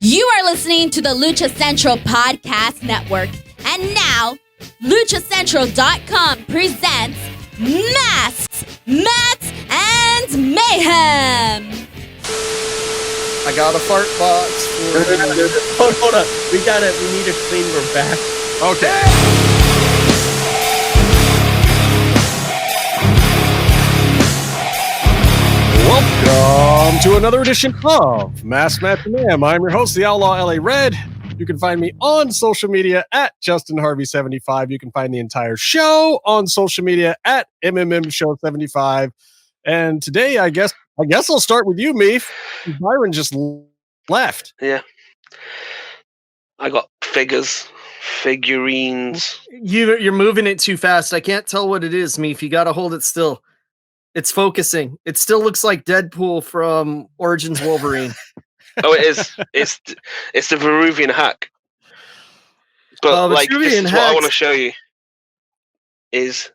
You are listening to the Lucha Central Podcast Network. And now, LuchaCentral.com presents Masks, Mats, and Mayhem. I got a fart box for Hold on. We need a clean. We're back. Okay. Welcome to another edition of Mask, Mats, and Mayhem. I'm your host, the Outlaw LA Red. You can find me on social media at JustinHarvey75. You can find the entire show on social media at MMMShow75. And today, I guess I'll start with you, Meef. Byron just left. Yeah. I got figurines. You're moving it too fast. I can't tell what it is, Meef. You got to hold it still. It's focusing. It still looks like Deadpool from Origins Wolverine. Oh, it is. It's the Veruvian hack. But like, this is what I want to show you. Is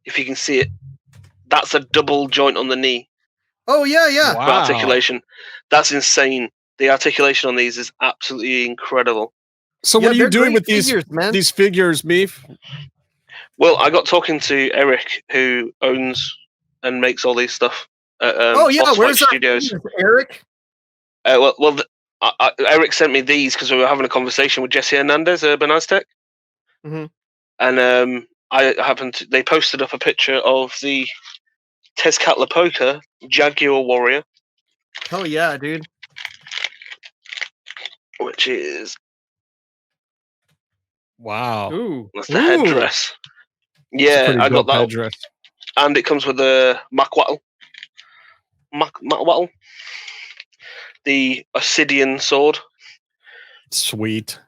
if you can see it, that's a double joint on the knee. Oh yeah. Wow. For articulation. That's insane. The articulation on these is absolutely incredible. So what are you doing with these figures, Meef? Well, I got talking to Eric, who owns and makes all these stuff at where's Studios. Eric? Eric sent me these because we were having a conversation with Jesse Hernandez, Urban Aztec. Mm-hmm. And they posted up a picture of the Tezcatlipoca Jaguar Warrior. Oh yeah, dude. Which is... Wow. Ooh. That's the headdress. Yeah, I got that. Headdress. And it comes with the Macwattle. Macwattle. The Obsidian sword. Sweet.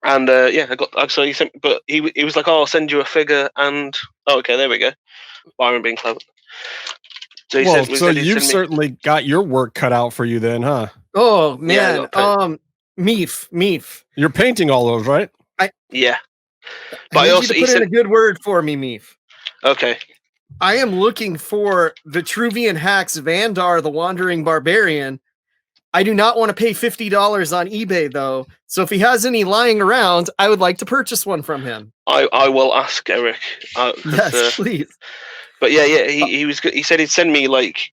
And I got. So he sent, but he was like, "Oh, I'll send you a figure." And okay, there we go. Byron being clever. So you've certainly got your work cut out for you then, huh? Oh man, Meef. You're painting all those, right? Yeah. But I also put in a good word for me, Meef. Okay. I am looking for the Vitruvian Hacks Vandar, the Wandering Barbarian. I do not want to pay $50 on eBay though. So if he has any lying around, I would like to purchase one from him. I will ask Eric. Yes, please. But yeah. He said he'd send me like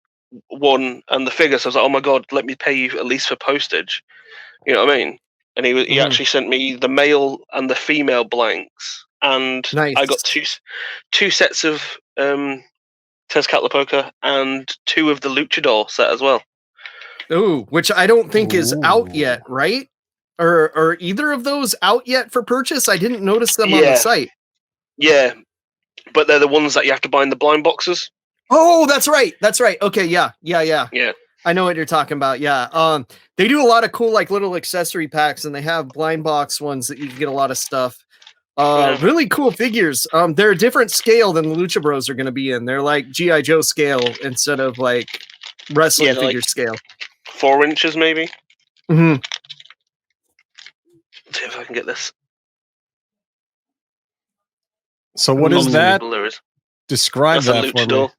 one and the figure. So I was like, oh my god, let me pay you at least for postage. You know what I mean? And he actually sent me the male and the female blanks, and nice. I got two sets of Tezcatlipoca and two of the Luchador set as well. Ooh, which I don't think is out yet, right? Or either of those out yet for purchase? I didn't notice them on the site. Yeah, but they're the ones that you have to buy in the blind boxes. Oh, that's right. Okay, yeah. I know what you're talking about. Yeah. They do a lot of cool, like little accessory packs, and they have blind box ones that you can get a lot of stuff. Really cool figures. They're a different scale than the Lucha Bros are going to be in. They're like G.I. Joe scale instead of like wrestling figure scale. 4 inches, maybe. Mm-hmm. Let's see if I can get this. So what is that? Describe that for me.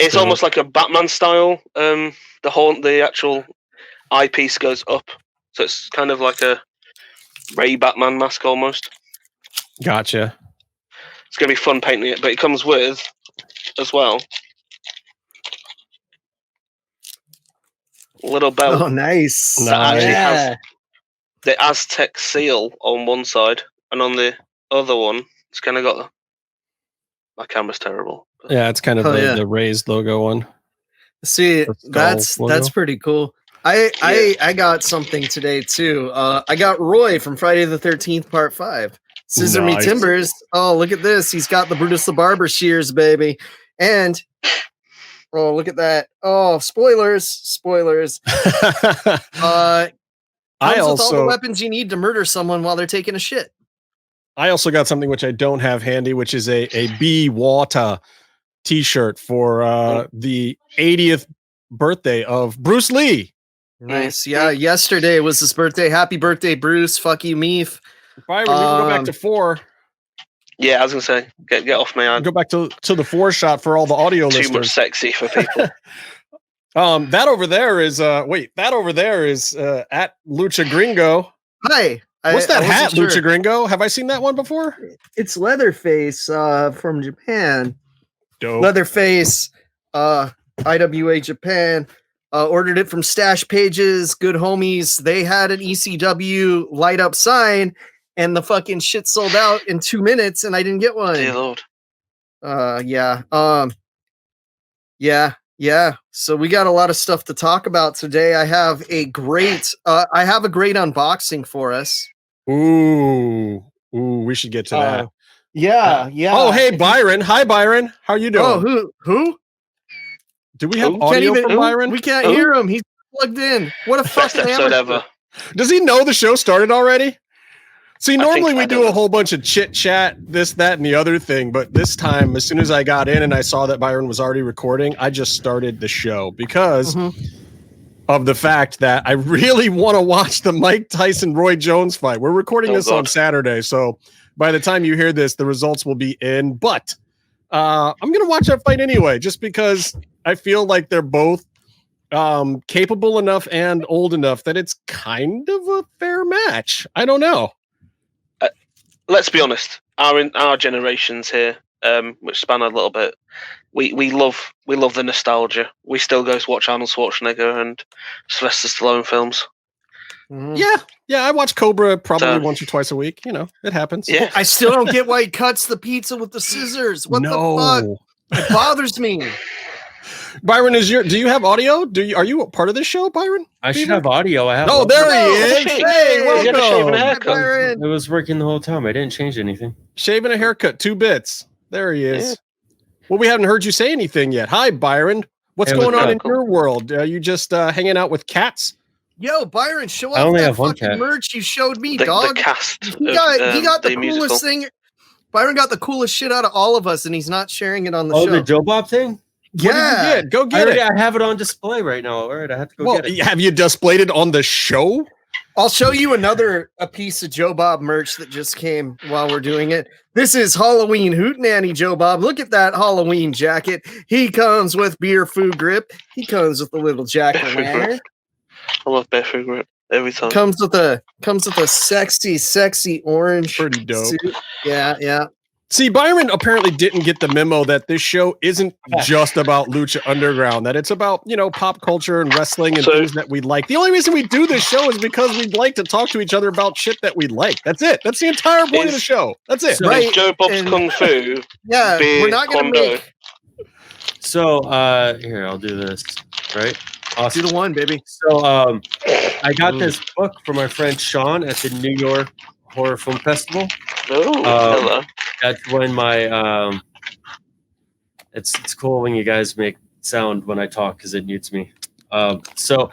It's almost like a Batman style. The actual eyepiece goes up, so it's kind of like a Ray Batman mask almost. Gotcha. It's gonna be fun painting it, but it comes with as well a little belt. Oh, nice! That actually has the Aztec seal on one side, and on the other one, it's kind of got. My camera's terrible. Yeah, it's kind of the raised logo one. See, that's pretty cool. I got something today too. I got Roy from Friday the 13th Part 5. Scissor Me Timbers. Oh, look at this. He's got the Brutus the Barber shears, baby. And oh, look at that. Oh, spoilers. I also with all the weapons you need to murder someone while they're taking a shit. I also got something which I don't have handy, which is a B Wata t-shirt for the 80th birthday of Bruce Lee. Nice. Yeah, yesterday was his birthday. Happy birthday, Bruce. Fuck you, Meef. Byron, we can go back to 4. Yeah, I was going to say, get off my eye. Go back to the 4 shot for all the audio listeners. Too much sexy for people. That over there is at Lucha Gringo. Hi. What's that hat, sure. Lucha Gringo? Have I seen that one before? It's Leatherface from Japan. Dope. Leatherface, IWA Japan. Ordered it from Stash Pages, good homies. They had an ECW light up sign, and the fucking shit sold out in 2 minutes, and I didn't get one. Dear Lord. Yeah. So we got a lot of stuff to talk about today. I have a great unboxing for us. Ooh, we should get to that. Yeah. Oh, hey, Byron. Hi, Byron. How are you doing? Oh, who? Do we have audio from Byron? We can't hear him. He's plugged in. What a fucking episode ever. Does he know the show started already? See, normally we do a whole bunch of chit chat, this, that, and the other thing. But this time, as soon as I got in and I saw that Byron was already recording, I just started the show because of the fact that I really want to watch the Mike Tyson Roy Jones fight. We're recording this on Saturday, so by the time you hear this, the results will be in. But I'm going to watch that fight anyway, just because I feel like they're both capable enough and old enough that it's kind of a fair match. I don't know. Let's be honest. Our generations here, which span a little bit, we love the nostalgia. We still go to watch Arnold Schwarzenegger and Sylvester Stallone films. Yeah. I watch Cobra probably once or twice a week. You know, it happens. Yeah. I still don't get why he cuts the pizza with the scissors. What the fuck? It bothers me. Byron, do you have audio? Are you a part of this show, Byron? I should have audio. I have. Oh, there he is. Hey, welcome. It was working the whole time. I didn't change anything. Shaving a haircut, 2 bits. There he is. Yeah. Well, we haven't heard you say anything yet. Hi, Byron. What's going on in your world? Are you just hanging out with cats? Yo, Byron, show off that fucking merch you showed me, dog. The cast. He got the coolest thing. Byron got the coolest shit out of all of us, and he's not sharing it on the show. Oh, the Joe Bob thing? Yeah. Go get it. I have it on display right now. All right, I have to go get it. Have you displayed it on the show? I'll show you a piece of Joe Bob merch that just came while we're doing it. This is Halloween Hootenanny Joe Bob. Look at that Halloween jacket. He comes with beer food grip. He comes with a little jack-o'-lantern. I love beer food grip every time. Comes with a sexy orange. Pretty dope. Suit. Yeah. See, Byron apparently didn't get the memo that this show isn't just about Lucha Underground, that it's about, pop culture and wrestling and things that we like. The only reason we do this show is because we'd like to talk to each other about shit that we like. That's it. That's the entire point of the show. That's it. Right? Joe Bob's Kung Fu. Yeah, we're not going to make... So, here, I'll do this, right? Awesome. Do the one, baby. So, I got this book from my friend Sean at the New York Horror Film Festival. Oh, hello. That's when my it's cool when you guys make sound when I talk because it mutes me. So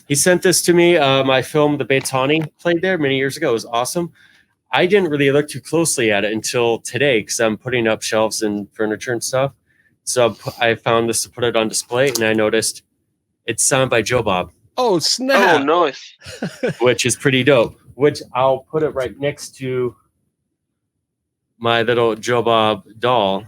he sent this to me. My film The Beitani played there many years ago. It was awesome. I didn't really look too closely at it until today because I'm putting up shelves and furniture and stuff. So I found this to put it on display, and I noticed it's signed by Joe Bob. Oh, snap. Oh, nice. Which is pretty dope. Which I'll put it right next to my little Joe Bob doll.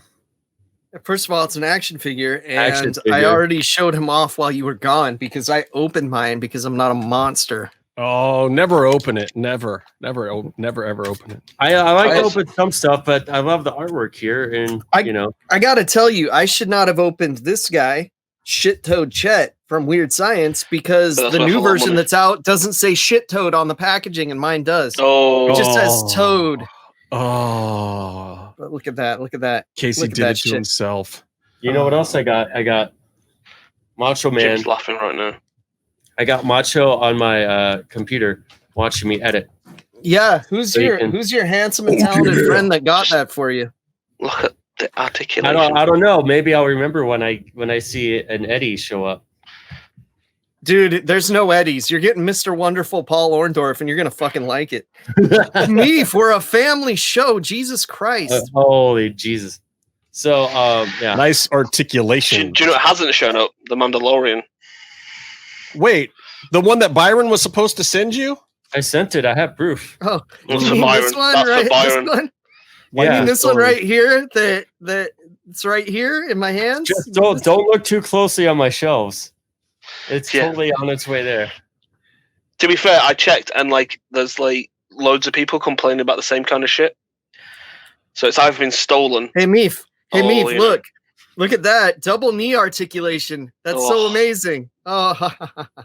First of all, it's an action figure, and I already showed him off while you were gone because I opened mine because I'm not a monster. Oh, never open it. Never ever open it. I like to open some stuff, but I love the artwork here, and I gotta tell you, I should not have opened this guy, Shit Toad Chet from Weird Science, because the new version that's out doesn't say Shit Toad on the packaging, and mine does. Oh, it just says Toad. Oh, but look at that. Casey did it to himself. You know what else I got? I got Macho Man. Jim's laughing right now. I got Macho on my computer watching me edit. Yeah, who's your handsome and talented friend that got that for you? Look at the articulation. I don't know. Maybe I'll remember when I see an Eddie show up. Dude, there's no Eddies. You're getting Mr. Wonderful Paul Orndorff, and you're gonna fucking like it. Me for a family show. Jesus Christ. Holy Jesus. So, yeah. Nice articulation. Do you know what hasn't shown up? The Mandalorian. Wait, the one that Byron was supposed to send you? I sent it. I have proof. Oh, you mean this one, right? This one? Yeah, I mean this one right here. That it's right here in my hands. Just don't look too closely on my shelves. It's totally on its way there. To be fair, I checked, and like, there's like loads of people complaining about the same kind of shit. So it's either been stolen. Hey, Meef. Look at that double knee articulation. That's so amazing. Oh,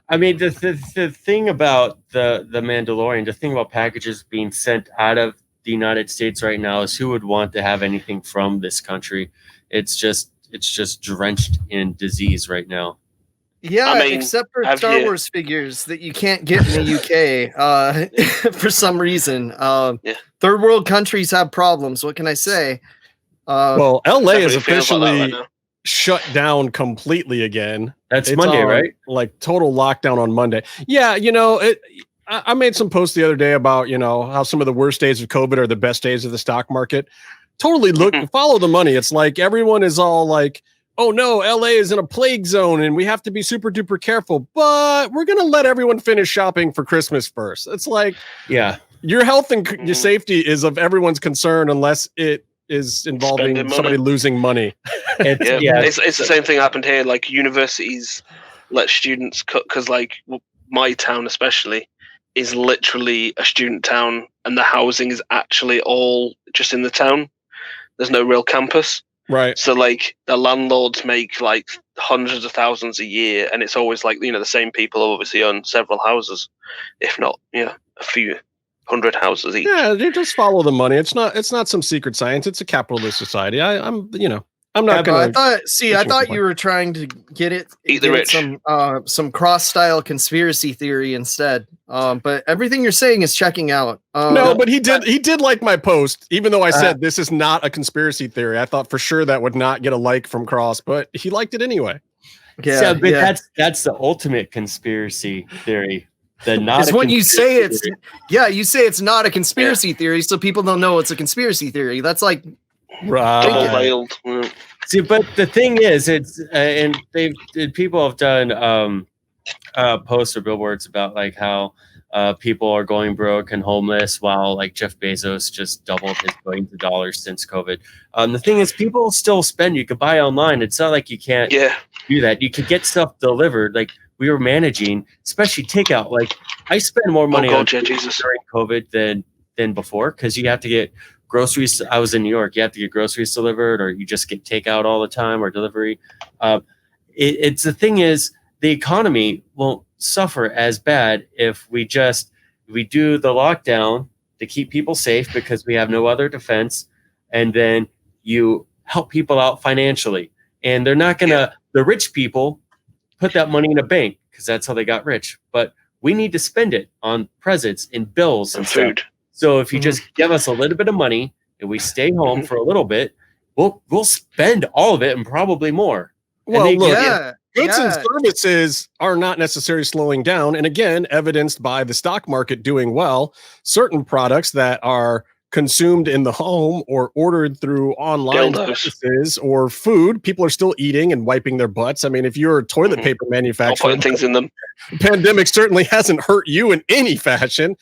I mean, the thing about the Mandalorian, the thing about packages being sent out of the United States right now is who would want to have anything from this country? It's just drenched in disease right now. Yeah, I mean, except for Star Wars figures that you can't get in the UK for some reason. Third world countries have problems. What can I say? Well, LA is officially shut down completely again. It's Monday, right? Like total lockdown on Monday. Yeah, I made some posts the other day about, how some of the worst days of COVID are the best days of the stock market. Totally follow the money. It's like everyone is all like, oh no, LA is in a plague zone and we have to be super duper careful, but we're going to let everyone finish shopping for Christmas first. It's like, your health and your safety is of everyone's concern unless it is involving somebody losing money. It's the same thing happened here. Like universities let students cut, because like my town especially is literally a student town, and the housing is actually all just in the town. There's no real campus. Right. So like the landlords make like hundreds of thousands a year, and it's always like, the same people obviously own several houses, if not, a few 100 houses each. Yeah, they just follow the money. It's not some secret science. It's a capitalist society. I'm not going to. I thought you were trying to get the rich. Some cross-style conspiracy theory instead. But everything you're saying is checking out. No, but he did like my post, even though I said this is not a conspiracy theory. I thought for sure that would not get a like from Cross, but he liked it anyway. Yeah, but that's the ultimate conspiracy theory. It's when you say it's not a conspiracy theory, so people don't know it's a conspiracy theory. That's like double-veiled. See, but the thing is, it's and people have done posts or billboards about like how people are going broke and homeless, while like Jeff Bezos just doubled his billions of dollars since COVID. The thing is, people still spend. You can buy online. It's not like you can't do that. You can get stuff delivered. Like, we were managing, especially takeout. Like, I spend more money on during COVID than before, because you have to get groceries. I was in New York. You have to get groceries delivered, or you just get takeout all the time, or delivery. It's the thing is, the economy won't suffer as bad if we do the lockdown to keep people safe, because we have no other defense, and then you help people out financially, and they're not gonna. The rich people put that money in a bank because that's how they got rich. But we need to spend it on presents and bills and food. Stuff. So if you just give us a little bit of money and we stay home for a little bit, we'll spend all of it and probably more. Well, goods and services are not necessarily slowing down. And again, evidenced by the stock market doing well. Certain products that are consumed in the home or ordered through online services or food, people are still eating and wiping their butts. I mean, if you're a toilet paper manufacturer, putting things in them. The pandemic certainly hasn't hurt you in any fashion.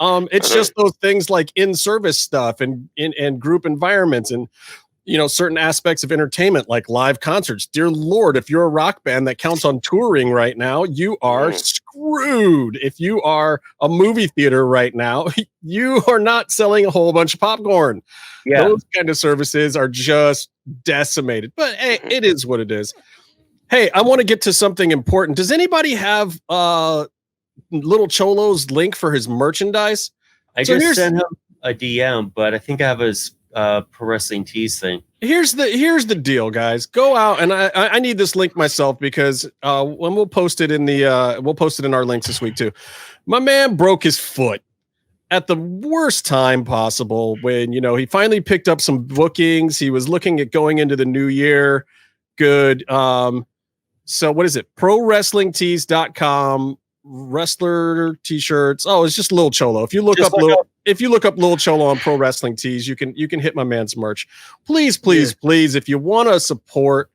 It's just those things like in-service stuff and group environments and, certain aspects of entertainment like live concerts. Dear Lord, if you're a rock band that counts on touring right now, you are screwed. If you are a movie theater right now, you are not selling a whole bunch of popcorn. Yeah. Those kind of services are just decimated. But hey, it is what it is. Hey, I want to get to something important. Does anybody have Little Cholo's link for his merchandise? I just sent him a DM, but I think I have his Pro Wrestling Tees thing. Here's the deal, guys. Go out, and I need this link myself, because when we'll post it in our links this week too. My man broke his foot at the worst time possible when he finally picked up some bookings. He was looking at going into the new year. Good. So what is it? ProWrestlingTees.com. Wrestler t-shirts. Oh, it's just Lil Cholo. If you look up Lil Cholo on Pro Wrestling Tees, you can hit my man's merch. Please, if you want to support,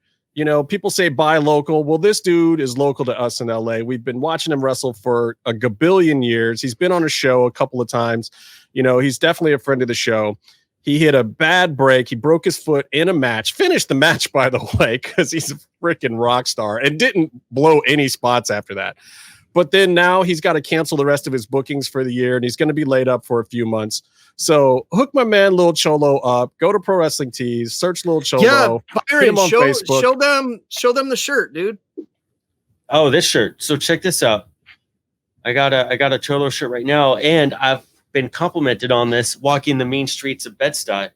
people say buy local. Well, this dude is local to us in LA. We've been watching him wrestle for a gabillion years. He's been on a show a couple of times. He's definitely a friend of the show. He hit a bad break. He broke his foot in a match. Finished the match, by the way, because he's a freaking rock star and didn't blow any spots after that. But then now he's got to cancel the rest of his bookings for the year, and he's going to be laid up for a few months. So hook my man Lil Cholo up. Go to Pro Wrestling Tees. Search Lil Cholo. Yeah, Byron, on Facebook. Show them the shirt, dude. Oh, this shirt. So check this out. I got a Cholo shirt right now, and I've been complimented on this walking the mean streets of Bed-Stuy.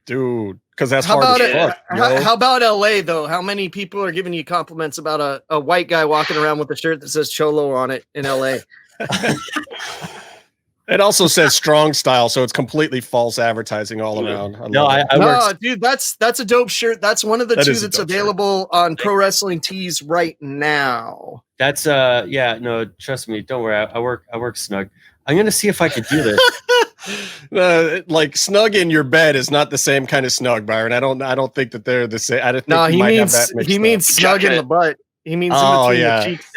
Dude, because that's how hard about as fuck. How about LA though? How many people are giving you compliments about a white guy walking around with a shirt that says Cholo on it in LA? It also says strong style, so it's completely false advertising all around. Dude, that's a dope shirt. That's one of the two that's available on Pro Wrestling Tees right now. That's no, trust me, don't worry. I work snug. I'm gonna see if I could do this. Like snug in your bed is not the same kind of snug, Byron. I don't think that they're the same. I don't think he means snug in the butt. He means in between the cheeks.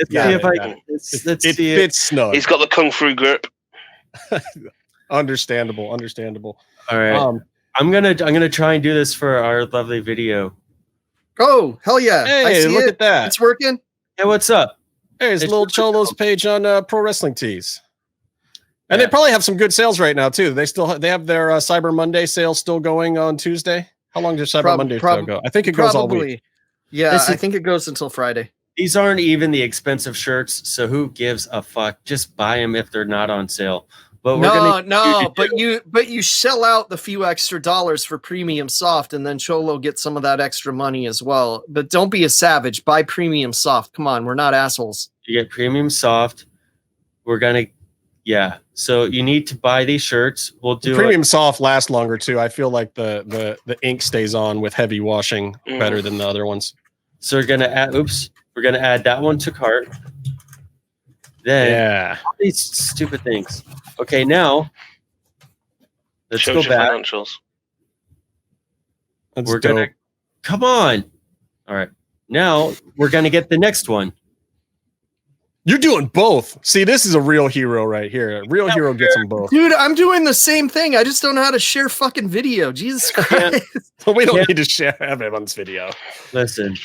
Let's see it fits snug. He's got the kung fu grip. Understandable. All right. I'm gonna try and do this for our lovely video. Oh, hell yeah. Hey, look at that. It's working. Hey, what's up? Hey, it's Lil Cholo's page on Pro Wrestling Tees. And they probably have some good sales right now too. They have their Cyber Monday sale still going on Tuesday. How long does Cyber Monday sale go? I think it goes all week. Yeah, I think it goes until Friday. These aren't even the expensive shirts, so who gives a fuck? Just buy them if they're not on sale. But you shell out the few extra dollars for premium soft, and then Cholo gets some of that extra money as well. But don't be a savage. Buy premium soft. Come on, we're not assholes. You get premium soft. So you need to buy these shirts. We'll do premium soft lasts longer too. I feel like the ink stays on with heavy washing better than the other ones. So we're gonna add that one to cart. Then all these stupid things. Okay, now let's go back. Financials. Come on. All right. Now we're gonna get the next one. You're doing both. See, this is a real hero right here. A real hero gets them both. Dude, I'm doing the same thing. I just don't know how to share fucking video. Jesus Christ. We don't need to share everyone's video. Listen,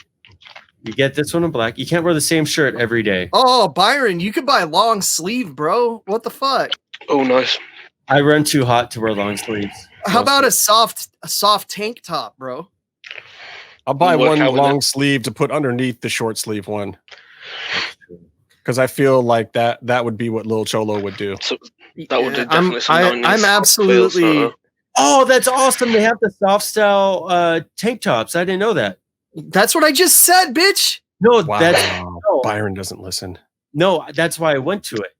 you get this one in black. You can't wear the same shirt every day. Oh, Byron, you could buy long sleeve, bro. What the fuck? Oh, nice. I run too hot to wear long sleeves. How about a soft tank top, bro? I'll buy one long sleeve to put underneath the short sleeve one. Because I feel like that would be what Lil Cholo would do. So that would definitely. I'm absolutely. Oh, that's awesome! They have the soft style tank tops. I didn't know that. That's what I just said, bitch. No, Byron doesn't listen. No, that's why I went to it.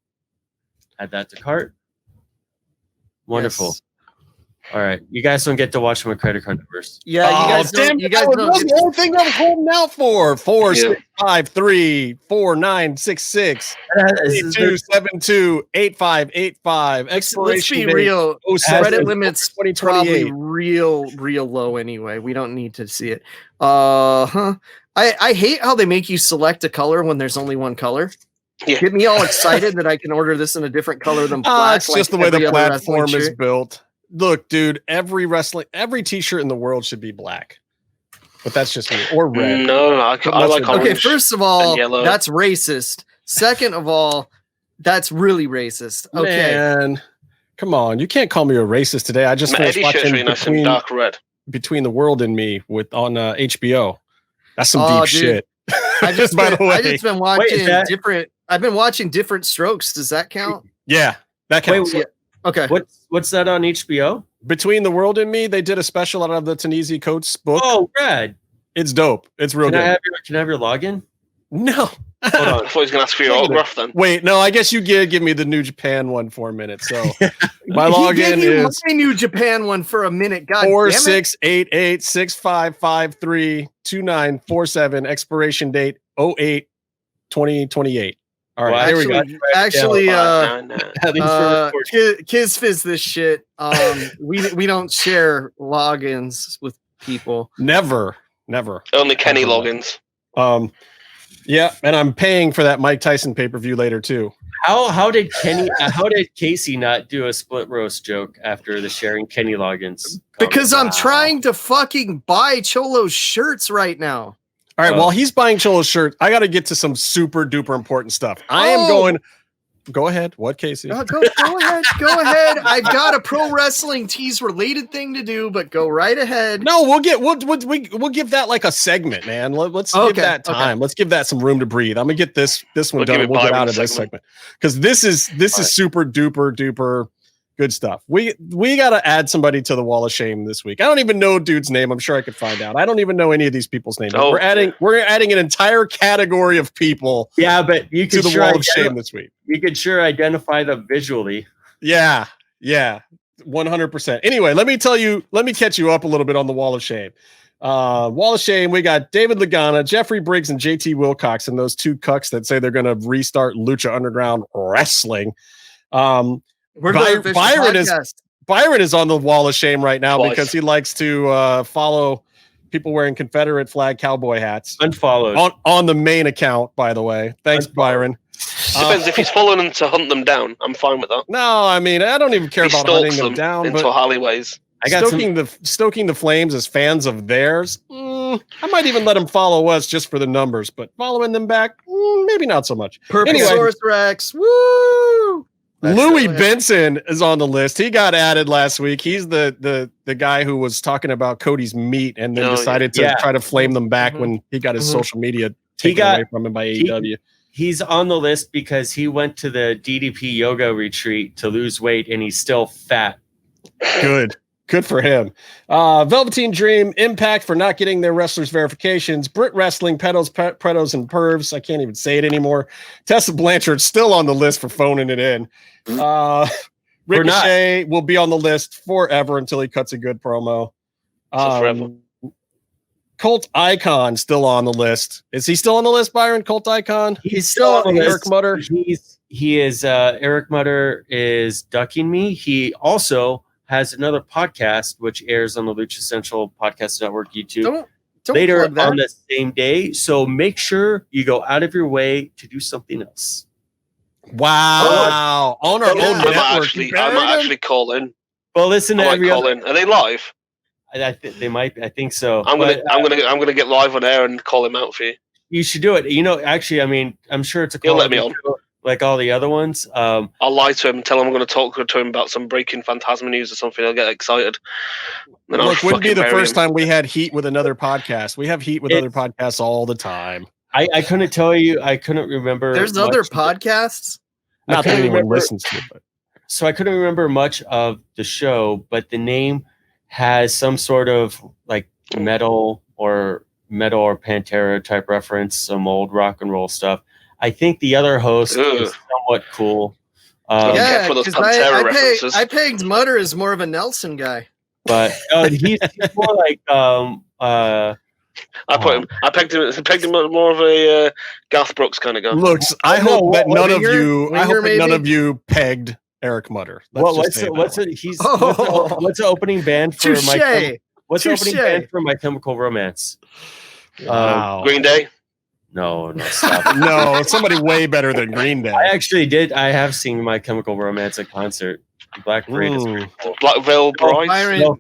Add that to cart. Wonderful. Yes. All right, you guys don't get to watch my credit card numbers. Yeah, you guys. You guys know the only thing I was holding out for 4-6-5-3 4-9-6-6 2-7-2-8-5-8-5 expiration. Let's be real. Credit limits probably real low anyway. We don't need to see it. I hate how they make you select a color when there's only one color. Yeah. Get me all excited that I can order this in a different color than black. It's just the way the platform is built. Look, dude, every t-shirt in the world should be black. But that's just me. Or red. No, I like orange. Okay, first of all, that's racist. Second of all, that's really racist. Okay. Man, come on. You can't call me a racist today. I just finished watching really nice in dark red. Between the World and Me on HBO. That's some deep shit. I just been watching I've been watching Different Strokes. Does that count? Yeah, that counts. Yeah. Okay. What's that on HBO? Between the World and Me, they did a special out of the Ta-Nehisi Coates book. Oh, rad. It's dope. It's real good. Can I have your login? No. Hold on. I thought he was going to ask for your autograph then. Wait, no, I guess you give me the New Japan one for a minute. So my login is my New Japan one for a minute. God 4-6-8-8-6-5-5-3-2-9-4-7 expiration date 08-2028. All right, here we go. Actually, Kiz Fizz this shit. We don't share logins with people. Never. Only Kenny logins. Yeah, and I'm paying for that Mike Tyson pay-per-view later too. How did Casey not do a split roast joke after the sharing Kenny Loggins? Because I'm trying to fucking buy Cholo's shirts right now. All right, while he's buying Cholo's shirt, I got to get to some super duper important stuff. I am going. Go ahead. What, Casey? Go ahead. Go ahead. I've got a pro wrestling tease related thing to do, but go right ahead. No, we'll give that like a segment, man. Let's give that time. Let's give that some room to breathe. I'm gonna get this one done. We'll get out of this segment because this is super duper good stuff. We got to add somebody to the wall of shame this week. I don't even know dude's name. I'm sure I could find out. I don't even know any of these people's names. We're adding an entire category of people. Yeah, but you to the wall of shame this week. You could sure identify them visually. Yeah, 100%. Anyway, let me catch you up a little bit on the wall of shame. Wall of shame. We got David Lagana, Jeffrey Briggs, and JT Wilcox, and those two cucks that say they're going to restart Lucha Underground Wrestling. Byron is on the wall of shame right now because he likes to follow people wearing Confederate flag cowboy hats. Unfollowed on the main account, by the way. Thanks, Byron. Depends if he's following them to hunt them down. I'm fine with that. No, I mean I don't even care about hunting them down. Into alleyways. I got stoking the flames as fans of theirs. I might even let them follow us just for the numbers, but following them back, maybe not so much. Purposaurus Rex, woo! Louis Benson is on the list. He got added last week. He's the guy who was talking about Cody's meat and then decided to try to flame them back when he got his social media taken away from him by AEW. He's on the list because he went to the DDP yoga retreat to lose weight and he's still fat. Good for him. Velveteen Dream, Impact for not getting their wrestlers verifications. Brit Wrestling, Pretos, and Pervs. I can't even say it anymore. Tessa Blanchard still on the list for phoning it in. Ricochet will be on the list forever until he cuts a good promo. Colt Icon still on the list. Is he still on the list, Byron? Colt Icon? He's still on the Eric list. Mutter? He is Eric Mutter is ducking me. He also has another podcast which airs on the Lucha Central Podcast Network YouTube don't later on the same day. So make sure you go out of your way to do something else. Wow. On our own network. I might actually call in. Well, listen to every other. Are they live? They might be. I think so. I'm gonna get live on air and call him out for you. You should do it. Actually, I mean, I'm sure it's a call. He'll let me on. Like all the other ones. I'll lie to him and tell him I'm going to talk to him about some breaking Phantasma news or something. He'll get excited. Look, wouldn't be the first time we had heat with another podcast. We have heat with other podcasts all the time. I couldn't tell you. I couldn't remember. There's other podcasts? Not that anyone listens to, but. So I couldn't remember much of the show, but the name has some sort of like metal or Pantera type reference, some old rock and roll stuff. I think the other host is somewhat cool. Because I pegged Mutter as more of a Nelson guy. But he's more like I pegged him more of a Garth Brooks kind of guy. Look, I hope that none of you pegged Eric Mutter. What's the opening band for My Chemical Romance? Wow. Green Day. No, stop. No, somebody way better than Green Day. I actually did. I have seen My Chemical Romance at concert. Black Parade is pretty cool. Black Veil Bride.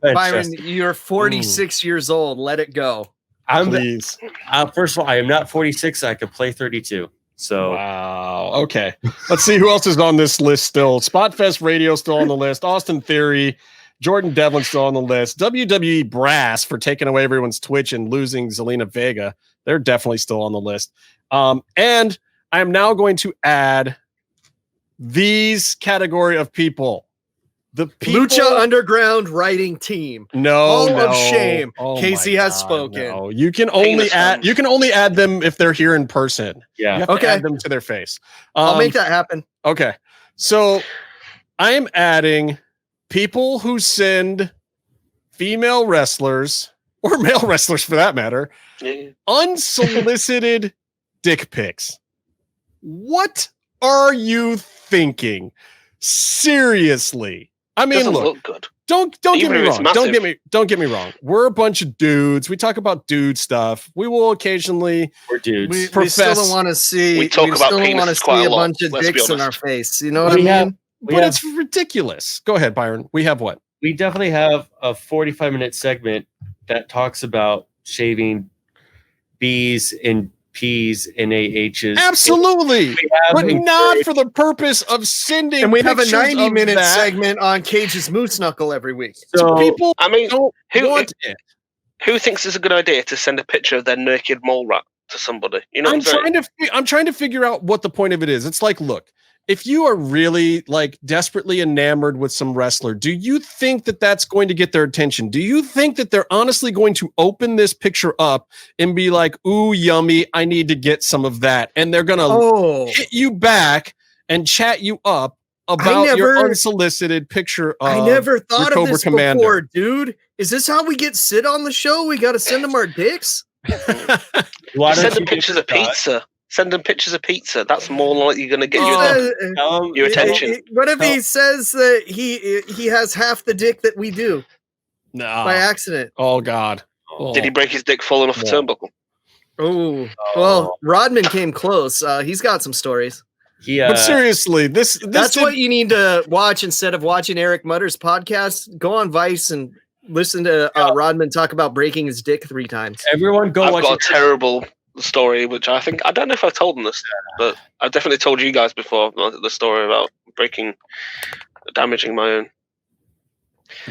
Byron, you're 46 years old. Let it go. Please. First of all, I am not 46. I could play 32. So wow. Okay. Let's see who else is on this list still. Spotfest Radio still on the list. Austin Theory. Jordan Devlin still on the list. WWE Brass for taking away everyone's Twitch and losing Zelina Vega. They're definitely still on the list. And I am now going to add these category of people. The people, Lucha Underground writing team. No, of shame. Casey has spoken. No. You can only add them if they're here in person. Yeah. You have to add them to their face. I'll make that happen. Okay. So I am adding people who send female wrestlers or male wrestlers for that matter, unsolicited dick pics. What are you thinking? Seriously. I mean, look good. Don't get me wrong. Don't get me wrong. We're a bunch of dudes. We talk about dude stuff. We will occasionally. We're dudes. We still don't want to see. We talk about penises quite a lot. Bunch of dicks in our face. You know what I mean? But it's ridiculous. Go ahead, Byron. We have what? We definitely have a 45-minute segment that talks about shaving B's and P's and AH's. Absolutely, but not for the purpose of sending. And we have a 90-minute segment on Cage's moose knuckle every week. So people, who thinks it's a good idea to send a picture of their naked mole rat to somebody? You know, I'm trying to figure out what the point of it is. It's like, look, if you are really like desperately enamored with some wrestler, do you think that that's going to get their attention? Do you think that they're honestly going to open this picture up and be like, ooh, yummy, I need to get some of that? And they're going to hit you back and chat you up about your unsolicited picture of I never thought of this Commander. Before, dude. Is this how we get Sid on the show? We got to send them our dicks? Send them pictures of pizza. Send them pictures of pizza. That's more likely going to get your attention. What if he says that he has half the dick that we do? No. By accident. Oh, God. Did he break his dick falling off a turnbuckle? Oh. Well, Rodman came close. He's got some stories. But seriously, that's what you need to watch instead of watching Eric Mutter's podcast. Go on Vice and listen to Rodman talk about breaking his dick 3 times. Everyone go watch. I've got a terrible story, which I don't know if I've told them this, but I've definitely told you guys before the story about damaging my own.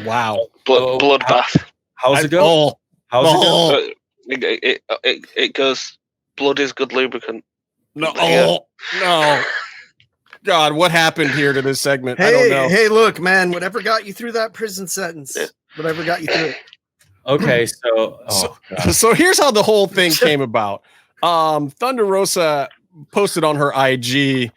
Wow. Bloodbath. How's it go? It goes, blood is good lubricant. No. God, what happened here to this segment? I don't know. Hey, look, man, whatever got you through that prison sentence, whatever got you through it. Okay, so here's how the whole thing came about. Thunder Rosa posted on her IG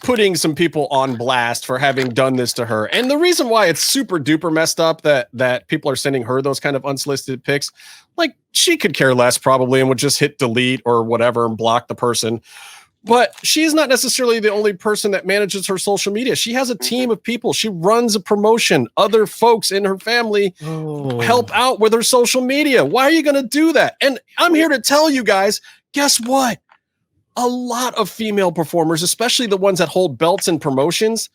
putting some people on blast for having done this to her. And the reason why it's super duper messed up that people are sending her those kind of unsolicited pics, like she could care less probably and would just hit delete or whatever and block the person. But she's not necessarily the only person that manages her social media. She has a team of people. She runs a promotion. Other folks in her family help out with her social media. Why are you going to do that? And I'm here to tell you guys, guess what? A lot of female performers, especially the ones that hold belts and promotions,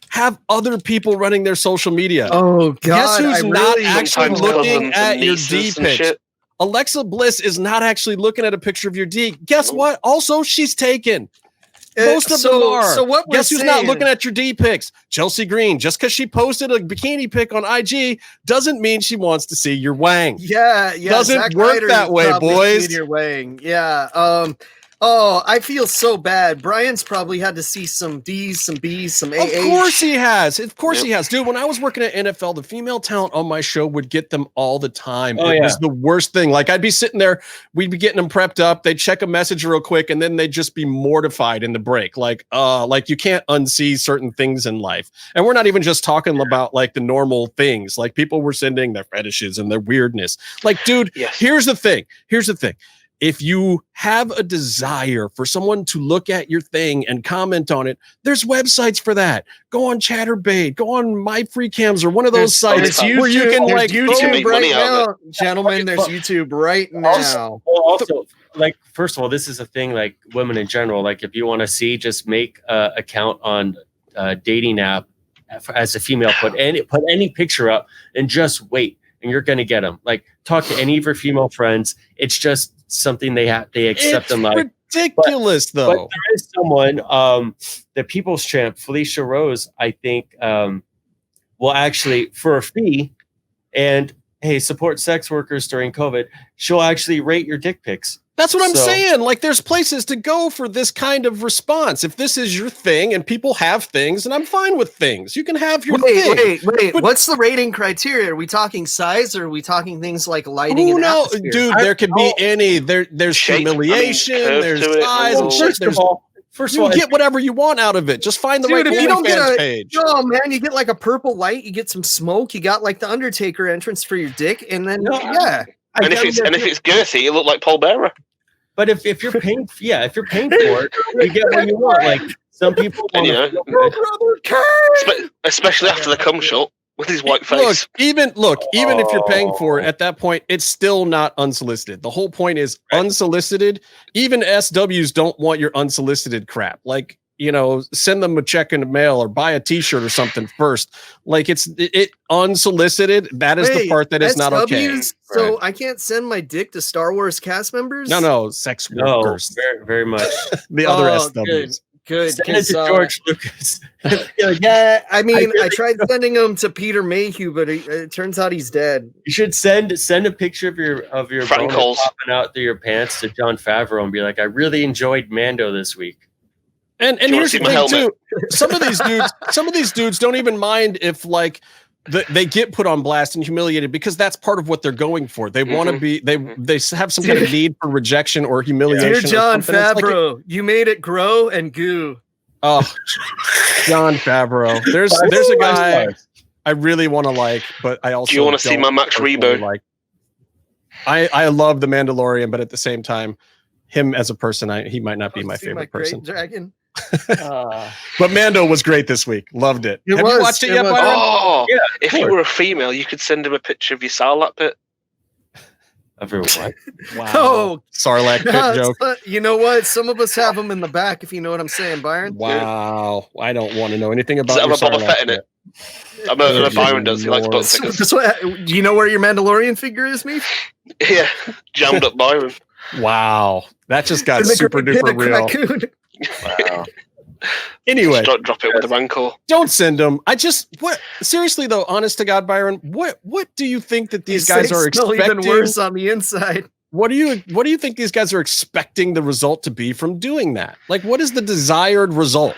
have other people running their social media. Oh, God. Guess who's not actually looking at your D pics? Alexa Bliss is not actually looking at a picture of your D. Guess what? Also, she's taken. Most of them are. So what Guess who's not looking at your D pics? Chelsea Green. Just because she posted a bikini pic on IG doesn't mean she wants to see your wang. Yeah. Doesn't Zack work Ryder that way, boys. Your wang. Yeah. Oh, I feel so bad. Brian's probably had to see some D's, some B's, some AA's. Of course he has. He has. Dude, when I was working at NFL, the female talent on my show would get them all the time. It was the worst thing. Like I'd be sitting there, we'd be getting them prepped up. They'd check a message real quick and then they'd just be mortified in the break. Like you can't unsee certain things in life. And we're not even just talking about like the normal things. Like people were sending their fetishes and their weirdness. Like, dude, here's the thing. If you have a desire for someone to look at your thing and comment on it, there's websites for that. Go on Chatterbait, go on MyFreeCams or one of those sites where you can like YouTube right now, gentlemen. There's YouTube right now. Also, like first of all, this is a thing like women in general. Like if you want to see, just make an account on a dating app as a female. Put any picture up and just wait, and you're gonna get them. Like talk to any of your female friends. It's just something they accept them like ridiculous though. But there is someone, the People's Champ, Felicia Rose, I think will actually for a fee and support sex workers during COVID, she'll actually rate your dick pics. That's what I'm saying. Like there's places to go for this kind of response. If this is your thing and people have things, and I'm fine with things, you can have your thing. Wait. What's the rating criteria? Are we talking size or are we talking things like lighting and atmosphere? Dude, there could be any. There's shape, humiliation, there's size. First of all, you get whatever you want out of it. Just find the right if you don't get page. Oh man, you get like a purple light, you get some smoke, you got like the Undertaker entrance for your dick, and then And if it's girthy, you look like Paul Bearer. But if you're paying, for it, you get what you want. Like some people, especially after the cum shot. with his white face. Even if you're paying for it at that point, it's still not unsolicited. The whole point is unsolicited. Even SWs don't want your unsolicited crap. Like, send them a check in the mail or buy a t-shirt or something first. Like it unsolicited. That is the part that is not okay. So I can't send my dick to Star Wars cast members? No, sex workers. Very, very much. The other SWs. Good. Send it to George Lucas. Yeah, I mean, I tried sending them to Peter Mayhew, but it turns out he's dead. You should send a picture of your Frank boner popping out through your pants to Jon Favreau and be like, I really enjoyed Mando this week. And here's the thing too. Some of these dudes don't even mind if like they get put on blast and humiliated because that's part of what they're going for. They want to be they have some kind of need for rejection or humiliation. Dear Jon Favreau, you made it grow and goo. Oh, Jon Favreau. There's a guy I really want to like, but I also do you want to see my Max Rebo? Like, I love the Mandalorian, but at the same time, him as a person, he might not be my favorite person. Dragon. But Mando was great this week. Loved it. Have you watched it yet, Byron? Oh, yeah. If you were a female, you could send him a picture of your Sarlacc pit. Of your what? Wow. Oh, Sarlacc pit joke. You know what? Some of us have them in the back, if you know what I'm saying, Byron. Wow. I don't want to know anything about your Boba Fett in it. I know Byron does. He likes both figures. Do you know where your Mandalorian figure is, me? Yeah. Jammed up Byron. Wow. That just got super duper real. Wow. Anyway, drop it with a rancor. Don't send them. Seriously though, honest to God, Byron, what do you think that these guys are expecting? Even worse on the inside. What do you think these guys are expecting the result to be from doing that? Like, what is the desired result?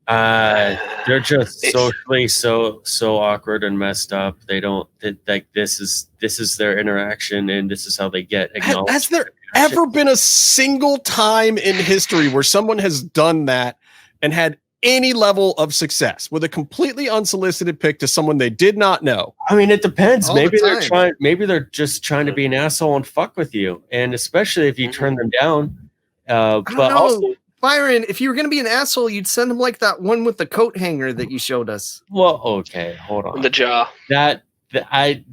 They're just socially so awkward and messed up. They don't like this is their interaction and this is how they get acknowledged. Has there ever been a single time in history where someone has done that and had any level of success with a completely unsolicited pic to someone they did not know? I mean, it depends. Maybe they're just trying to be an asshole and fuck with you, and especially if you turn them down. But also, Byron, if you were going to be an asshole, you'd send him like that one with the coat hanger that you showed us. Well, okay, hold on. The jar.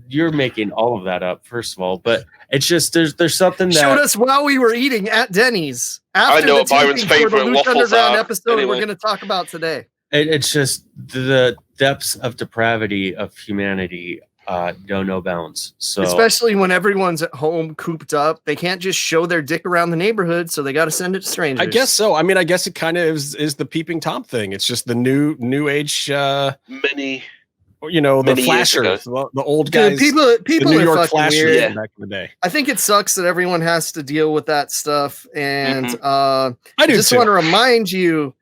You're making all of that up, first of all, but it's just there's something that showed us while we were eating at Denny's. After I know what Byron's favorite Lucha waffles Underground are. episode Anyway. we're going to talk about today. It's just the depths of depravity of humanity know no bounds. So especially when everyone's at home cooped up, they can't just show their dick around the neighborhood, so they got to send it to strangers. I guess so. I mean, I guess it kind of is the peeping Tom thing. It's just the new age. Many the flashers, the old guys. Dude, people the New are York fucking flashers weird. back in the day. I think it sucks that everyone has to deal with that stuff, and I do just want to remind you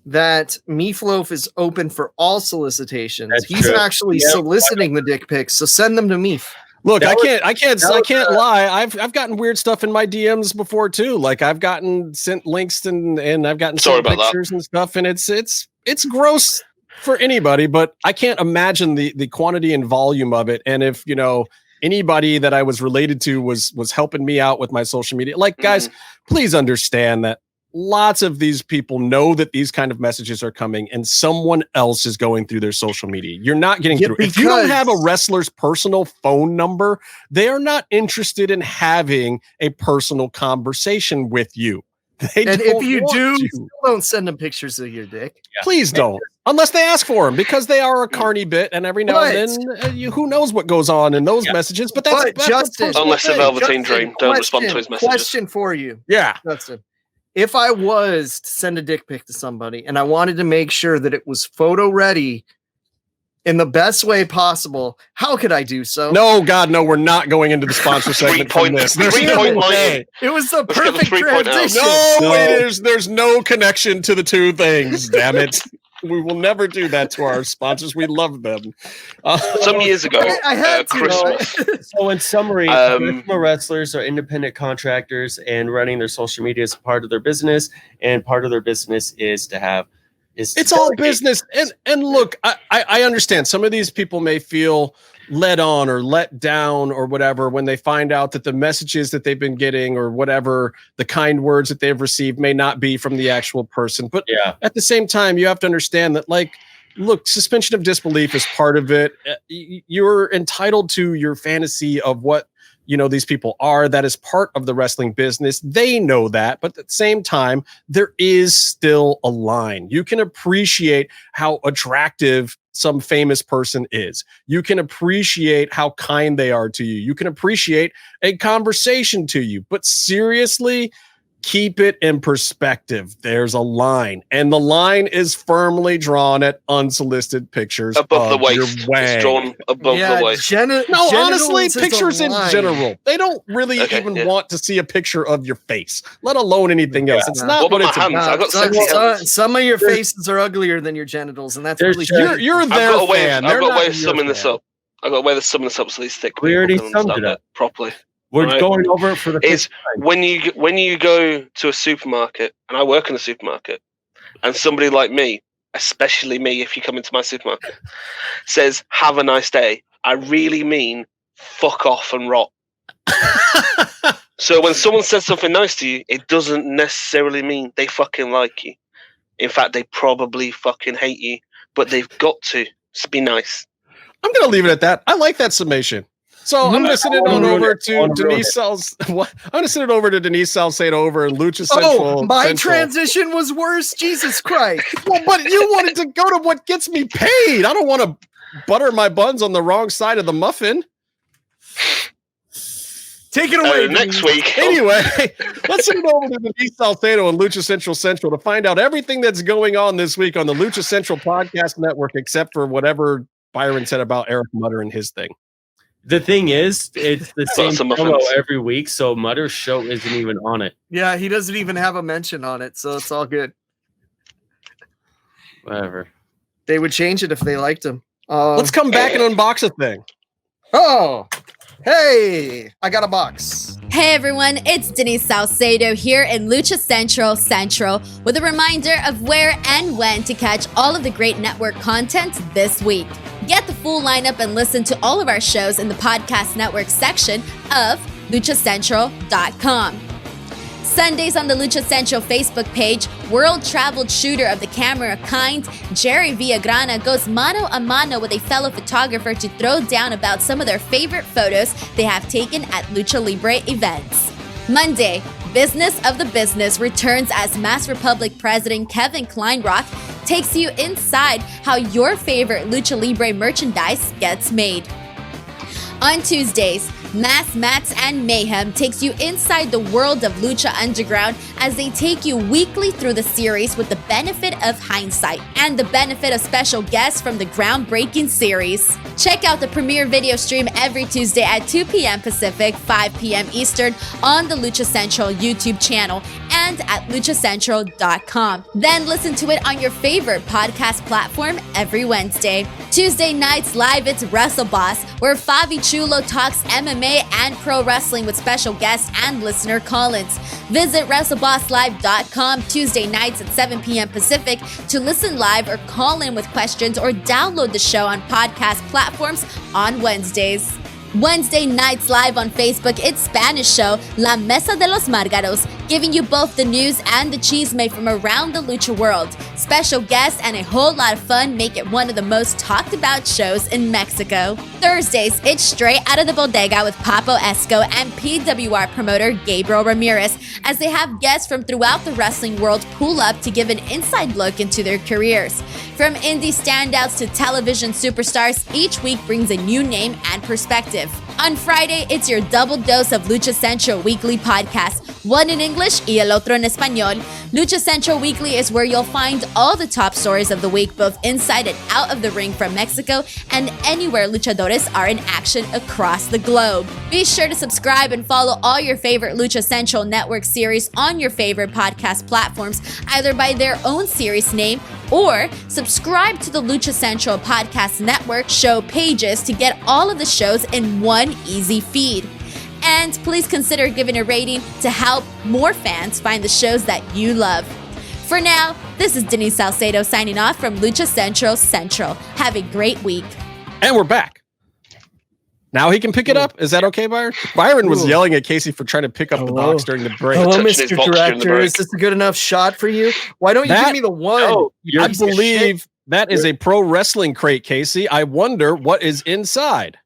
that Meatloaf is open for all solicitations. He's actually soliciting the dick pics, so send them to Meef. Look, I can't lie. I've gotten weird stuff in my DMs before too. Like I've gotten sent links and I've gotten sent pictures and stuff, and it's gross for anybody, but I can't imagine the quantity and volume of it. And if anybody that I was related to was helping me out with my social media, like guys, please understand that lots of these people know that these kind of messages are coming and someone else is going through their social media. You're not getting through. If you don't have a wrestler's personal phone number, they are not interested in having a personal conversation with you. And if you do, don't send them pictures of your dick. Yeah. Please don't. Unless they ask for them, because they are a carny bit, and every now and then, who knows what goes on in those messages. But that's Justin, unless a Velveteen Dream, don't respond to his messages. Question for you. Yeah. Justin. If I was to send a dick pic to somebody and I wanted to make sure that it was photo ready in the best way possible, how could I do so? No, God, no, we're not going into the sponsor segment from this. There's no way. It was the perfect transition. No, there's no connection to the two things, damn it. We will never do that to our sponsors. We love them. Some years ago, I had Christmas. So in summary, professional wrestlers are independent contractors and running their social media is part of their business, and part of their business is to have it's all business. And look, I understand some of these people may feel led on or let down or whatever when they find out that the messages that they've been getting or whatever the kind words that they've received may not be from the actual person. But at the same time, you have to understand that, like, look, suspension of disbelief is part of it. You're entitled to your fantasy of what, these people are. That is part of the wrestling business. They know that, but at the same time, there is still a line. You can appreciate how attractive some famous person is. You can appreciate how kind they are to you. You can appreciate a conversation to you, but seriously, keep it in perspective. There's a line, and the line is firmly drawn at unsolicited pictures above the waist. It's drawn above the waist. Honestly, pictures in general, they don't really want to see a picture of your face, let alone anything else. It's not what it's about. Some of your faces are uglier than your genitals, and that's really you're their fan. I've got a way of summing this up. So these thick. We already summed it up properly. We're going over it for the is when you go to a supermarket, and I work in a supermarket, and somebody like me, especially me, if you come into my supermarket, says "Have a nice day," I really mean fuck off and rot. So when someone says something nice to you, it doesn't necessarily mean they fucking like you. In fact, they probably fucking hate you, but they've got to be nice. I'm gonna leave it at that. I like that summation. So I'm going to send it over to Denise Salcedo. I'm going to send it over to Denise Salcedo over in Lucha Central. Oh, my transition was worse. Jesus Christ. Well, but you wanted to go to what gets me paid. I don't want to butter my buns on the wrong side of the muffin. Take it away next week. Anyway, let's send it over to Denise Salcedo and Lucha Central to find out everything that's going on this week on the Lucha Central Podcast Network, except for whatever Byron said about Eric Mutter and his thing. The thing is, it's the same promo every week, so Mutter's show isn't even on it. Yeah, he doesn't even have a mention on it, so it's all good. Whatever. They would change it if they liked him. Let's come back and unbox a thing. Oh, hey, I got a box. Hey everyone, it's Denise Salcedo here in Lucha Central with a reminder of where and when to catch all of the great network content this week. Get the full lineup and listen to all of our shows in the podcast network section of luchacentral.com. Sundays on the Lucha Central Facebook page, world-traveled shooter of the camera kind, Jerry Villagrana goes mano a mano with a fellow photographer to throw down about some of their favorite photos they have taken at Lucha Libre events. Monday, Business of the Business returns as Mass Republic President Kevin Kleinrock takes you inside how your favorite Lucha Libre merchandise gets made. On Tuesdays, Mass Mats and Mayhem takes you inside the world of Lucha Underground as they take you weekly through the series with the benefit of hindsight and the benefit of special guests from the groundbreaking series. Check out the premiere video stream every Tuesday at 2 p.m. Pacific, 5 p.m. Eastern on the Lucha Central YouTube channel and at luchacentral.com. Then listen to it on your favorite podcast platform every Wednesday. Tuesday nights live, it's Wrestle Boss, where Fabi Chulo talks MMA and pro wrestling with special guests and listener call-ins. Visit WrestleBossLive.com Tuesday nights at 7 p.m. Pacific to listen live or call in with questions or download the show on podcast platforms on Wednesdays. Wednesday nights live on Facebook, it's Spanish show La Mesa de los Márgaros, giving you both the news and the chisme from around the lucha world. Special guests and a whole lot of fun make it one of the most talked about shows in Mexico. Thursdays, it's Straight Out of the Bodega with Papo Esco and PWR promoter Gabriel Ramirez, as they have guests from throughout the wrestling world pull up to give an inside look into their careers. From indie standouts to television superstars, each week brings a new name and perspective. On Friday, it's your double dose of Lucha Central Weekly podcast, one in English y el otro en español. Lucha Central Weekly is where you'll find all the top stories of the week, both inside and out of the ring from Mexico and anywhere luchadores are in action across the globe. Be sure to subscribe and follow all your favorite Lucha Central Network series on your favorite podcast platforms, either by their own series name or subscribe to the Lucha Central Podcast Network show pages to get all of the shows in one easy feed. And please consider giving a rating to help more fans find the shows that you love. For now, this is Denise Salcedo signing off from Lucha Central. Have a great week. And we're back. Now he can pick it up. Is that okay, Byron? Byron was yelling at Casey for trying to pick up the box during the break. Hello, Mr. Director. Is this a good enough shot for you? Why don't you give me the one? No, I believe That is a pro wrestling crate, Casey. I wonder what is inside.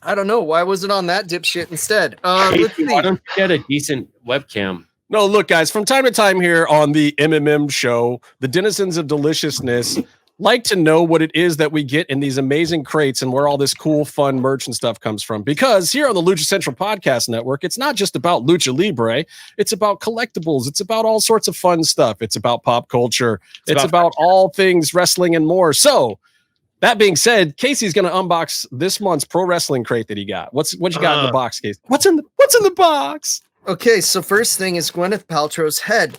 I don't know. Why was it on that dipshit instead? Let's see. Why don't you get a decent webcam? No, look, guys, from time to time here on the MMM show, the denizens of deliciousness like to know what it is that we get in these amazing crates and where all this cool, fun merch and stuff comes from. Because here on the Lucha Central Podcast Network, it's not just about Lucha Libre. It's about collectibles. It's about all sorts of fun stuff. It's about pop culture. It's about all things wrestling and more. So, that being said, Casey's going to unbox this month's pro wrestling crate that he got. What you got in the box, Casey? What's in the box? Okay, so first thing is Gwyneth Paltrow's head.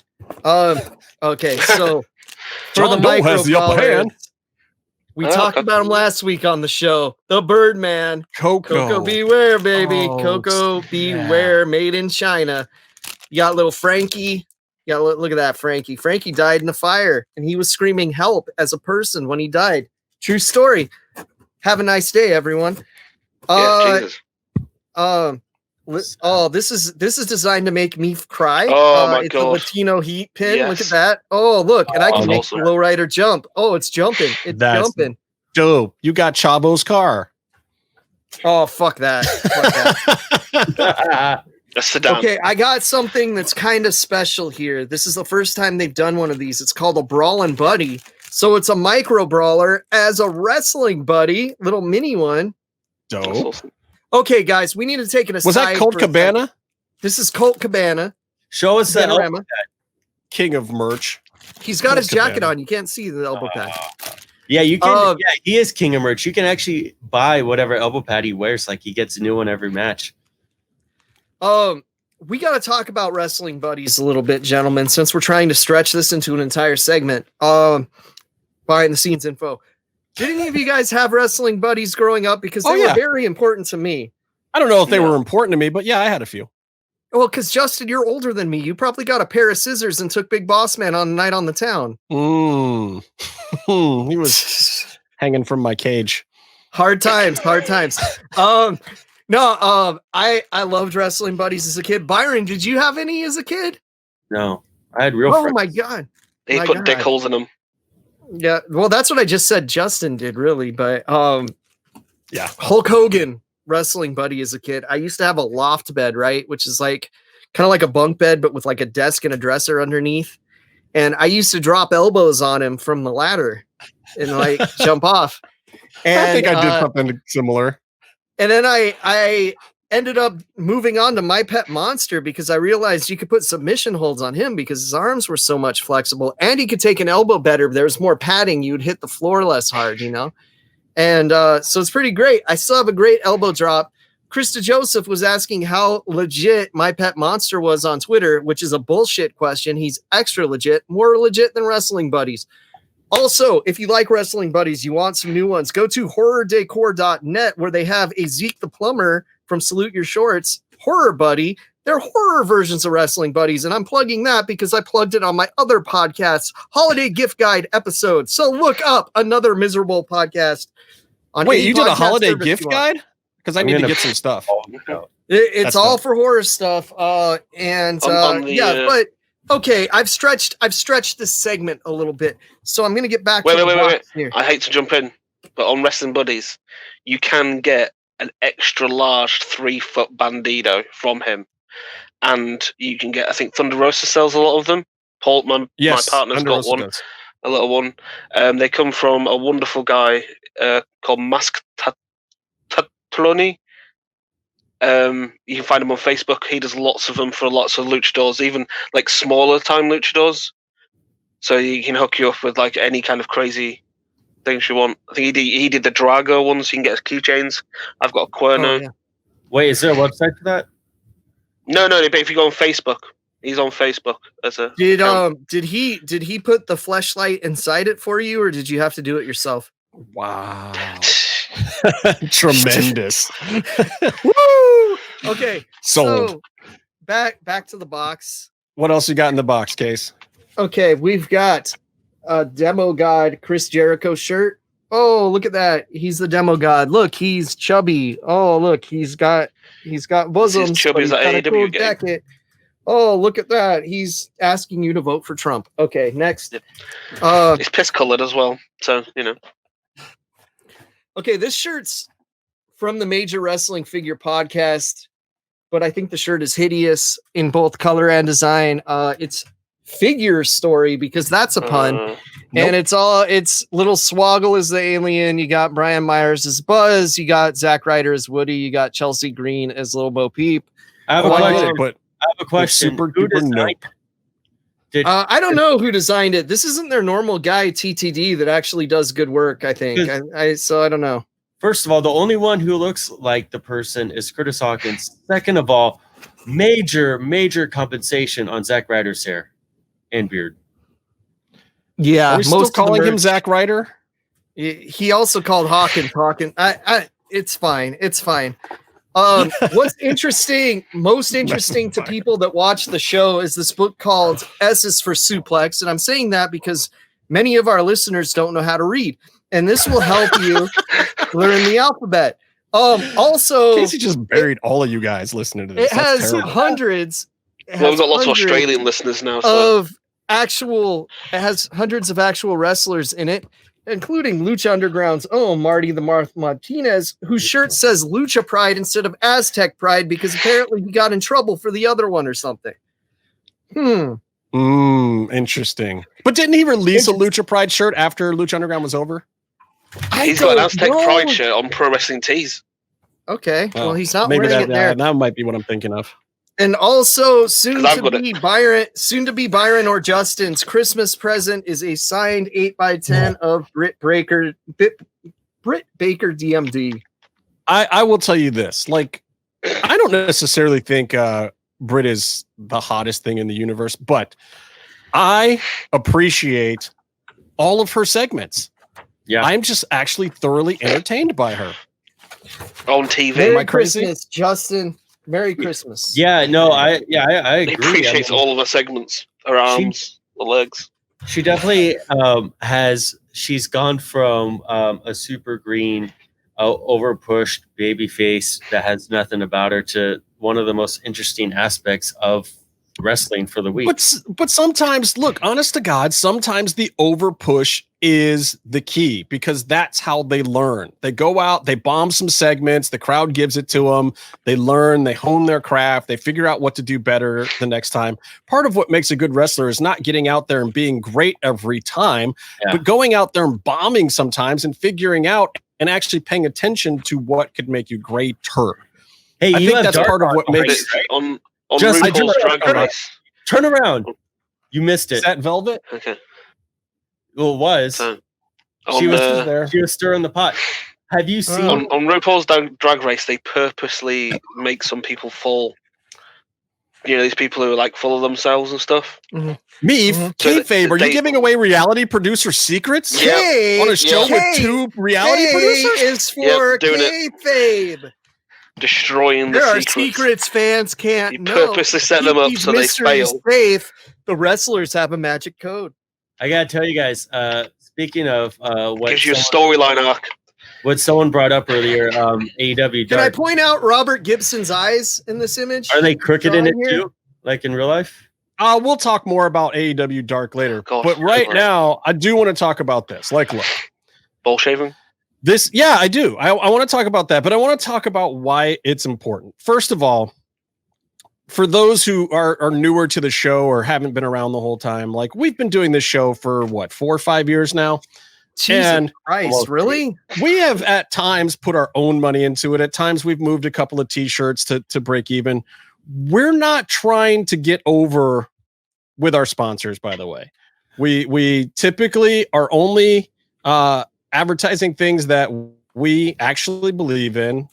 Okay, so for the Doe has the upper hand. We talked about him last week on the show. The Birdman. Coco Beware, baby. Coco Beware, made in China. You got little Frankie. You got look at that, Frankie. Frankie died in a fire, and he was screaming help as a person when he died. True story. Have a nice day, everyone. Jesus. This is designed to make me cry. Oh my it's God. a Latino heat pin. Yes. Look at that. Oh, look, and I can make awesome. the lowrider jump. Oh, it's jumping. It's jumping. Dope. You got Chabo's car. Oh, fuck that. Fuck that. A sedan. Okay, I got something that's kind of special here. This is the first time they've done one of these. It's called a Brawlin' Buddy. So it's a micro brawler as a wrestling buddy, little mini one. Dope. Awesome. Okay, guys, we need to take it aside. Was that Colt Cabana? This is Colt Cabana. Show us that. Panorama. King of merch. He's got Colt his jacket Cabana. on. You can't see the elbow pad. Yeah, you can. Yeah, he is king of merch. You can actually buy whatever elbow pad he wears. Like he gets a new one every match. We got to talk about wrestling buddies a little bit, gentlemen, since we're trying to stretch this into an entire segment. Behind the scenes info. Did any of you guys have wrestling buddies growing up? Because they were very important to me. I don't know if they were important to me, but yeah, I had a few. Well, because Justin, you're older than me. You probably got a pair of scissors and took Big Boss Man on Night on the Town. He was hanging from my cage. Hard times. I loved wrestling buddies as a kid. Byron, did you have any as a kid? No, I had real. Oh friends. my God. He put dick holes in them. Yeah, well, that's what I just said. Justin did really, but yeah, Hulk Hogan wrestling buddy as a kid. I used to have a loft bed, right, which is like kind of like a bunk bed, but with like a desk and a dresser underneath. And I used to drop elbows on him from the ladder and like jump off. And I think I did something similar. And then I ended up moving on to My Pet Monster because I realized you could put submission holds on him because his arms were so much flexible and he could take an elbow better. There was more padding. You'd hit the floor less hard, you know? And so it's pretty great. I still have a great elbow drop. Krista Joseph was asking how legit My Pet Monster was on Twitter, which is a bullshit question. He's extra legit, more legit than Wrestling Buddies. Also, if you like Wrestling Buddies, you want some new ones, go to horrordecor.net where they have a Zeke the Plumber from Salute Your Shorts Horror Buddy. They're horror versions of Wrestling Buddies, and I'm plugging that because I plugged it on my other podcast, Holiday Gift Guide episode. So look up another miserable podcast. Wait, you did a holiday gift guide? Because I need to get some stuff. It's all for horror stuff. But okay, I've stretched this segment a little bit, so I'm gonna get back. Wait. Here. I hate to jump in, but on Wrestling Buddies, you can get an extra large 3-foot Bandito from him, and you can get. I think Thunder Rosa sells a lot of them. Paul, my partner's got one, a little one. They come from a wonderful guy called Mask Tatloni. You can find him on Facebook. He does lots of them for lots of luchadors, even like smaller time luchadors. So he can hook you up with like any kind of crazy things you want. I think he did the Drago ones. You can get keychains. I've got a Cuerno. Oh, yeah. Wait, is there a website for that? No. But if you go on Facebook, he's on Facebook as a. Did he put the fleshlight inside it for you, or did you have to do it yourself? Wow. Tremendous. Woo! Okay. Sold. So back to the box. What else you got in the box, Case? Okay, we've got a Demo God Chris Jericho shirt. Oh, look at that. He's the Demo God. Look, he's chubby. Oh, look, he's got bosoms. He's chubby as an AEW game. Jacket. Oh, look at that. He's asking you to vote for Trump. Okay, next. It's piss colored as well. So, Okay, this shirt's from the Major Wrestling Figure Podcast, but I think the shirt is hideous in both color and design. It's Figure Story because that's a pun. And it's Little Swoggle as the alien. You got Brian Myers as Buzz. You got Zack Ryder as Woody. You got Chelsea Green as Little Bo Peep. I have a question. Who designed it? I don't know who designed it. This isn't their normal guy, TTD, that actually does good work, I think. So I don't know. First of all, the only one who looks like the person is Curtis Hawkins. Second of all, major compensation on Zack Ryder's hair and beard. Yeah, are we still calling him Zack Ryder? He also called Hawkins. It's fine. It's fine. What's most interesting to people that watch the show is this book called S is for Suplex. And I'm saying that because many of our listeners don't know how to read. And this will help you learn the alphabet. Also, Casey just buried all of you guys listening to this. It has hundreds. We've got lots of Australian listeners now. It has hundreds of actual wrestlers in it, including Lucha Underground's own Marty the Marth Martinez, whose shirt says Lucha Pride instead of Aztec Pride because apparently he got in trouble for the other one or something. Interesting. But didn't he release a Lucha Pride shirt after Lucha Underground was over? He's got an Aztec Pride shirt on Pro Wrestling Tees. Okay, well, he's not wearing it there. That might be what I'm thinking of. And also, soon to be Byron or Justin's Christmas present is a signed 8x10 of Britt Baker DMD. I will tell you this. Like, I don't necessarily think Britt is the hottest thing in the universe, but I appreciate all of her segments. Yeah, I'm just actually thoroughly entertained by her. On TV. Merry Christmas, Justin. Merry Christmas. Yeah, no, I agree. He appreciates all of the segments, her arms, the legs. She definitely she's gone from a super green, overpushed baby face that has nothing about her to one of the most interesting aspects of wrestling for the week. But sometimes, look, honest to God, sometimes the overpush is the key because that's how they learn. They go out, they bomb some segments, the crowd gives it to them, they learn, they hone their craft, they figure out what to do better the next time. Part of what makes a good wrestler is not getting out there and being great every time, but going out there and bombing sometimes and figuring out and actually paying attention to what could make you greater. Hey, I think that's part of what makes on RuPaul's Drag Race. Turn around. You missed it. Is that Velvet? Okay. Well, it was. She was there. She was stirring the pot. Have you seen on RuPaul's Drag Race? They purposely make some people fall. You know, these people who are like full of themselves and stuff. Mm-hmm. Kayfabe, are you giving away reality producer secrets? Hey, on a show with two reality producers? Is for kayfabe. Destroying the there secrets. Are secrets fans can't know. You purposely set them up so they fail. Safe. The wrestlers have a magic code. I gotta tell you guys, speaking of what gives you a storyline arc. What someone brought up earlier, AEW. Can I point out Robert Gibson's eyes in this image? Are they crooked in it too? Like in real life? We'll talk more about AEW Dark later. But right now, I do want to talk about this. Like, look. Ball shaving? I do. I want to talk about that, but I want to talk about why it's important. First of all, for those who are newer to the show or haven't been around the whole time, like we've been doing this show for 4 or 5 years now. Jesus Christ, really? We have at times put our own money into it. At times we've moved a couple of t-shirts to break even. We're not trying to get over with our sponsors, by the way. We typically are only advertising things that we actually believe in.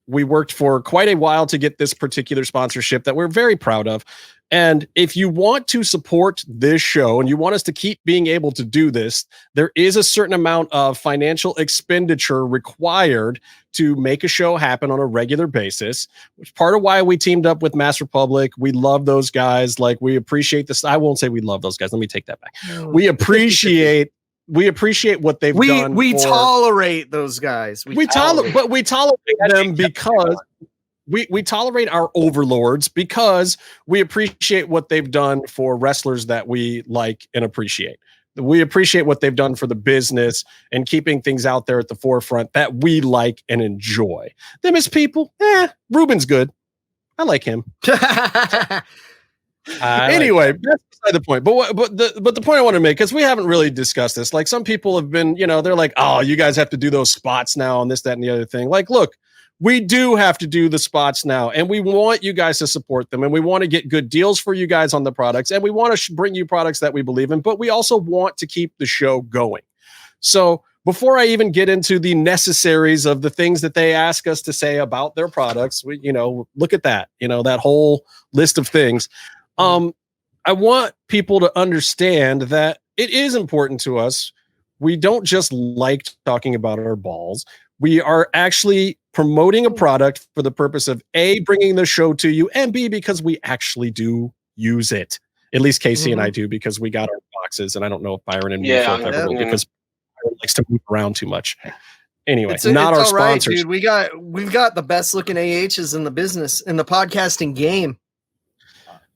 We worked for quite a while to get this particular sponsorship that we're very proud of. And if you want to support this show and you want us to keep being able to do this, there is a certain amount of financial expenditure required to make a show happen on a regular basis, which is part of why we teamed up with Mass Republic. We love those guys. Like, we appreciate this. I won't say we love those guys. Let me take that back. We appreciate what they've done. We tolerate those guys. We tolerate them because we tolerate our overlords because we appreciate what they've done for wrestlers that we like and appreciate. We appreciate what they've done for the business and keeping things out there at the forefront that we like and enjoy. Them as people, Ruben's good. I like him. Anyway, that's beside the point. But the point I want to make, because we haven't really discussed this. Like, some people have been, they're like, oh, you guys have to do those spots now and this, that, and the other thing. Like, look, we do have to do the spots now, and we want you guys to support them, and we want to get good deals for you guys on the products, and we want to bring you products that we believe in, but we also want to keep the show going. So before I even get into the necessaries of the things that they ask us to say about their products, we, look at that, that whole list of things. I want people to understand that it is important to us. We don't just like talking about our balls. We are actually promoting a product for the purpose of A, bringing the show to you, and B, because we actually do use it. At least Casey and I do, because we got our boxes, and I don't know if Byron and me ever will, because Byron likes to move around too much. Anyway, it's not our sponsors. Dude. We've got the best looking AHs in the business, in the podcasting game.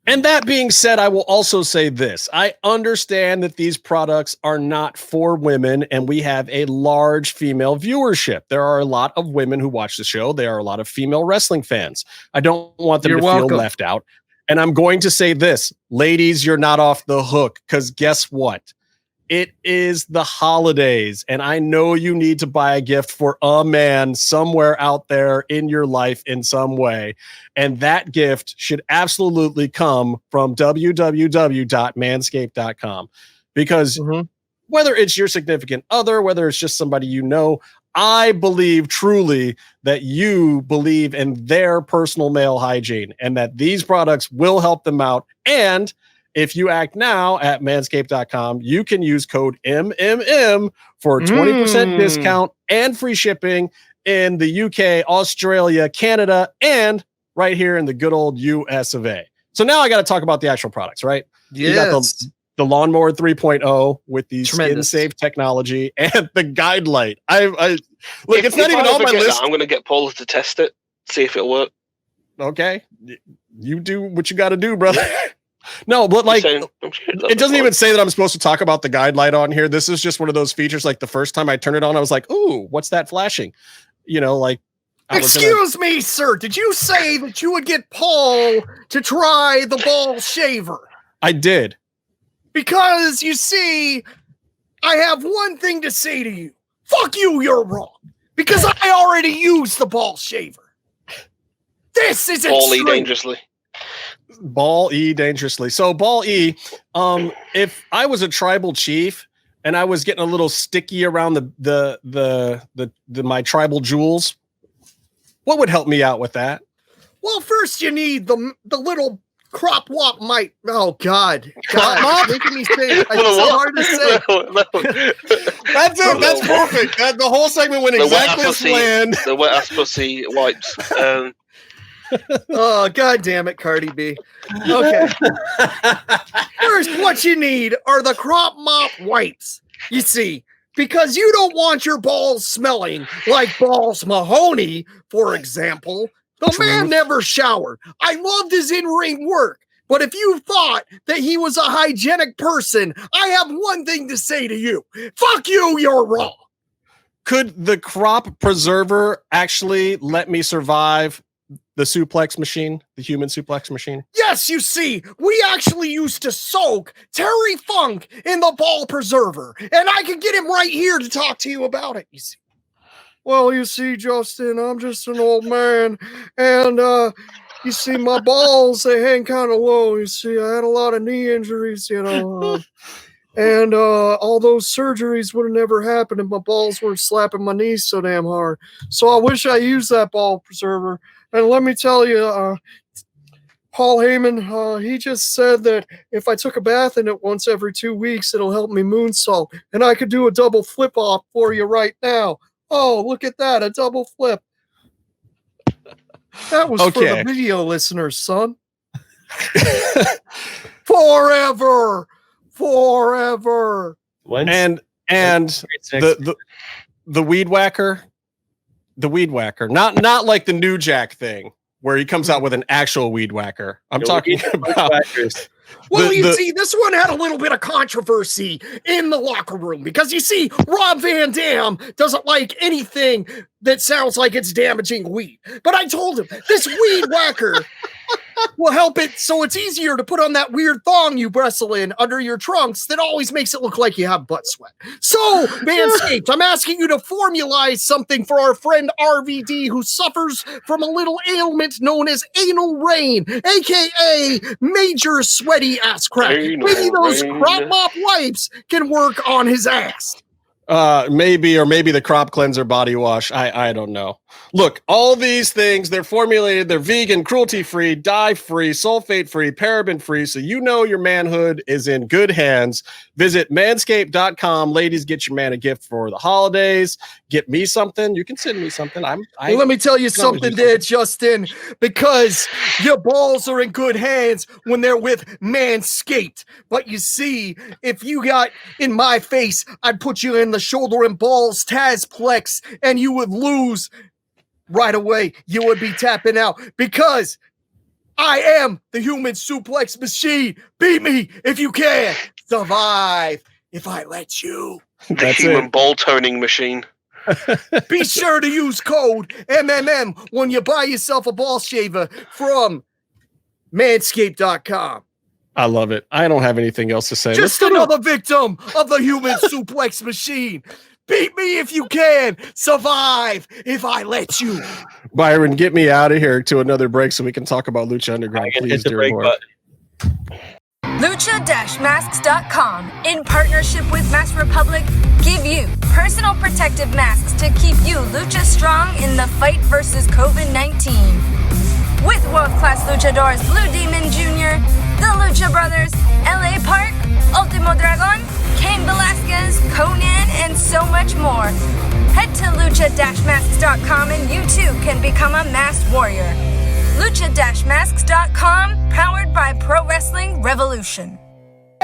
And that being said, I will also say this. I understand that these products are not for women, and we have a large female viewership. There are a lot of women who watch the show. There are a lot of female wrestling fans. I don't want them to feel left out. And I'm going to say this, ladies, you're not off the hook, because guess what? It is the holidays, and I know you need to buy a gift for a man somewhere out there in your life in some way. And that gift should absolutely come from www.manscaped.com, because whether it's your significant other, whether it's just somebody I believe truly that you believe in their personal male hygiene, and that these products will help them out. And if you act now at manscaped.com, you can use code MMM for a 20% discount and free shipping in the UK, Australia, Canada, and right here in the good old US of A. So now I got to talk about the actual products, right? Yes. You got the Lawnmower 3.0 with the skin-safe technology and the Guide Light. Look, it's not even on my list. I'm going to get Paul to test it, see if it'll work. Okay. You do what you got to do, brother. No, but like, it doesn't even say that I'm supposed to talk about the Guide Light on here. This is just one of those features. Like, the first time I turned it on, I was like, "Ooh, what's that flashing?" Excuse me, sir. Did you say that you would get Paul to try the ball shaver? I did. Because, you see, I have one thing to say to you. Fuck you, you're wrong. Because I already used the ball shaver. This is Ball-y dangerously. Ball-y dangerously. So Ball-y, if I was a tribal chief and I was getting a little sticky around my tribal jewels, what would help me out with that? Well, first you need the little crop wop might. Oh God, it's making me say it. It's so hard to say. That's it. That's perfect. The whole segment went exactly as planned. The wet ass pussy wipes. Oh, God damn it, Cardi B. Okay. First, what you need are the crop mop wipes. You see, because you don't want your balls smelling like Balls Mahoney, for example. The man never showered. I loved his in-ring work. But if you thought that he was a hygienic person, I have one thing to say to you. Fuck you, you're wrong. Could the crop preserver actually let me survive the suplex machine, the human suplex machine? Yes, you see, we actually used to soak Terry Funk in the ball preserver, and I could get him right here to talk to you about it, you see. Well, you see, Justin, I'm just an old man, and, you see, my balls, they hang kind of low, you see. I had a lot of knee injuries, and all those surgeries would have never happened if my balls weren't slapping my knees so damn hard. So I wish I used that ball preserver. And let me tell you, Paul Heyman, he just said that if I took a bath in it once every 2 weeks, it'll help me moonsault. And I could do a double flip-off for you right now. Oh, look at that, a double flip. That was for the video listeners, son. Forever. And the weed whacker. The weed whacker, not like the New Jack thing where he comes out with an actual weed whacker. I'm talking about. Well, you see, this one had a little bit of controversy in the locker room because you see, Rob Van Dam doesn't like anything that sounds like it's damaging weed. But I told him this weed whacker will help it so it's easier to put on that weird thong you wrestle in under your trunks that always makes it look like you have butt sweat. So, Manscaped, I'm asking you to formulate something for our friend RVD who suffers from a little ailment known as anal rain, aka major sweaty ass crack. Maybe those crop mop wipes can work on his ass. Maybe the crop cleanser body wash. I don't know. Look, all these things, they're formulated, they're vegan, cruelty-free, dye-free, sulfate-free, paraben-free, so you know your manhood is in good hands. Visit manscaped.com. Ladies, get your man a gift for the holidays. Get me something. You can send me something. Let me tell you something there, Justin, because your balls are in good hands when they're with Manscaped. But you see, if you got in my face, I'd put you in the shoulder and balls Tazplex, and you would lose right away. You would be tapping out because I am the human suplex machine. Beat me if you can. Survive if I let you. The human ball toning machine. Be sure to use code MMM when you buy yourself a ball shaver from manscaped.com. I love it. I don't have anything else to say. Just another victim of the human suplex machine. Beat me if you can. Survive if I let you. Byron, get me out of here to another break so we can talk about Lucha Underground. Please, dear Lord. Lucha-masks.com, in partnership with Mask Republic, give you personal protective masks to keep you Lucha strong in the fight versus COVID-19. With world-class luchadors Blue Demon Jr., the Lucha Brothers, LA Park, Ultimo Dragon, Cain Velasquez, Conan, and so much more. Head to lucha-masks.com and you too can become a masked warrior. Lucha-masks.com, powered by Pro Wrestling Revolution.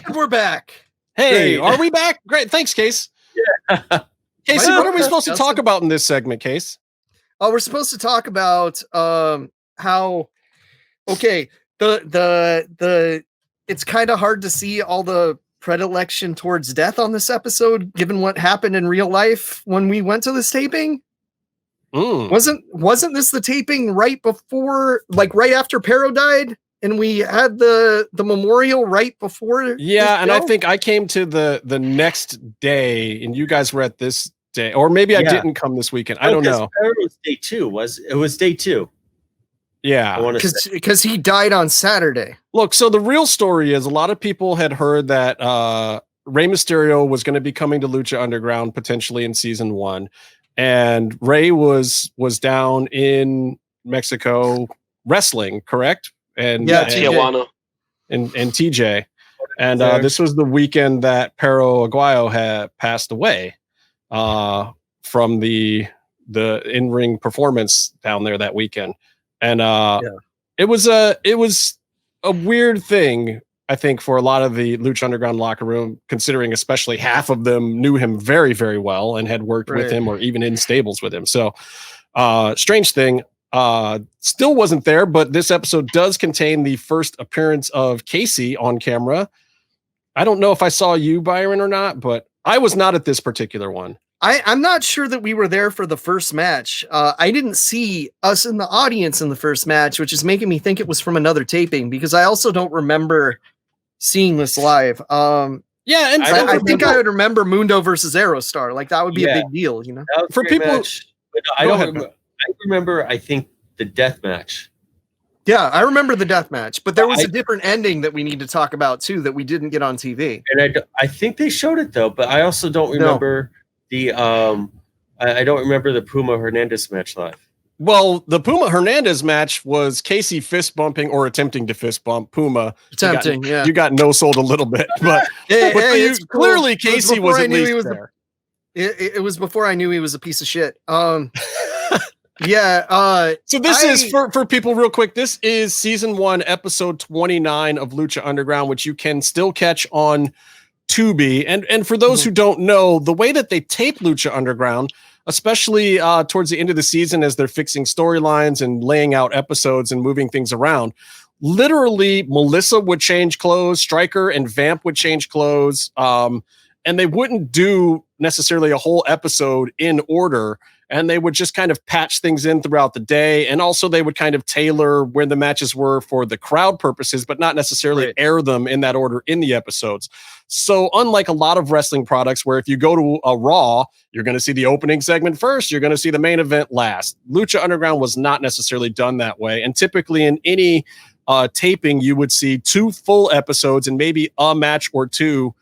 And we're back. Hey, are we back? Great. Thanks, Case. Yeah. Casey, what are we supposed to talk about in this segment, Case? We're supposed to talk about how the it's kind of hard to see all the predilection towards death on this episode, given what happened in real life when we went to this taping. Wasn't this the taping right before, like right after Pero died, and we had the memorial right before? Yeah, and I think I came to the next day, and you guys were at this day, or maybe I didn't come this weekend. I don't know. It was day two. It was day two. Yeah, because he died on Saturday. Look, so the real story is a lot of people had heard that Rey Mysterio was going to be coming to Lucha Underground potentially in season 1, and Rey was down in Mexico wrestling, correct? And Tijuana and TJ, and this was the weekend that Pero Aguayo had passed away from the in-ring performance down there that weekend. And it was a weird thing, I think, for a lot of the Lucha Underground locker room, considering especially half of them knew him very, very well and had worked with him or even in stables with him. So strange thing. Still wasn't there, but this episode does contain the first appearance of Casey on camera. I don't know if I saw you, Byron, or not, but I was not at this particular one. I'm not sure that we were there for the first match. I didn't see us in the audience in the first match, which is making me think it was from another taping, because I also don't remember seeing this live. And I think I would remember Mundo versus Aerostar. Like that would be a big deal, you know. For people, I remember. I think the death match. Yeah, I remember the death match, but there was a different ending that we need to talk about too that we didn't get on TV. And I think they showed it though, but I also don't remember. I don't remember the Puma Hernandez match live. Well, the Puma Hernandez match was Casey fist bumping or attempting to fist bump Puma. You got no sold a little bit, but clearly Casey was at least there. It was before I knew he was a piece of shit. So this is for people real quick. This is season 1, episode 29 of Lucha Underground, which you can still catch on Tubi. And for those who don't know, the way that they tape Lucha Underground, especially towards the end of the season as they're fixing storylines and laying out episodes and moving things around. Literally, Melissa would change clothes, Stryker and Vamp would change clothes, and they wouldn't do necessarily a whole episode in order, and they would just kind of patch things in throughout the day, and also they would kind of tailor where the matches were for the crowd purposes, but not necessarily air them in that order in the episodes. So unlike a lot of wrestling products where if you go to a Raw, you're going to see the opening segment first, you're going to see the main event last. Lucha Underground was not necessarily done that way, and typically in any taping, you would see 2 full episodes and maybe a match or 2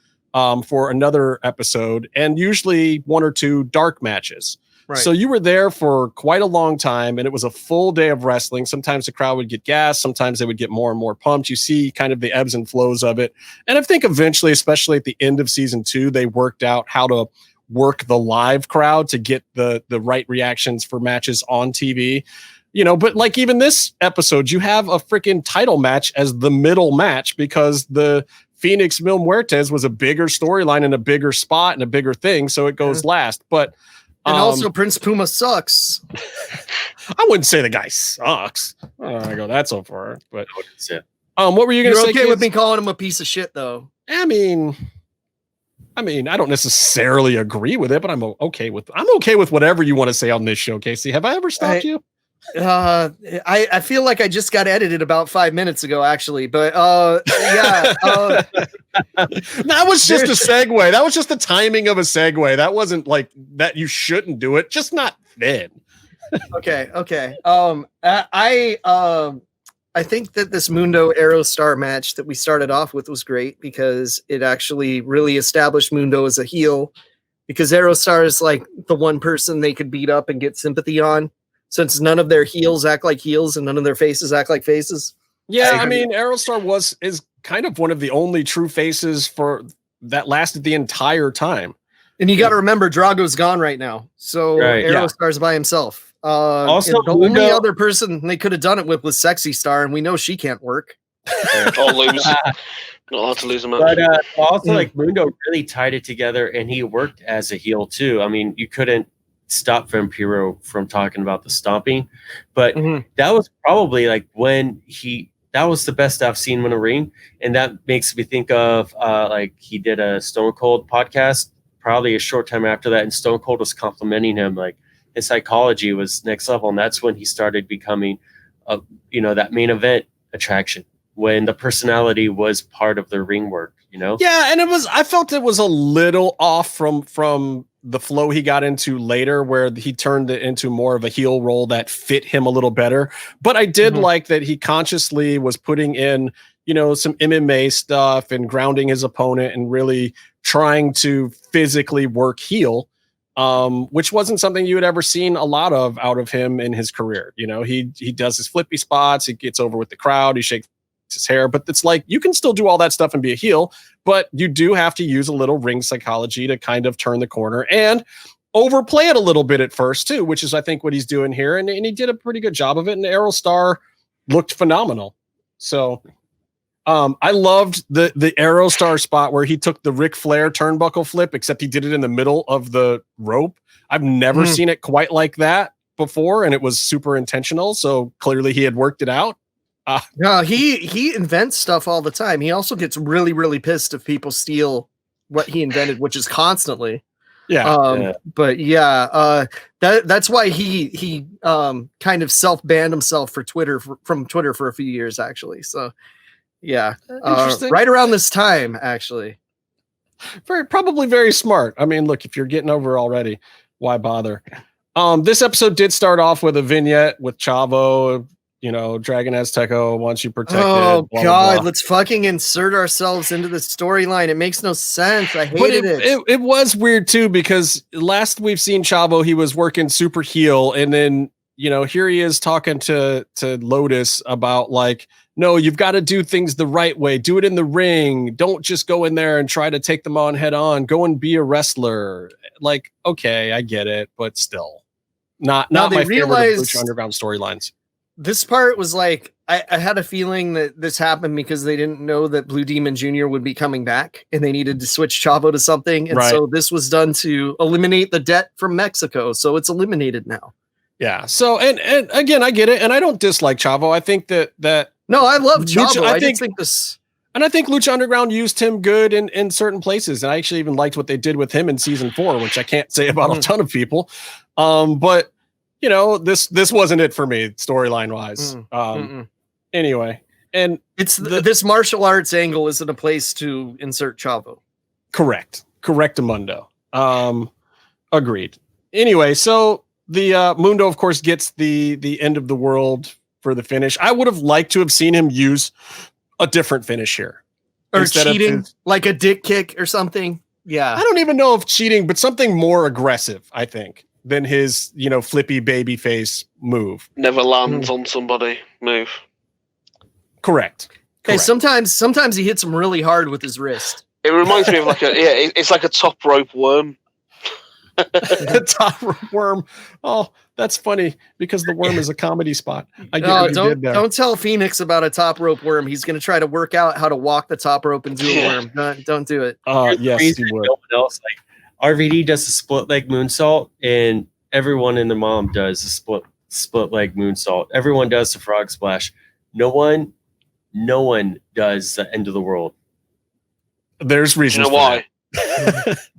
for another episode, and usually 1 or 2 dark matches. Right. So you were there for quite a long time, and it was a full day of wrestling. Sometimes the crowd would get gassed. Sometimes they would get more and more pumped. You see kind of the ebbs and flows of it. And I think eventually, especially at the end of season 2, they worked out how to work the live crowd to get the right reactions for matches on TV. You know, but like even this episode, you have a freaking title match as the middle match because the Phoenix Mil Muertes was a bigger storyline and a bigger spot and a bigger thing. So it goes last. But and also Prince Puma sucks. I wouldn't say the guy sucks. I go that so far. But what were you going to say? You're okay with me calling him a piece of shit, though? I mean, I don't necessarily agree with it, but I'm okay with whatever you want to say on this show, Casey. Have I ever stopped you? I feel like I just got edited about 5 minutes ago, actually, but yeah. That was just a segue. That was just the timing of a segue. That wasn't like that you shouldn't do it, just not then. Okay. I think that this Mundo Aerostar match that we started off with was great because it actually really established Mundo as a heel, because Aerostar is like the one person they could beat up and get sympathy on, since none of their heels act like heels and none of their faces act like faces. Yeah, I mean, Aerostar is kind of one of the only true faces for that lasted the entire time. And you got to remember, Drago's gone right now, so Aerostar's by himself. Also, the only other person they could have done it with was Sexy Star, and we know she can't work. I'll lose. Not hard to lose him. But also, like Mundo really tied it together, and he worked as a heel too. I mean, you couldn't stop Vampiro from talking about the stomping, but that was probably like when that was the best I've seen him in a ring, and that makes me think of like he did a Stone Cold podcast probably a short time after that, and Stone Cold was complimenting him, like his psychology was next level, and that's when he started becoming that main event attraction, when the personality was part of the ring work, Yeah, and I felt it was a little off from the flow he got into later, where he turned it into more of a heel role that fit him a little better. But I did like that he consciously was putting in, some MMA stuff and grounding his opponent and really trying to physically work heel, which wasn't something you had ever seen a lot of out of him in his career. He does his flippy spots, he gets over with the crowd, he shakes his hair, but it's like you can still do all that stuff and be a heel, but you do have to use a little ring psychology to kind of turn the corner and overplay it a little bit at first too, which is I think what he's doing here, and he did a pretty good job of it, and Aerostar looked phenomenal. So I loved the Aerostar spot where he took the Ric Flair turnbuckle flip, except he did it in the middle of the rope. I've never seen it quite like that before, and it was super intentional, so clearly he had worked it out. No, he invents stuff all the time. He also gets really, really pissed if people steal what he invented, which is constantly. Yeah. But that's why he kind of self-banned himself from Twitter for a few years, actually. So yeah, right around this time, actually. Probably very smart. I mean, look, if you're getting over already, why bother? This episode did start off with a vignette with Chavo, Dragon Azteco wants you protected. Oh, blah, God, blah. Let's fucking insert ourselves into the storyline. It makes no sense. I hated it. It was weird, too, because last we've seen Chavo, he was working super heel, and then, here he is talking to Lotus about, like, no, you've got to do things the right way. Do it in the ring. Don't just go in there and try to take them on head on. Go and be a wrestler. Like, okay, I get it, but still. Not my favorite of Lucha Underground storylines. This part was like, I had a feeling that this happened because they didn't know that Blue Demon Jr. would be coming back and they needed to switch Chavo to something. And so this was done to eliminate the debt from Mexico. So it's eliminated now. Yeah. So, and again, I get it. And I don't dislike Chavo. I think that no, I love Chavo. Lucha, I think this. And I think Lucha Underground used him good in certain places. And I actually even liked what they did with him in season 4, which I can't say about a ton of people. But you know, this wasn't it for me storyline wise. Anyway, and it's this martial arts angle isn't a place to insert Chavo. Correctamundo. Agreed. Anyway, so the Mundo, of course, gets the end of the world for the finish. I would have liked to have seen him use a different finish here. Or cheating, like a dick kick or something. Yeah. I don't even know if cheating, but something more aggressive, I think, than his, flippy baby face move. Never lands on somebody move. Correct. Hey, sometimes he hits him really hard with his wrist. It reminds me of it's like a top rope worm. The top rope worm. Oh, that's funny because the worm is a comedy spot. I get don't tell Phoenix about a top rope worm. He's going to try to work out how to walk the top rope and do a worm. Don't do it. Yes, he would. No one else, like RVD does a split leg moonsault, and everyone in the mom does a split leg moonsault. Everyone does the frog splash. No one does the end of the world. There's reasons. You know why?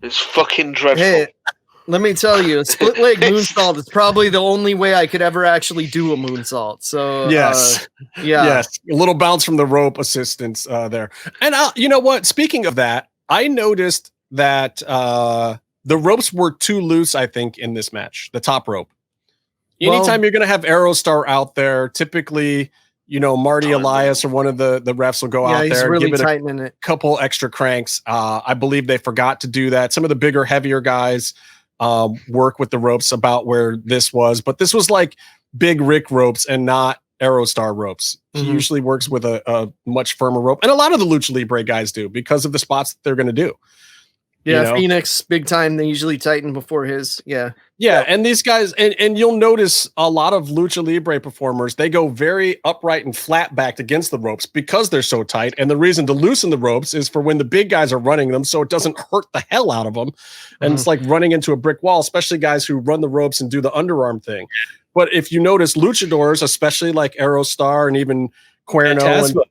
It's fucking dreadful. Hey, let me tell you, a split leg moonsault is probably the only way I could ever actually do a moonsault. So yes, a little bounce from the rope assistance there. And you know what? Speaking of that, I noticed that the ropes were too loose. I think in this match, the top rope. Anytime you're going to have Aerostar out there, typically, Marty Elias or one of the refs will go out there and really give it a couple extra cranks. I believe they forgot to do that. Some of the bigger, heavier guys work with the ropes about where this was, but this was like Big Rick ropes and not Aerostar ropes. He usually works with a much firmer rope, and a lot of the Lucha Libre guys do because of the spots that they're going to do. Yeah, Phoenix, big time. They usually tighten before his. Yeah, and these guys, and you'll notice a lot of Lucha Libre performers, they go very upright and flat backed against the ropes because they're so tight. And the reason to loosen the ropes is for when the big guys are running them, so it doesn't hurt the hell out of them. And it's like running into a brick wall, especially guys who run the ropes and do the underarm thing. But if you notice luchadors, especially like Aerostar and even Cuerno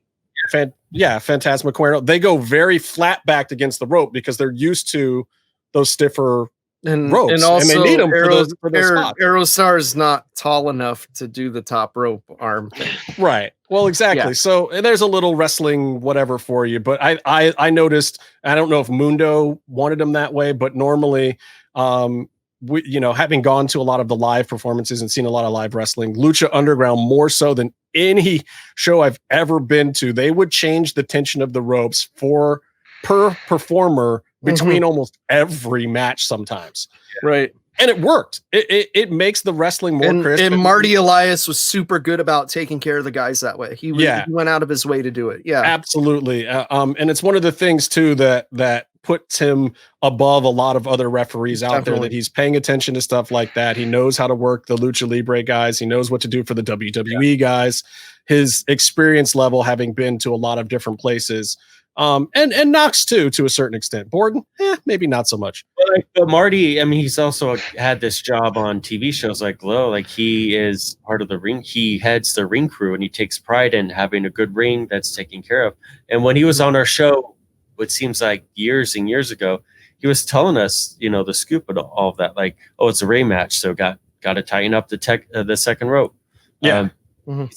Fantasma Cuerno, they go very flat backed against the rope because they're used to those stiffer ropes, and also they need them for those spots. Aerostar is not tall enough to do the top rope arm thing. Right. Well, exactly. Yeah. So there's a little wrestling whatever for you, but I noticed, I don't know if Mundo wanted them that way, but normally, having gone to a lot of the live performances and seen a lot of live wrestling, Lucha Underground more so than any show I've ever been to, they would change the tension of the ropes per performer between almost every match sometimes. Right. And it worked. It makes the wrestling more crisp. And Marty Elias was super good about taking care of the guys that way. He went out of his way to do it. Yeah, absolutely. And it's one of the things too that puts him above a lot of other referees out there, that he's paying attention to stuff like that. He knows how to work the Lucha Libre guys. He knows what to do for the WWE guys. His experience level, having been to a lot of different places. And Knox too, to a certain extent. Borden, maybe not so much. But Marty, I mean, he's also had this job on TV shows like Glow. Like, he is part of the ring. He heads the ring crew, and he takes pride in having a good ring that's taken care of. And when he was on our show, what seems like years and years ago, he was telling us, the scoop of all of that. Like, oh, it's a Ray match, so got to tighten up the second rope. Yeah. He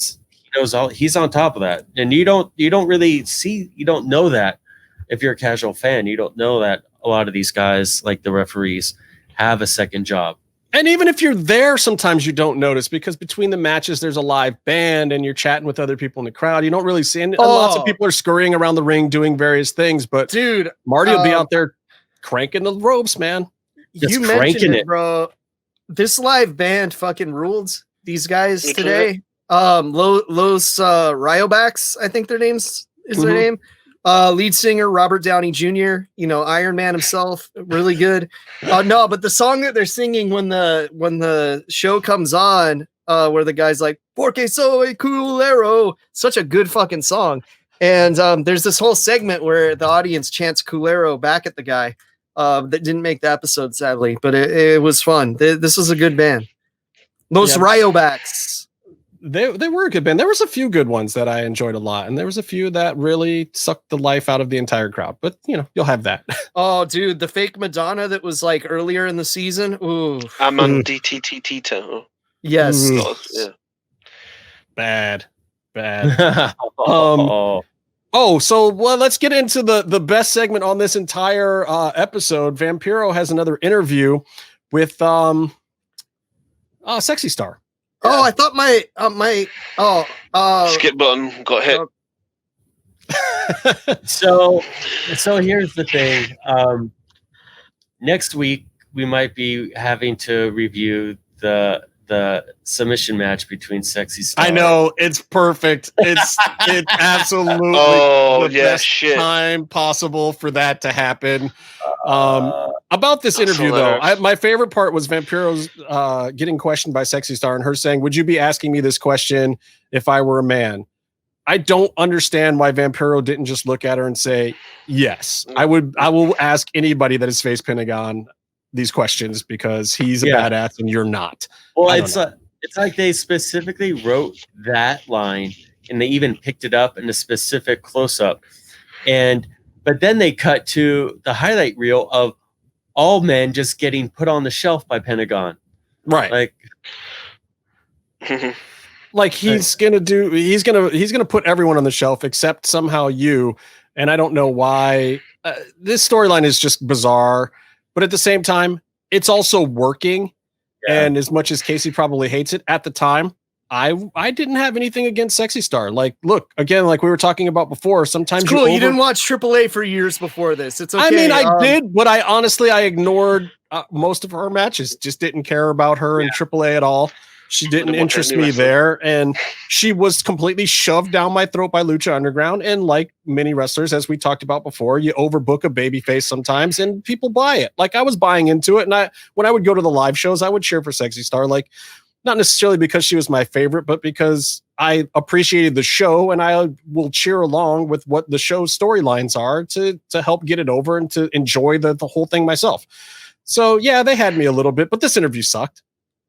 knows all. He's on top of that, and you don't know that if you're a casual fan. You don't know that a lot of these guys, like the referees, have a second job. And even if you're there, sometimes you don't notice, because between the matches, there's a live band and you're chatting with other people in the crowd. You don't really see, and lots of people are scurrying around the ring doing various things. But dude, Marty will be out there cranking the ropes, man. You mentioned it, bro. This live band fucking ruled. These guys today. Los Ryobacks, I think their names is their name. Lead singer Robert Downey Jr., Iron Man himself, really good. No, but the song that they're singing when the show comes on, where the guy's like, "Porque soy culero." Such a good fucking song. And there's this whole segment where the audience chants culero back at the guy. That didn't make the episode, sadly, but it was fun. This was a good band. Los Ryobacks. They were a good band. There was a few good ones that I enjoyed a lot, and there was a few that really sucked the life out of the entire crowd. But you'll have that. Oh, dude, the fake Madonna that was like earlier in the season. Ooh, Amandititito. Yes. Yeah. Bad. So let's get into the best segment on this entire episode. Vampiro has another interview with Sexy Star. Oh, I thought my skip button got hit. So here's the thing. Next week we might be having to review the submission match between Sexy Star. I know, it's perfect. It's absolutely the best time possible for that to happen. About this interview, though, my favorite part was Vampiro's getting questioned by Sexy Star and her saying, "Would you be asking me this question if I were a man?" I don't understand why Vampiro didn't just look at her and say, "Yes, I will ask anybody that has faced Pentagon these questions because he's a badass and you're not." Well, it's like they specifically wrote that line and they even picked it up in a specific close-up. But then they cut to the highlight reel of all men just getting put on the shelf by Pentagon. Right. Like he's gonna put everyone on the shelf except somehow you. And I don't know why. This storyline is just bizarre, but at the same time, it's also working. Yeah. And as much as Casey probably hates it at the time, I didn't have anything against Sexy Star. Like, look, again, like we were talking about before, sometimes it's cool. You didn't watch AAA for years before this. It's okay. I mean, I did, but I honestly ignored most of her matches. Just didn't care about her in AAA at all. She didn't interest me there, and she was completely shoved down my throat by Lucha Underground. And like many wrestlers, as we talked about before, you overbook a babyface sometimes, and people buy it. Like I was buying into it, and when I would go to the live shows, I would cheer for Sexy Star. Like not necessarily because she was my favorite, but because I appreciated the show, and I will cheer along with what the show's storylines are to help get it over and to enjoy the whole thing myself. So yeah, they had me a little bit, but this interview sucked.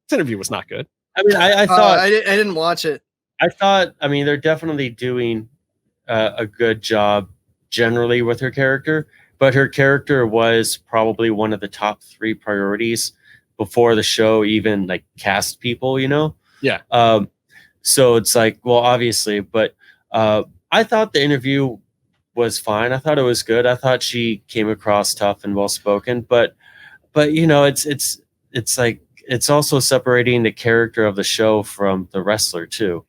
This interview was not good. I mean, I thought I didn't watch it. I mean, they're definitely doing a good job generally with her character, but her character was probably one of the top 3 priorities before the show even like cast people, Yeah. So it's like, well, obviously, but I thought the interview was fine. I thought it was good. I thought she came across tough and well spoken, but it's like, it's also separating the character of the show from the wrestler too.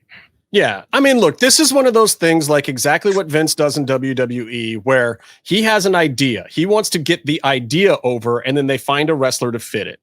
Yeah. I mean, look, this is one of those things like exactly what Vince does in WWE, where he has an idea. He wants to get the idea over, and then they find a wrestler to fit it.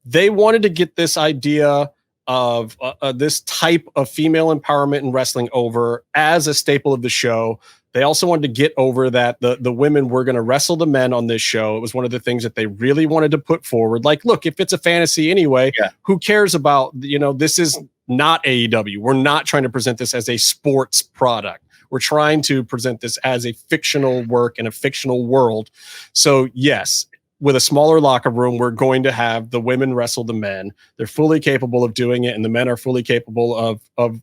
They wanted to get this idea of this type of female empowerment in wrestling over as a staple of the show. They also wanted to get over that the women were going to wrestle the men on this show. It was one of the things that they really wanted to put forward. Like, look, if it's a fantasy anyway, who cares about, this is not AEW. We're not trying to present this as a sports product. We're trying to present this as a fictional work in a fictional world. So yes, with a smaller locker room, we're going to have the women wrestle the men. They're fully capable of doing it, and the men are fully capable of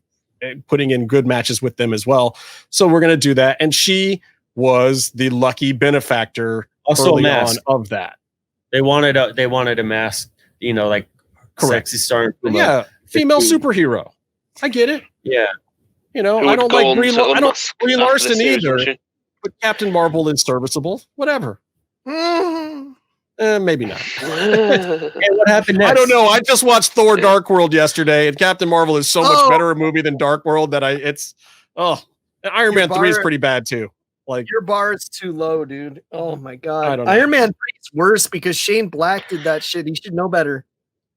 putting in good matches with them as well. So we're going to do that. And she was the lucky benefactor also early on of that. They wanted a mask, like Sexy Star. Yeah. Female superhero. I get it. Yeah. I don't like Brie Larson either, but Captain Marvel is serviceable. Whatever. Maybe not. Hey, what happened next? I don't know. I just watched Thor: Dark World yesterday, and Captain Marvel is so much better a movie than Dark World that Iron Man 3 is pretty bad too. Like your bar is too low, dude. Oh my god. Iron Man 3 is worse because Shane Black did that shit. He should know better.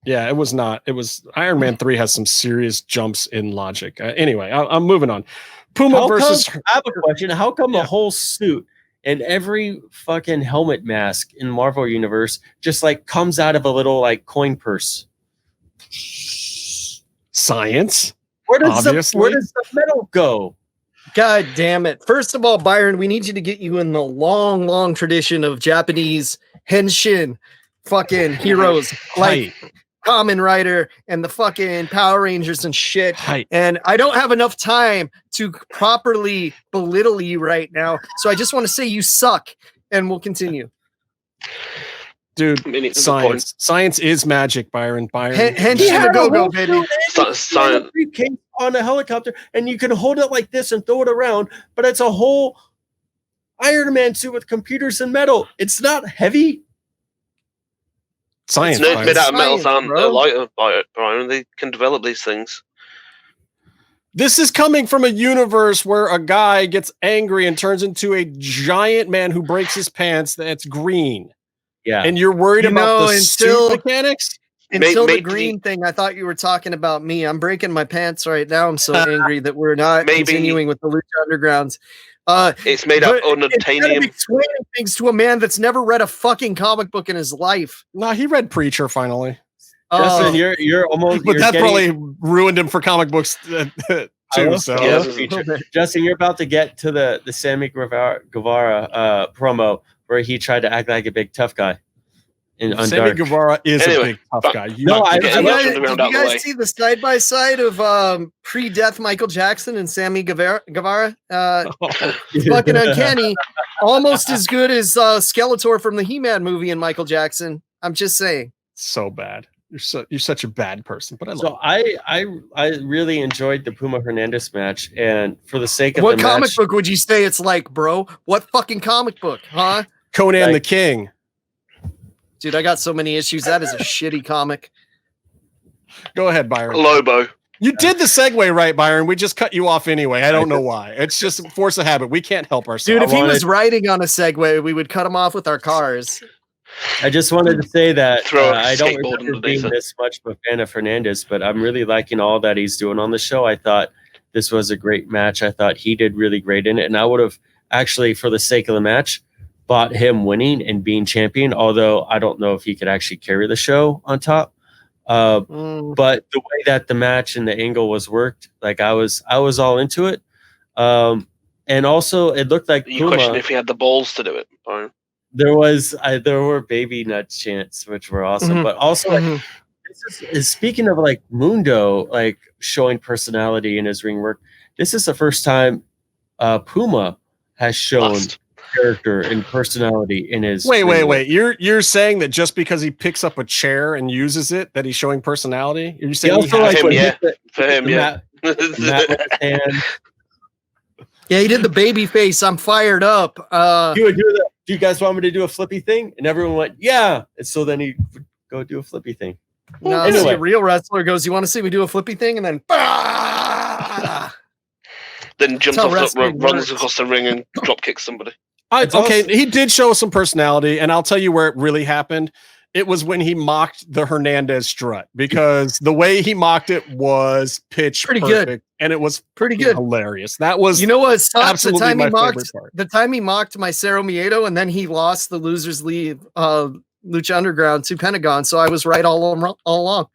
Yeah, it was not. It was Iron Man 3 has some serious jumps in logic. Anyway, I'm moving on. Puma versus. I have a question. How come the whole suit and every fucking helmet mask in Marvel Universe just like comes out of a little like coin purse? Science. Where does the metal go? God damn it. First of all, Byron, we need you to get you in the long, long tradition of Japanese henshin fucking heroes like Kamen Rider and the fucking Power Rangers and shit. And I don't have enough time to properly belittle you right now. So I just want to say you suck, and we'll continue. Dude, science is magic, Byron. Henshin a go-go, baby. Science on a helicopter, and you can hold it like this and throw it around, but it's a whole Iron Man suit with computers and metal. It's not heavy. Science. It's made out of metals and they're lighter by it, Brian. They can develop these things. This is coming from a universe where a guy gets angry and turns into a giant man who breaks his pants that's green. Yeah. And you're worried about the suit mechanics? Until the green thing, I thought you were talking about me. I'm breaking my pants right now. I'm so angry that we're not continuing with the Lucha Undergrounds. It's made of unobtainium. Explaining things to a man that's never read a fucking comic book in his life. No, he read Preacher finally. Justin, you're almost. But that probably ruined him for comic books too. Justin, you're about to get to the Sammy Guevara promo where he tried to act like a big tough guy. Sammy Guevara is a big tough guy. Did you guys see the side by side of pre-death Michael Jackson and Sammy Guevara? Fucking uncanny, almost as good as Skeletor from the He-Man movie and Michael Jackson. I'm just saying, so bad. You're such a bad person, but I love. So I really enjoyed the Puma Hernandez match, and for the sake of what comic book would you say it's like, bro? What fucking comic book, huh? Conan the King. Dude, I got so many issues. That is a shitty comic. Go ahead, Byron. Lobo. You did the segue right, Byron. We just cut you off anyway. I don't know why. It's just force of habit. We can't help ourselves. Dude, if he was riding on a Segway, we would cut him off with our cars. I just wanted to say that I don't remember being this much of a fan of Hernandez, but I'm really liking all that he's doing on the show. I thought this was a great match. I thought he did really great in it, and I would have actually, for the sake of the match, bought him winning and being champion, although I don't know if he could actually carry the show on top. But the way that the match and the angle was worked, like I was all into it. And also it looked like you question if he had the balls to do it. Brian. There were baby nuts chants, which were awesome. But also this is speaking of like Mundo, like showing personality in his ring work. This is the first time Puma has shown character and personality in his wait. You're saying that just because he picks up a chair and uses it, that he's showing personality? You're saying for him, yeah. Yeah, he did the baby face. I'm fired up. He would do that. Do you guys want me to do a flippy thing? And everyone went, yeah. And so then he would go do a flippy thing. No, anyway. A real wrestler goes, you want to see me do a flippy thing? And then then jumps off, runs across the ring and drop kicks somebody. He did show some personality, and I'll tell you where it really happened. It was when he mocked the Hernandez strut, because the way he mocked it was pitch perfect, good, and it was pretty good, hilarious. That was, you know what? Absolutely the time he mocked the time he mocked Masaru Miedo, and then he lost the losers league Lucha Underground to Pentagon. So I was right all along.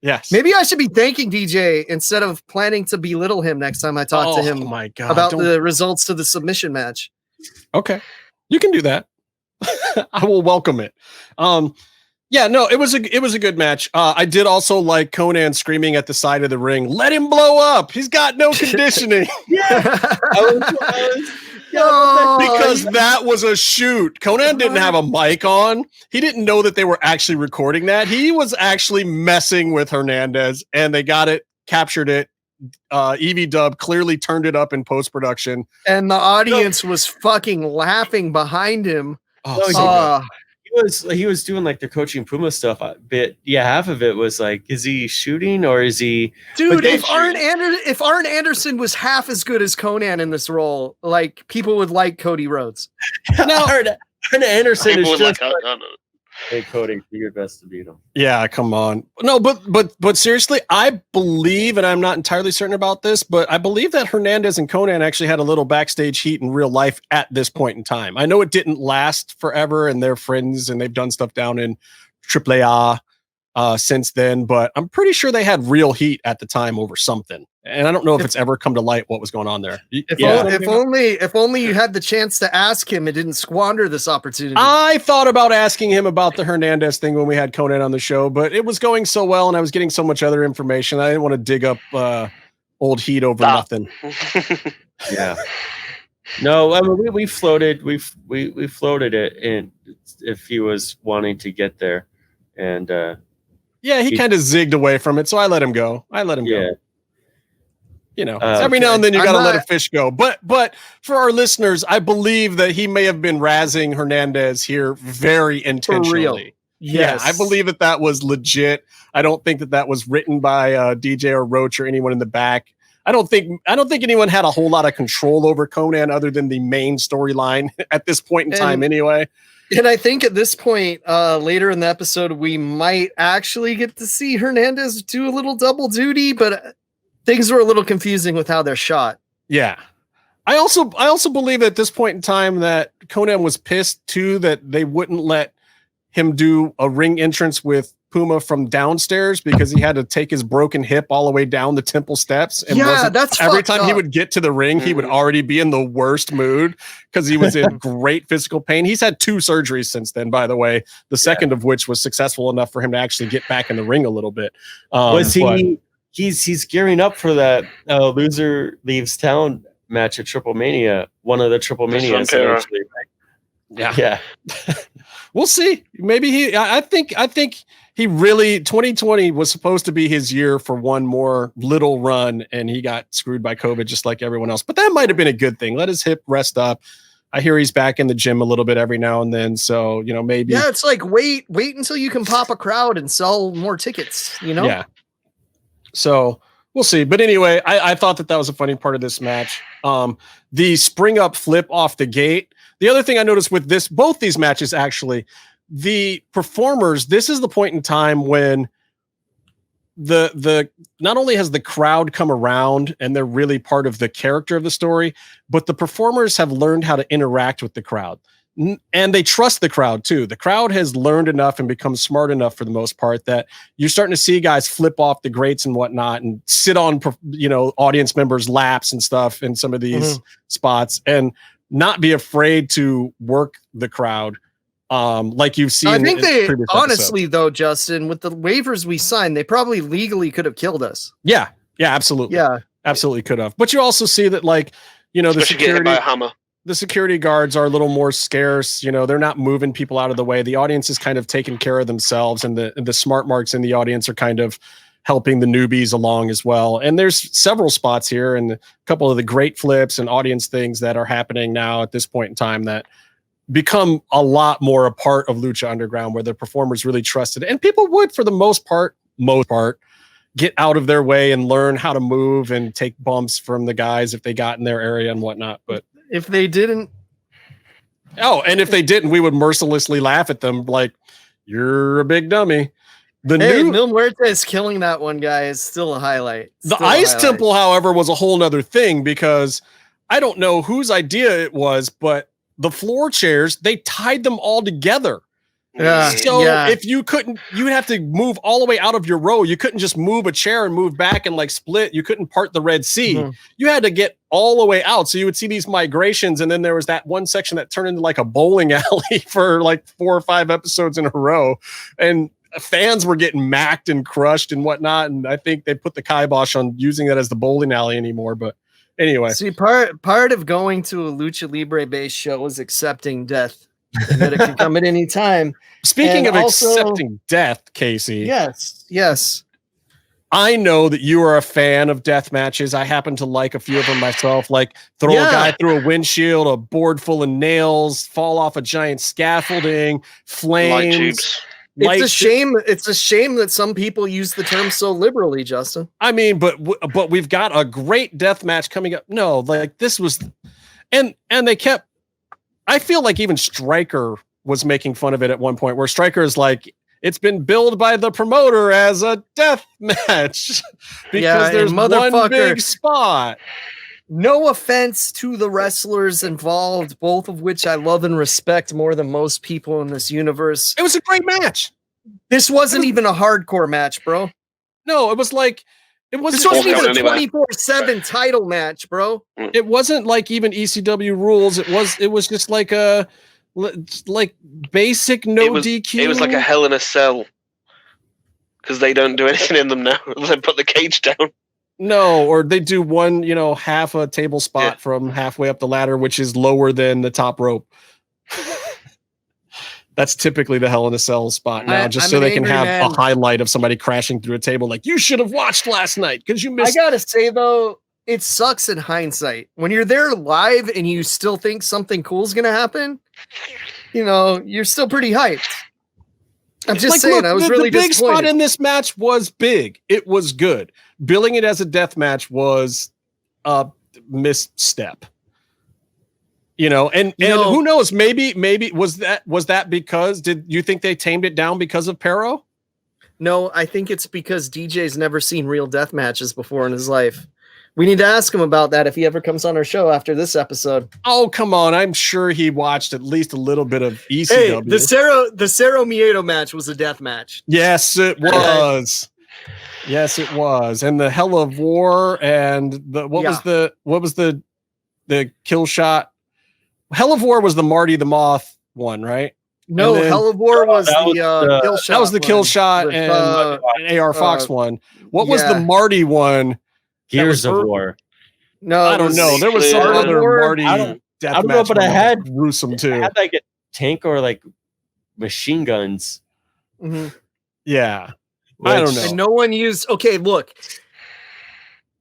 Yes. Maybe I should be thanking DJ instead of planning to belittle him next time I talk to him about the results to the submission match. Okay, you can do that. I will welcome it. Yeah, no, it was a good match. I did also like Conan screaming at the side of the ring, "Let him blow up! He's got no conditioning." Because that was a shoot. Conan didn't have a mic on. He didn't know that they were actually recording that. He was actually messing with Hernandez, and they got it, captured it. Evie Dub clearly turned it up in post-production, and the audience was fucking laughing behind him. He was doing like the coaching Puma stuff, but yeah, half of it was like, is he shooting or is he? Dude, if Arn Anderson was half as good as Conan in this role, like people would like Cody Rhodes. No, Arn Anderson is just hey Cody, do your best to beat him. Yeah, come on. No, but seriously, I believe, and I'm not entirely certain about this, but I believe that Hernandez and Conan actually had a little backstage heat in real life at this point in time. I know it didn't last forever, and they're friends, and they've done stuff down in AAA. since then, but I'm pretty sure they had real heat at the time over something. And I don't know if it's ever come to light what was going on there. If only you had the chance to ask him and didn't squander this opportunity. I thought about asking him about the Hernandez thing when we had Conan on the show, but it was going so well and I was getting so much other information. I didn't want to dig up old heat over nothing. Yeah. No, I mean, we floated it in if he was wanting to get there. And he kind of zigged away from it, so I let him go. Go. You know, every now and then you got to let a fish go. But for our listeners, I believe that he may have been razzing Hernandez here very intentionally. Yes. Yeah, I believe that was legit. I don't think that was written by DJ or Roach or anyone in the back. I don't think anyone had a whole lot of control over Conan other than the main storyline at this point in time anyway. And I think at this point, later in the episode, we might actually get to see Hernandez do a little double duty, but things were a little confusing with how they're shot. Yeah. I also believe at this point in time that Conan was pissed too that they wouldn't let him do a ring entrance with Puma from downstairs because he had to take his broken hip all the way down the temple steps. And that's every time he would get to the ring, he would already be in the worst mood because he was in great physical pain. He's had 2 surgeries since then, by the way, the second of which was successful enough for him to actually get back in the ring a little bit. He's gearing up for that loser leaves town match at Triple Mania, one of the Triple Manias eventually, right? Yeah. We'll see. Maybe I think he really 2020 was supposed to be his year for one more little run, and he got screwed by COVID just like everyone else. But that might have been a good thing. Let his hip rest up. I hear he's back in the gym a little bit every now and then. So, you know, maybe. Yeah, it's like wait until you can pop a crowd and sell more tickets, you know? Yeah. So we'll see. But anyway, I thought that was a funny part of this match. The spring up flip off the gate. The other thing I noticed with both these matches, actually, the performers, this is the point in time when the not only has the crowd come around and they're really part of the character of the story, but the performers have learned how to interact with the crowd. And they trust the crowd too. The crowd has learned enough and become smart enough for the most part that you're starting to see guys flip off the grates and whatnot and sit on, audience members' laps and stuff in some of these spots and not be afraid to work the crowd. Like you've seen. I think they honestly though, Justin, with the waivers we signed, they probably legally could have killed us. Yeah, absolutely. Yeah, absolutely could have. But you also see that, the security by a hammer. The security guards are a little more scarce. They're not moving people out of the way. The audience is kind of taking care of themselves, and the smart marks in the audience are kind of helping the newbies along as well. And there's several spots here and a couple of the great flips and audience things that are happening now at this point in time that become a lot more a part of Lucha Underground, where the performers really trusted, and people would, for the most part, get out of their way and learn how to move and take bumps from the guys if they got in their area and whatnot. But if they didn't, we would mercilessly laugh at them like, "You're a big dummy." Mil Muertes killing that one guy is still a highlight. The Ice Temple, however, was a whole nother thing because I don't know whose idea it was, but the floor chairs, they tied them all together. If you couldn't, you would have to move all the way out of your row. You couldn't just move a chair and move back and split. You couldn't part the Red Sea. Mm-hmm. You had to get all the way out. So you would see these migrations. And then there was that one section that turned into a bowling alley for 4 or 5 episodes in a row. And fans were getting macked and crushed and whatnot. And I think they put the kibosh on using that as the bowling alley anymore. But anyway. See, part of going to a Lucha Libre based show is accepting death. That it can come at any time. Speaking of accepting death, Casey. Yes. I know that you are a fan of death matches. I happen to like a few of them myself, throw a guy through a windshield, a board full of nails, fall off a giant scaffolding, flames. Light tubes. It's a shame that some people use the term so liberally, Justin. I mean, but we've got a great death match coming up. No, this was, and they kept. I feel like even Stryker was making fun of it at one point, where Stryker is it's been billed by the promoter as a death match because there's one big spot. No offense to the wrestlers involved, both of which I love and respect more than most people in this universe. It was a great match. This wasn't even a hardcore match, bro. No, it was like this wasn't even a 24/7 title match, bro. It wasn't like even ECW rules. It was just like a basic DQ. It was like a Hell in a Cell because they don't do anything in them now. They put the cage down. No, or they do one, half a table spot from halfway up the ladder, which is lower than the top rope. That's typically the Hell in a Cell spot now, just so they can have a highlight of somebody crashing through a table like, you should have watched last night because you missed. I gotta say, though, it sucks in hindsight. When you're there live and you still think something cool's going to happen, you're still pretty hyped. I'm just saying, look, I was really disappointed. The big spot in this match was big. It was good. Billing it as a death match was a misstep. And who knows? Maybe was that because did you think they tamed it down because of Pero? No, I think it's because DJ's never seen real death matches before in his life. We need to ask him about that if he ever comes on our show after this episode. Oh, come on. I'm sure he watched at least a little bit of ECW. Hey, the Cerro Miedo match was a death match. Yes, it was. Yes, it was. And the Hell of War and what was the kill shot? Hell of War was the Marty the Moth one, right? No, Hell of War was the kill shot. That was the kill shot and AR Fox one. What was the Marty one? Gears of War. No, I don't know. There was some other Marty. I don't know, but I had gruesome too. I had like a tank or like machine guns. Mm-hmm. Yeah, I don't know. And no one used. Okay, look.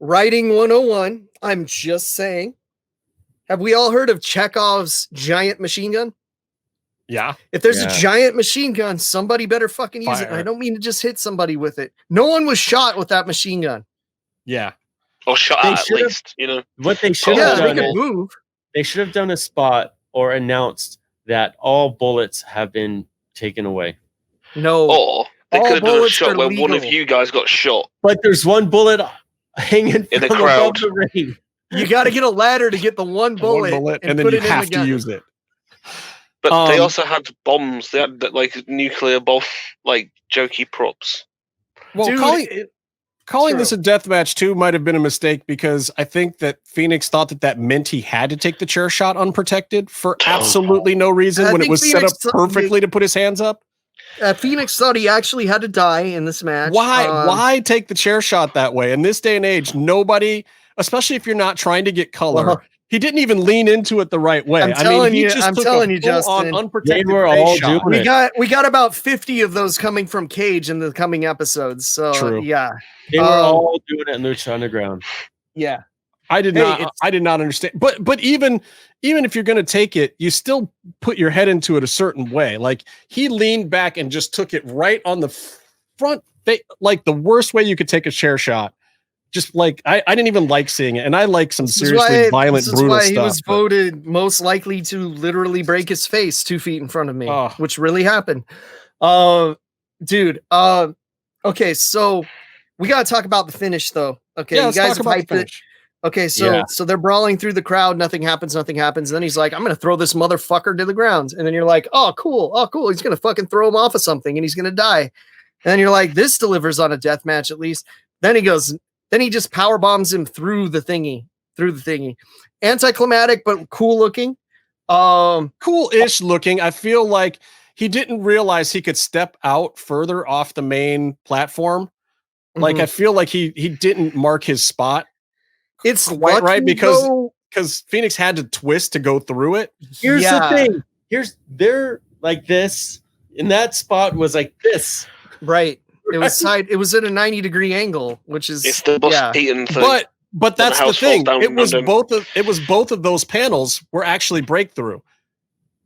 Writing 101. I'm just saying. Have we all heard of Chekhov's giant machine gun? Yeah. If there's a giant machine gun, somebody better fucking use it. And I don't mean to just hit somebody with it. No one was shot with that machine gun. Yeah. Or shot at least, What they should have done they could move. They should have done a spot or announced that all bullets have been taken away. No. Or they could have done a shot where one of you guys got shot. But there's one bullet hanging in the crowd. The ring. You got to get a ladder to get the one bullet and then you have to use it. But they also had bombs. They had like nuclear bomb, like jokey props. Well, Dude, calling this a death match too might have been a mistake because I think that Phoenix thought that meant he had to take the chair shot unprotected for absolutely no reason when it was Phoenix set up perfectly to put his hands up. Phoenix thought he actually had to die in this match. Why take the chair shot that way? In this day and age, nobody, especially if you're not trying to get color, he didn't even lean into it the right way. I'm telling you, Justin, unprotected they were all doing it. We got about 50 of those coming from Cage in the coming episodes. So yeah, they were all doing it in Lucha Underground. Yeah, I did not understand. But even if you're going to take it, you still put your head into it a certain way. Like he leaned back and just took it right on the front, like the worst way you could take a chair shot. Just like I didn't even like seeing it, and I like some seriously violent, brutal stuff. This is why he was voted most likely to literally break his face 2 feet in front of me, which really happened. Dude. Okay, so we gotta talk about the finish, though. Okay, you guys have hyped it. Okay, so they're brawling through the crowd. Nothing happens. And then he's like, "I'm gonna throw this motherfucker to the ground." And then you're like, "Oh, cool. He's gonna fucking throw him off of something, and he's gonna die." And then you're like, "This delivers on a death match at least." Then he goes. Then he just power bombs him through the thingy. Anticlimactic, but cool looking. Cool-ish looking. I feel like he didn't realize he could step out further off the main platform. Like I feel like he didn't mark his spot. It's quite right because Phoenix had to twist to go through it. Here's the thing. They're like this, and that spot was like this. Right. It was it was at a 90-degree angle, which is it's the boss beaten thing. But that's the thing. It was both of those panels were actually breakthrough.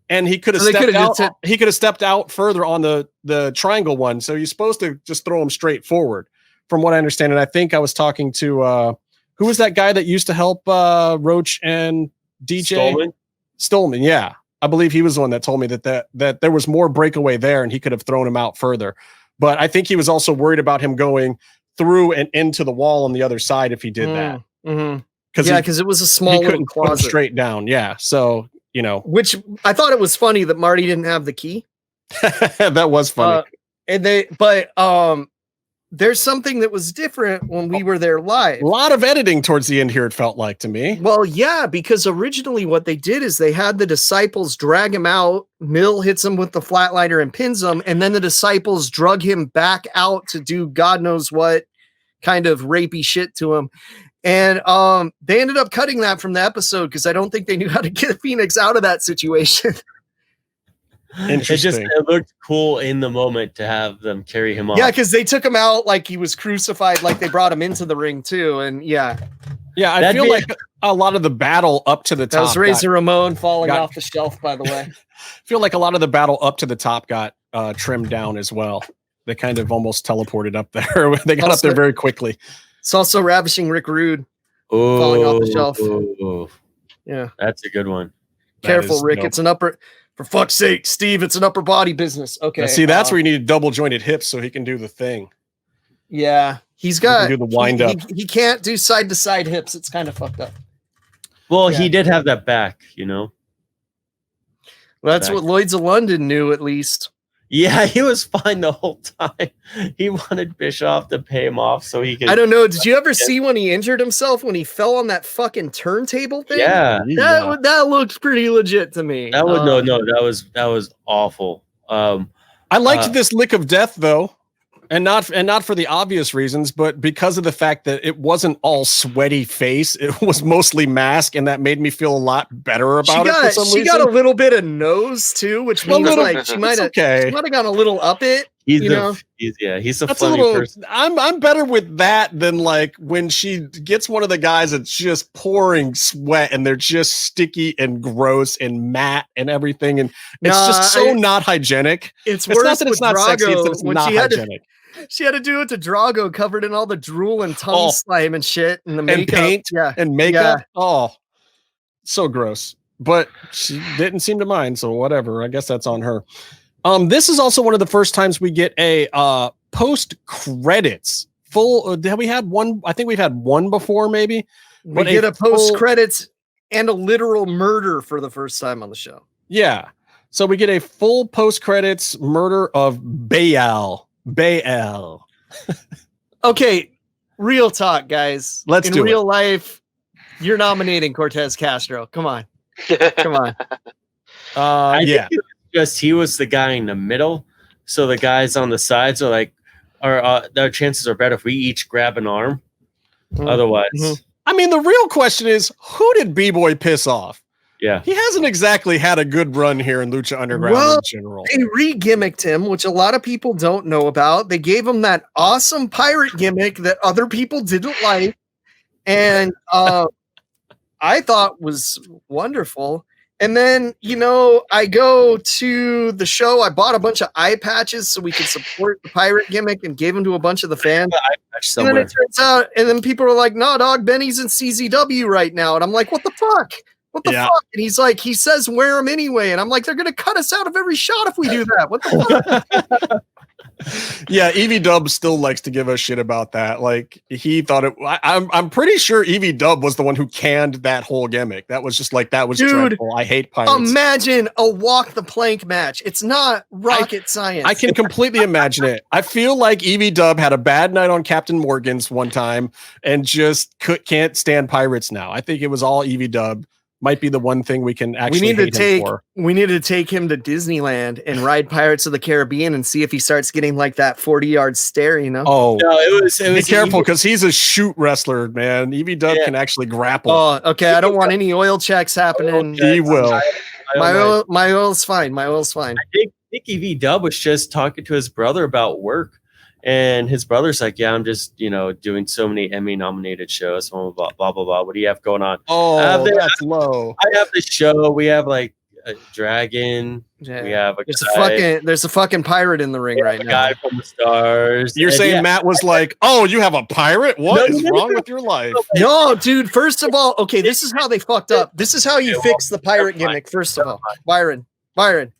And he could have stepped out further on the triangle one. So you're supposed to just throw him straight forward, from what I understand. And I think I was talking to who was that guy that used to help Roach and DJ? Stolman, yeah. I believe he was the one that told me that there was more breakaway there and he could have thrown him out further. But I think he was also worried about him going through and into the wall on the other side if he did that. Because it was a small little closet. Put him straight down. Yeah. So, which I thought it was funny that Marty didn't have the key. That was funny. there's something that was different when we were there live. A lot of editing towards the end here, it felt like to me. Well, yeah, because originally what they did is they had the disciples drag him out. Mill hits him with the flatliner and pins him. And then the disciples drug him back out to do God knows what kind of rapey shit to him. And they ended up cutting that from the episode because I don't think they knew how to get Phoenix out of that situation. Interesting. It looked cool in the moment to have them carry him off. Yeah, because they took him out like he was crucified, like they brought him into the ring too. And yeah, I feel like a lot of the battle up to the top. That was Razor Ramon falling off the shelf, by the way. I feel like a lot of the battle up to the top got trimmed down as well. They kind of almost teleported up there. They got up there very quickly. It's also Ravishing Rick Rude falling off the shelf. Yeah, that's a good one. Careful, Rick. It's an upper. For fuck's sake, Steve, it's an upper body business. Okay. Now, see, that's where you need double jointed hips so he can do the thing. Yeah. He's got do the wind up. He can't do side to side hips. It's kind of fucked up. Well, he did have that back, Well, that's what Lloyd's of London knew, at least. Yeah, he was fine the whole time. He wanted Bischoff to pay him off so he could. I don't know. Did you ever see when he injured himself when he fell on that fucking turntable thing? Yeah, that looked pretty legit to me. That was that was awful. I liked this lick of death though, and not for the obvious reasons, but because of the fact that it wasn't all sweaty face, it was mostly mask, and that made me feel a lot better about it. For some reason. She got a little bit of nose too, which means like she might have gone a little up it. He's a funny person. I'm better with that than like when she gets one of the guys that's just pouring sweat and they're just sticky and gross and matte and everything, and it's just so not hygienic. It's worse not that it's not sexy, it's that it's not hygienic. She had to do it to Drago, covered in all the drool and tongue slime and shit, and the makeup, and paint, and makeup. Yeah. Oh, so gross. But she didn't seem to mind, so whatever. I guess that's on her. This is also one of the first times we get a post credits full. Have we had one? I think we've had one before, maybe. We get a post credits and a literal murder for the first time on the show. Yeah, so we get a full post credits murder of Baal. Okay, real talk, guys. Let's do it. In real life, you're nominating Cortez Castro. Come on. I think just he was the guy in the middle, so the guys on the sides are like, their chances are better if we each grab an arm. Otherwise, I mean, the real question is, who did B-Boy piss off? Yeah, he hasn't exactly had a good run here in Lucha Underground in general. They re-gimmicked him, which a lot of people don't know about. They gave him that awesome pirate gimmick that other people didn't like, and I thought was wonderful. And then, I go to the show. I bought a bunch of eye patches so we could support the pirate gimmick and gave them to a bunch of the fans. And then it turns out, and then people are like, no, dog, Benny's in CZW right now. And I'm like, what the fuck? What the fuck? And he's like, he says, wear them anyway. And I'm like, they're going to cut us out of every shot if we do that. What the fuck? Yeah, Evie Dub still likes to give us shit about that. Like, he thought it. I'm pretty sure Evie Dub was the one who canned that whole gimmick. That was just like, that was dreadful. I hate pirates. Imagine a walk the plank match. It's not rocket science. I can completely imagine it. I feel like Evie Dub had a bad night on Captain Morgan's one time and just can't stand pirates now. I think it was all Evie Dub. Might be the one thing we can actually we need to take him to Disneyland and ride Pirates of the Caribbean and see if he starts getting like that 40-yard stare, Oh, no, it was be careful because he's a shoot wrestler, man. Evie Dub can actually grapple. Oh, okay. I don't want any oil checks happening. He will. My oil's fine. My oil's fine. I think Evie Dub was just talking to his brother about work. And his brother's like, yeah, I'm just, doing so many Emmy nominated shows, blah, blah, blah, blah, blah. What do you have going on? Oh, that's low. I have the show. We have like a dragon. Yeah. We have there's a fucking pirate in the ring right now. Guy from the stars. You're saying Matt was like, oh, you have a pirate? What is wrong with your life? No, dude. First of all, okay, this is how they fucked up. This is how you fix the pirate gimmick. First of all, Byron,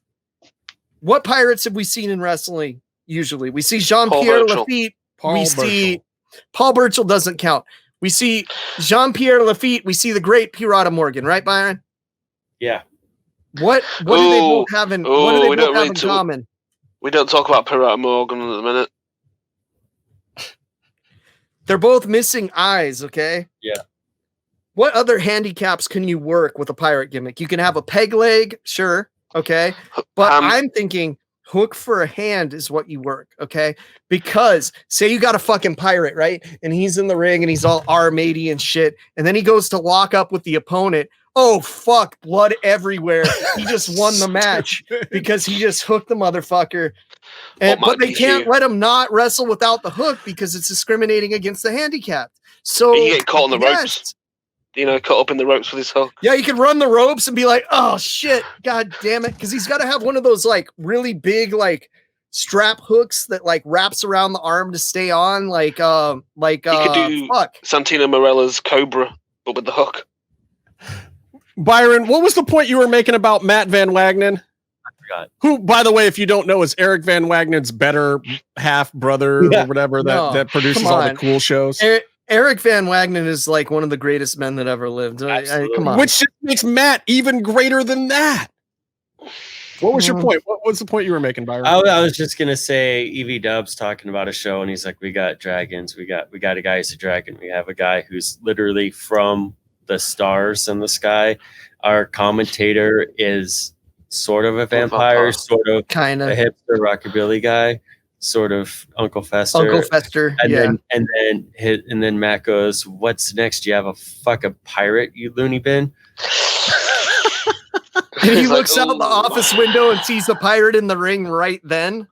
what pirates have we seen in wrestling? Usually we see Jean-Pierre Lafitte. See Paul Burchill doesn't count. We see Jean-Pierre Lafitte. We see the great Pirata Morgan, right, Byron? Yeah. What do they both have in common? We don't talk about Pirate Morgan at the minute. They're both missing eyes, okay? Yeah. What other handicaps can you work with a pirate gimmick? You can have a peg leg, sure, okay? But I'm thinking hook for a hand is what you work, okay? Because say you got a fucking pirate, right? And he's in the ring and he's all R-matey and shit, and then he goes to lock up with the opponent. Oh, fuck, blood everywhere. He just won the match because he just hooked the motherfucker. But they can't let him not wrestle without the hook because it's discriminating against the handicapped. So he get caught on the ropes. Caught up in the ropes with his hook. Yeah, you can run the ropes and be like, oh, shit, god damn it. Because he's got to have one of those, like, really big, like, strap hooks that, like, wraps around the arm to stay on. He could do Santino Marella's Cobra, but with the hook. Byron, what was the point you were making about Matt Van Wagenen? I forgot. Who, by the way, if you don't know, is Eric Van Wagenen's better half brother or whatever that produces all the cool shows. Eric Van Wagenen is like one of the greatest men that ever lived. Come on. Which just makes Matt even greater than that. What was your point? What was the point you were making, Byron? I was just gonna say EV Dub's talking about a show, and he's like, "We got dragons. We got a guy who's a dragon. We have a guy who's literally from the stars in the sky. Our commentator is sort of a vampire, sort of kind of a hipster rockabilly guy, sort of Uncle Fester. And then Matt goes, "What's next? Do you have a fucking pirate, you loony bin?" And he looks out the office window and sees the pirate in the ring right then.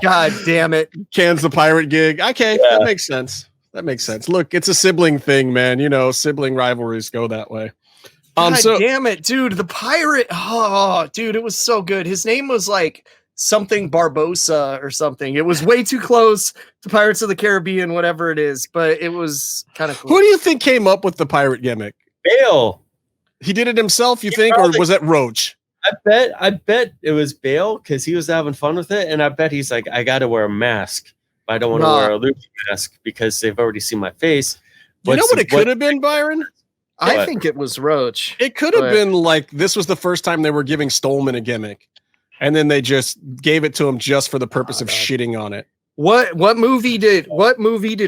God damn it. Cans the pirate gig. Okay, that makes sense. Look, it's a sibling thing, man. Sibling rivalries go that way. God damn it, dude. The pirate. Oh, dude, it was so good. His name was like something Barbosa or something. It was way too close to Pirates of the Caribbean, whatever it is, but it was kind of cool. Who do you think came up with the pirate gimmick? Bale. He did it himself, you think, or was that Roach? I bet it was Bale because he was having fun with it, and I bet he's like, I got to wear a mask. But I don't want to wear a Lucha mask because they've already seen my face. You know what it could have been, Byron? I think it was Roach. It could have been like this was the first time they were giving Stolman a gimmick, and then they just gave it to him just for the purpose of shitting on it. What movie did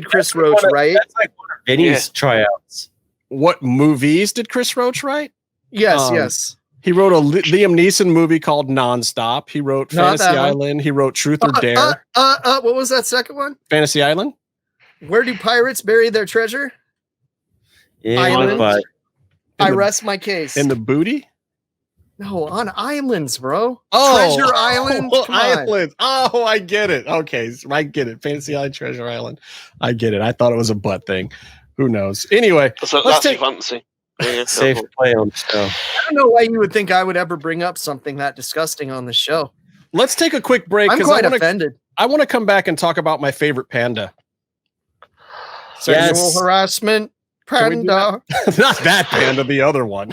Chris Roach write? That's like one of Vinny's tryouts. What movies did Chris Roach write? Yes. He wrote a Liam Neeson movie called Nonstop. He wrote Fantasy Island. He wrote Truth or Dare. What was that second one? Fantasy Island. Where do pirates bury their treasure? Island. I rest my case. In the booty? No, on islands, bro. Oh, Treasure Island. Islands. Oh, I get it. Okay, I get it. Fantasy Island, Treasure Island. I get it. I thought it was a butt thing. Who knows? Anyway, that's your fantasy. Yeah, safe play on the show. I don't know why you would think I would ever bring up something that disgusting on the show. Let's take a quick break. I'm quite offended. I want to come back and talk about my favorite panda. Sexual harassment panda. Not that panda, the other one.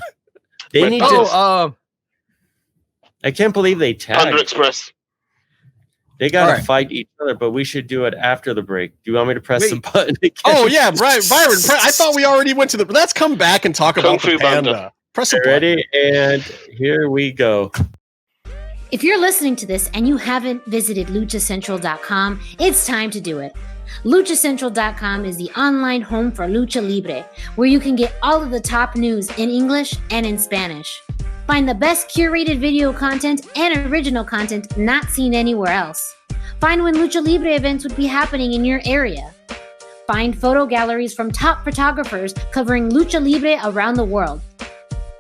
They need to. I can't believe they tagged. Panda Express. They got to fight each other, but we should do it after the break. Do you want me to press the button again? Oh, yeah, Byron. I thought we already went to the... Let's come back and talk about the panda. Press the button. Ready? And here we go. If you're listening to this and you haven't visited luchacentral.com, it's time to do it. luchacentral.com is the online home for Lucha Libre, where you can get all of the top news in English and in Spanish. Find the best curated video content and original content not seen anywhere else. Find when Lucha Libre events would be happening in your area. Find photo galleries from top photographers covering Lucha Libre around the world.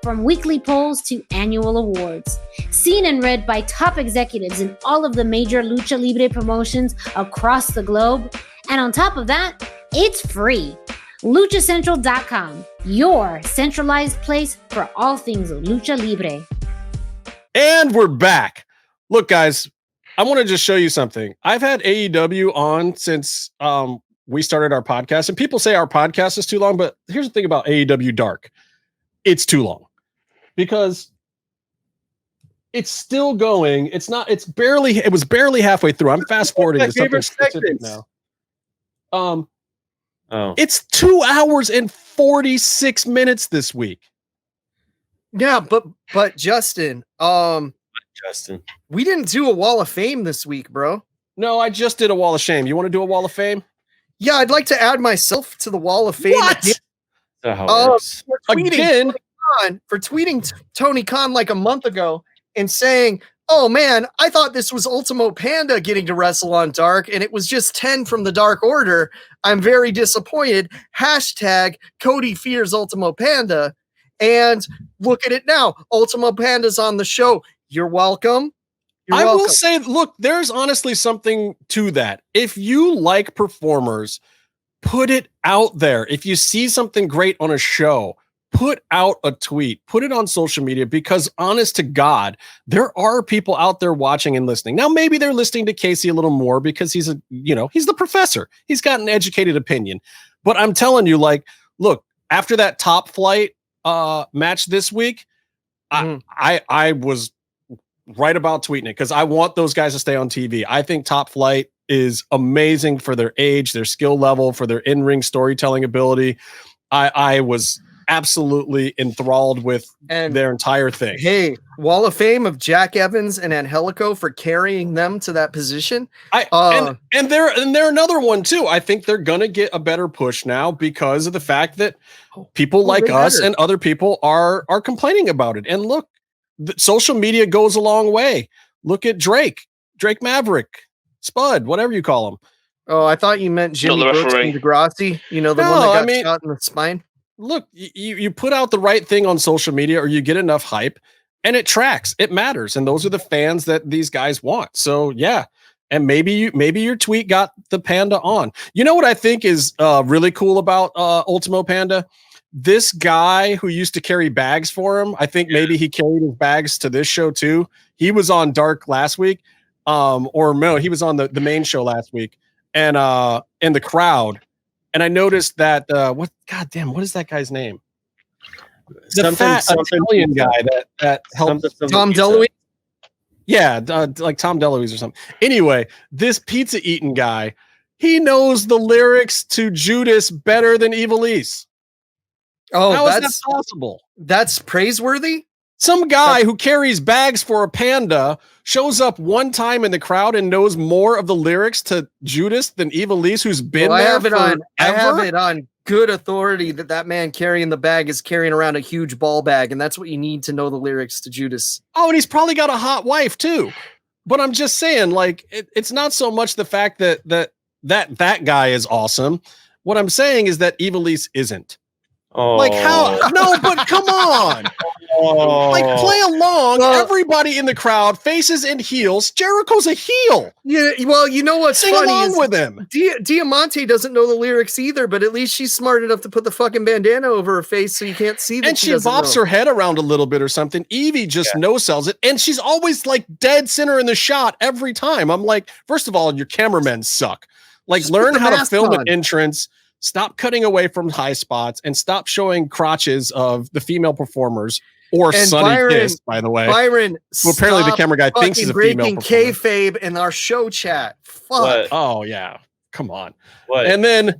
From weekly polls to annual awards. Seen and read by top executives in all of the major Lucha Libre promotions across the globe. And on top of that, it's free. LuchaCentral.com, your centralized place for all things Lucha Libre. And we're back. Look, guys, I want to just show you something. I've had AEW on since we started our podcast, and people say our podcast is too long, but here's the thing about AEW Dark. It's too long because it's still going. It was barely halfway through. I'm fast forwarding to something specific now. It's 2 hours and 46 minutes this week. Yeah, but Justin, Justin. We didn't do a Wall of Fame this week, bro. No, I just did a Wall of Shame. You want to do a Wall of Fame? Yeah, I'd like to add myself to the Wall of Fame. What? Again? For tweeting Tony Khan like a month ago and saying, oh man, I thought this was Ultimo Panda getting to wrestle on Dark, and it was just 10 from the Dark Order. I'm very disappointed. Hashtag Cody fears Ultimo Panda. And look at it now. Ultimo Panda's on the show. You're welcome. I will say, look, there's honestly something to that. If you like performers, put it out there. If you see something great on a show, put out a tweet, put it on social media, because honest to God, there are people out there watching and listening. Now, maybe they're listening to Casey a little more because he's the professor. He's got an educated opinion. But I'm telling you, like, look, after that Top Flight match this week, I was right about tweeting it because I want those guys to stay on TV. I think Top Flight is amazing for their age, their skill level, for their in-ring storytelling ability. I was absolutely enthralled with their entire thing. Hey, Wall of Fame of Jack Evans and Angelico for carrying them to that position. And they're another one too. I think they're gonna get a better push now because of the fact that people like us and other people are complaining about it. And look, social media goes a long way. Look at Drake Maverick, Spud, whatever you call him. Oh, I thought you meant Jimmy Brooks and Degrassi. You know, the one that got shot in the spine. Look, you put out the right thing on social media, or you get enough hype, and it tracks. It matters, and those are the fans that these guys want. So yeah, and maybe your tweet got the Panda on. You know what I think is really cool about Ultimo Panda? This guy who used to carry bags for him, I think maybe he carried his bags to this show too. He was on Dark last week, or no, he was on the main show last week, and in the crowd. And I noticed that what is that guy's name? The fat Italian guy that helped Tom DeLuise. Yeah, like Tom DeLuise or something. Anyway, this pizza eating guy, he knows the lyrics to Judas better than Ivelisse. Oh, how is that possible? That's praiseworthy. Some guy who carries bags for a panda shows up one time in the crowd and knows more of the lyrics to Judas than Ivelisse, who's been there forever. I have it on good authority that man carrying the bag is carrying around a huge ball bag, and that's what you need to know the lyrics to Judas. Oh, and he's probably got a hot wife too. But I'm just saying, like, it's not so much the fact that guy is awesome. What I'm saying is that Ivelisse isn't. Oh. Like how? No, but come on. Like play along. Everybody in the crowd, faces and heels. Jericho's a heel. Yeah, well, you know what's Sing funny along is with him. Diamante doesn't know the lyrics either, but at least she's smart enough to put the fucking bandana over her face so you can't see that. And she bops her head around a little bit or something. Evie just no sells it, and she's always like dead center in the shot every time. I'm like, first of all, your cameramen suck. Like, just learn how to film an entrance. Stop cutting away from high spots and stop showing crotches of the female performers or Sonny Kiss, by the way. Byron, who apparently the camera guy thinks is a female performer. Breaking kayfabe in our show chat. Fuck. What? Oh yeah, come on. What? And then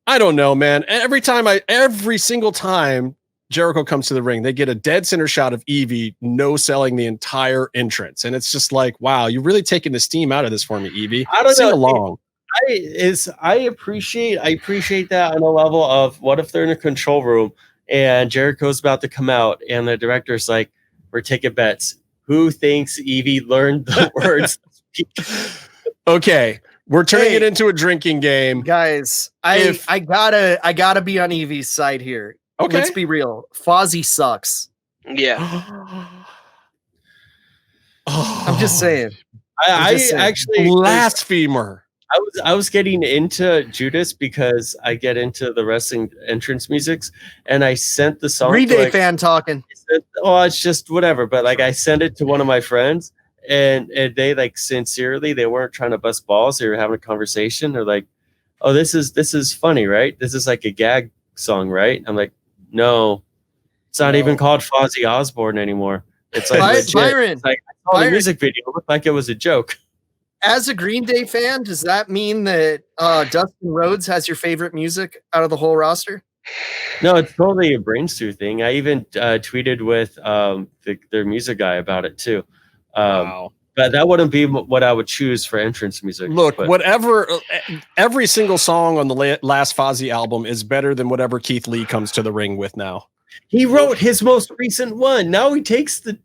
I don't know, man. Every single time Jericho comes to the ring, they get a dead center shot of Evie no selling the entire entrance, and it's just like, wow, you're really taking the steam out of this for me, Evie. I don't Sing know. along. I appreciate that on a level of what if they're in a control room and Jericho's about to come out and the director's like, we're taking bets. Who thinks Evie learned the words? Okay, we're turning it into a drinking game, guys. I gotta be on Evie's side here. Okay, let's be real. Fozzy sucks. Yeah. I'm just saying. I actually blasphemer. I was getting into Judas because I get into the wrestling entrance musics, and I sent the song. Green Day fan talking. It's just whatever. But like, I sent it to one of my friends, and they like sincerely, they weren't trying to bust balls. They were having a conversation. They're like, "Oh, this is funny, right? This is like a gag song, right?" I'm like, "No, it's not even called Fozzy Osbourne anymore. It's like Byron. It's like, I saw the music video. It looked like it was a joke." As a Green Day fan, does that mean that Dustin Rhodes has your favorite music out of the whole roster? No, it's totally a brain stew thing. I even tweeted with their music guy about it too. Wow. But that wouldn't be what I would choose for entrance music. Look, whatever, every single song on the last Fozzy album is better than whatever Keith Lee comes to the ring with now. He wrote his most recent one. Now he takes the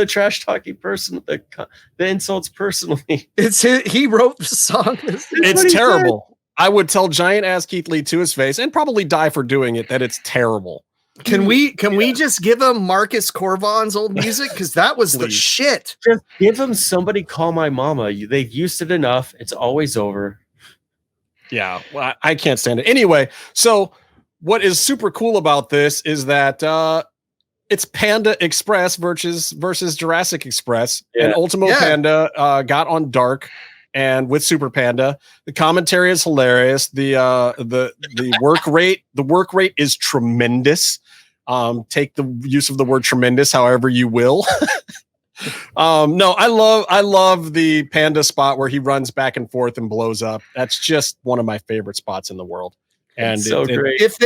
trash talking person, the insults personally. He wrote the song. It's terrible. I would tell giant ass Keith Lee to his face and probably die for doing it that it's terrible. Can we just give him Marcus Corvon's old music? Because that was the shit. Just give him Somebody Call My Mama. They've used it enough. It's always over. Yeah, well, I can't stand it. Anyway, so what is super cool about this is that it's Panda Express versus Jurassic Express. Yeah. And Ultimo Panda got on Dark and with Super Panda. The commentary is hilarious. The work rate is tremendous. Take the use of the word tremendous however you will. No, I love the Panda spot where he runs back and forth and blows up. That's just one of my favorite spots in the world. And so great. If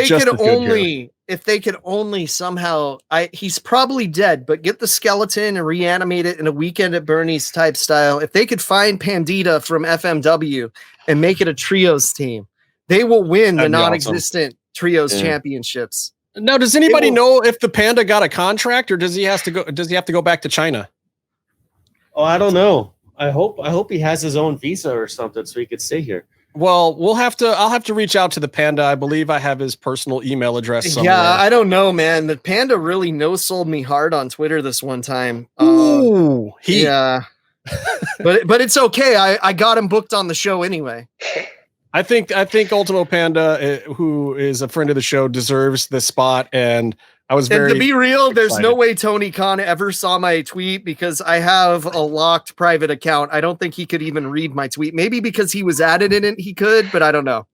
they could only somehow, he's probably dead, but get the skeleton and reanimate it in a Weekend at Bernie's type style. If they could find Pandita from FMW and make it a trios team, they will win the non-existent trios championships. Now, does anybody know if the Panda got a contract, or does he have to go back to China? Oh, I don't know. I hope he has his own visa or something so he could stay here. Well, I'll have to reach out to the Panda. I believe I have his personal email address somewhere. Yeah, I don't know, man. The Panda really no-sold me hard on Twitter this one time. Ooh, yeah. but it's okay. I got him booked on the show anyway. I think Ultimo Panda, who is a friend of the show, deserves this spot, and I was very. And to be real, there's no way Tony Khan ever saw my tweet because I have a locked private account. I don't think he could even read my tweet. Maybe because he was added in it, he could, but I don't know.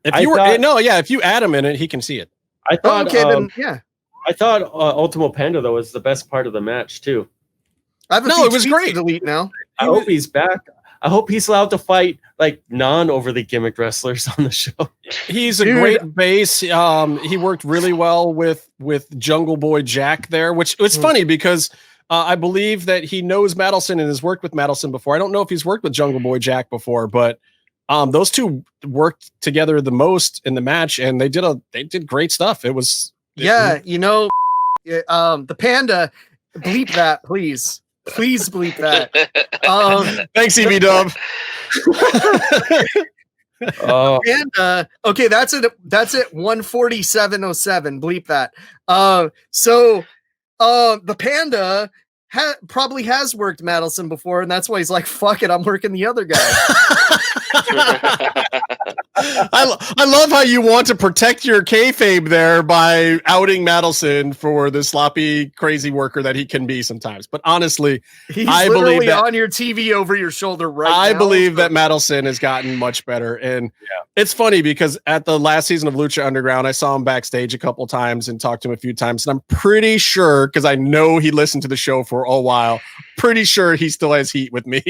If you add him in it, he can see it. I thought. I thought Ultimo Panda though was the best part of the match too. It was great. Delete now. I hope he's back. I hope he's allowed to fight like non-overly gimmicked wrestlers on the show. He's a great base. He worked really well with Jungle Boy Jack there, which was funny because I believe that he knows Madelson and has worked with Madelson before. I don't know if he's worked with Jungle Boy Jack before, but those two worked together the most in the match, and they did great stuff. The Panda, bleep that, please. Please bleep that. Thanks, EB Dub. And okay, that's it 147.07. Bleep that. So the Panda probably has worked Madelson before, and that's why he's like, fuck it, I'm working the other guy. I love how you want to protect your kayfabe there by outing Madelson for the sloppy, crazy worker that he can be sometimes. But honestly, I believe that on your TV over your shoulder right now. I believe that Madelson has gotten much better. And it's funny because at the last season of Lucha Underground, I saw him backstage a couple times and talked to him a few times. And I'm pretty sure, because I know he listened to the show for a while, pretty sure he still has heat with me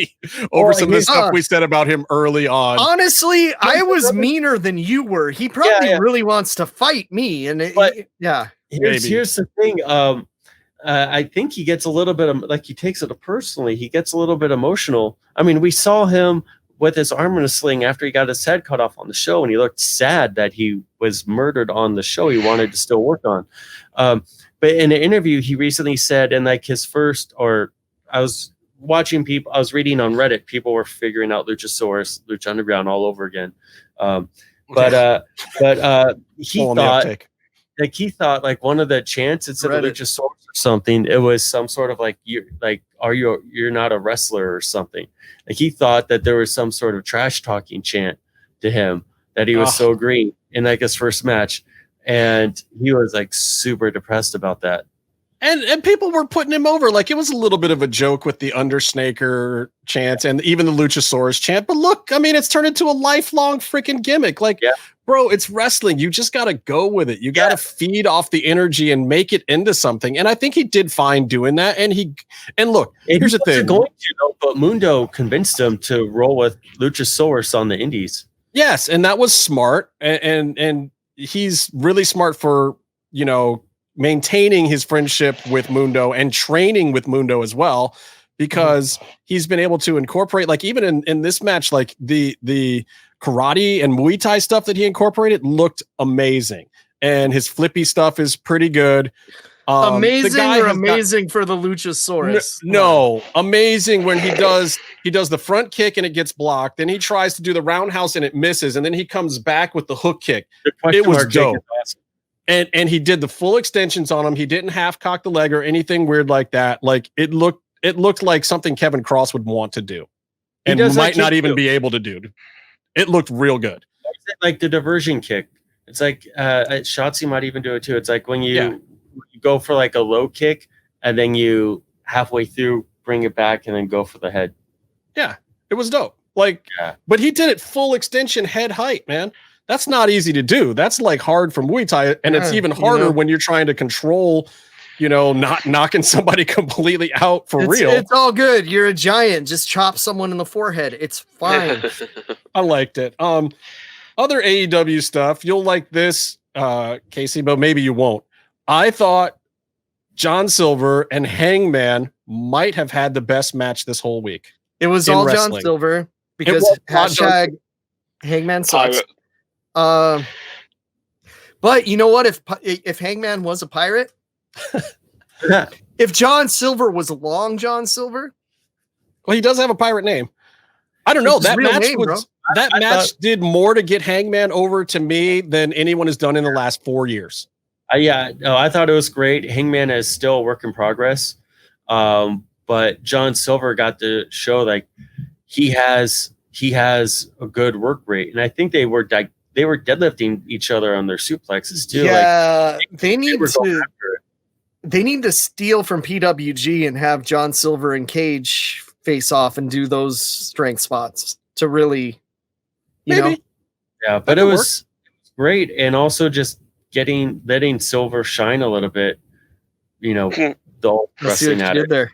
over some of the stuff we said about him early on. Honestly, I was meaner than you were. He probably really wants to fight me. And here's the thing. I think he gets a little bit of, like, he takes it personally. He gets a little bit emotional. I mean, we saw him with his arm in a sling after he got his head cut off on the show, and he looked sad that he was murdered on the show he wanted to still work on. But in an interview, he recently said in like his first, or I was watching people, I was reading on Reddit, people were figuring out Luchasaurus, Lucha Underground all over again. But he thought like one of the chants instead of Luchasaurus or something, it was some sort of like, you're not a wrestler or something. Like he thought that there was some sort of trash talking chant to him, that he was so green in like his first match. And he was like super depressed about that. And people were putting him over. Like it was a little bit of a joke with the Undersnaker chant and even the Luchasaurus chant. But look, I mean, it's turned into a lifelong freaking gimmick. Like, bro, it's wrestling. You just got to go with it. You got to feed off the energy and make it into something. And I think he did fine doing that. And look, here's the thing. But Mundo convinced him to roll with Luchasaurus on the indies. Yes. And that was smart. And he's really smart for, maintaining his friendship with Mundo and training with Mundo as well, because he's been able to incorporate, like even in this match, like the karate and Muay Thai stuff that he incorporated looked amazing. And his flippy stuff is pretty good. Amazing or amazing for the Luchasaurus? No, amazing when he does the front kick and it gets blocked. Then he tries to do the roundhouse and it misses. And then he comes back with the hook kick. It was dope. And he did the full extensions on him. He didn't half cock the leg or anything weird like that. Like it looked like something Kevin Cross would want to do. And might not even be able to do. It looked real good. Like the diversion kick. It's like Shotzi might even do it too. It's like when you go for like a low kick and then you halfway through bring it back and then go for the head. Yeah, it was dope. Like, but he did it full extension head height, man. That's not easy to do. That's like hard from Muay Thai, and it's even harder when you're trying to control, not knocking somebody completely out for real. It's all good. You're a giant. Just chop someone in the forehead. It's fine. I liked it. Other AEW stuff, you'll like this, Casey, but maybe you won't. I thought John Silver and Hangman might have had the best match this whole week. It was all wrestling. John Silver because hashtag Hangman sucks. But you know what? If Hangman was a pirate, if John Silver was Long John Silver, well, he does have a pirate name. I don't know. That match did more to get Hangman over to me than anyone has done in the last 4 years. I thought it was great. Hangman is still a work in progress. But John Silver got to show like he has a good work rate. And I think they were deadlifting each other on their suplexes too. Yeah, like, they need to steal from PWG and have John Silver and Cage face off and do those strength spots to really, you know. Yeah, but it was great. And also just letting Silver shine a little bit, the whole wrestling at it. There.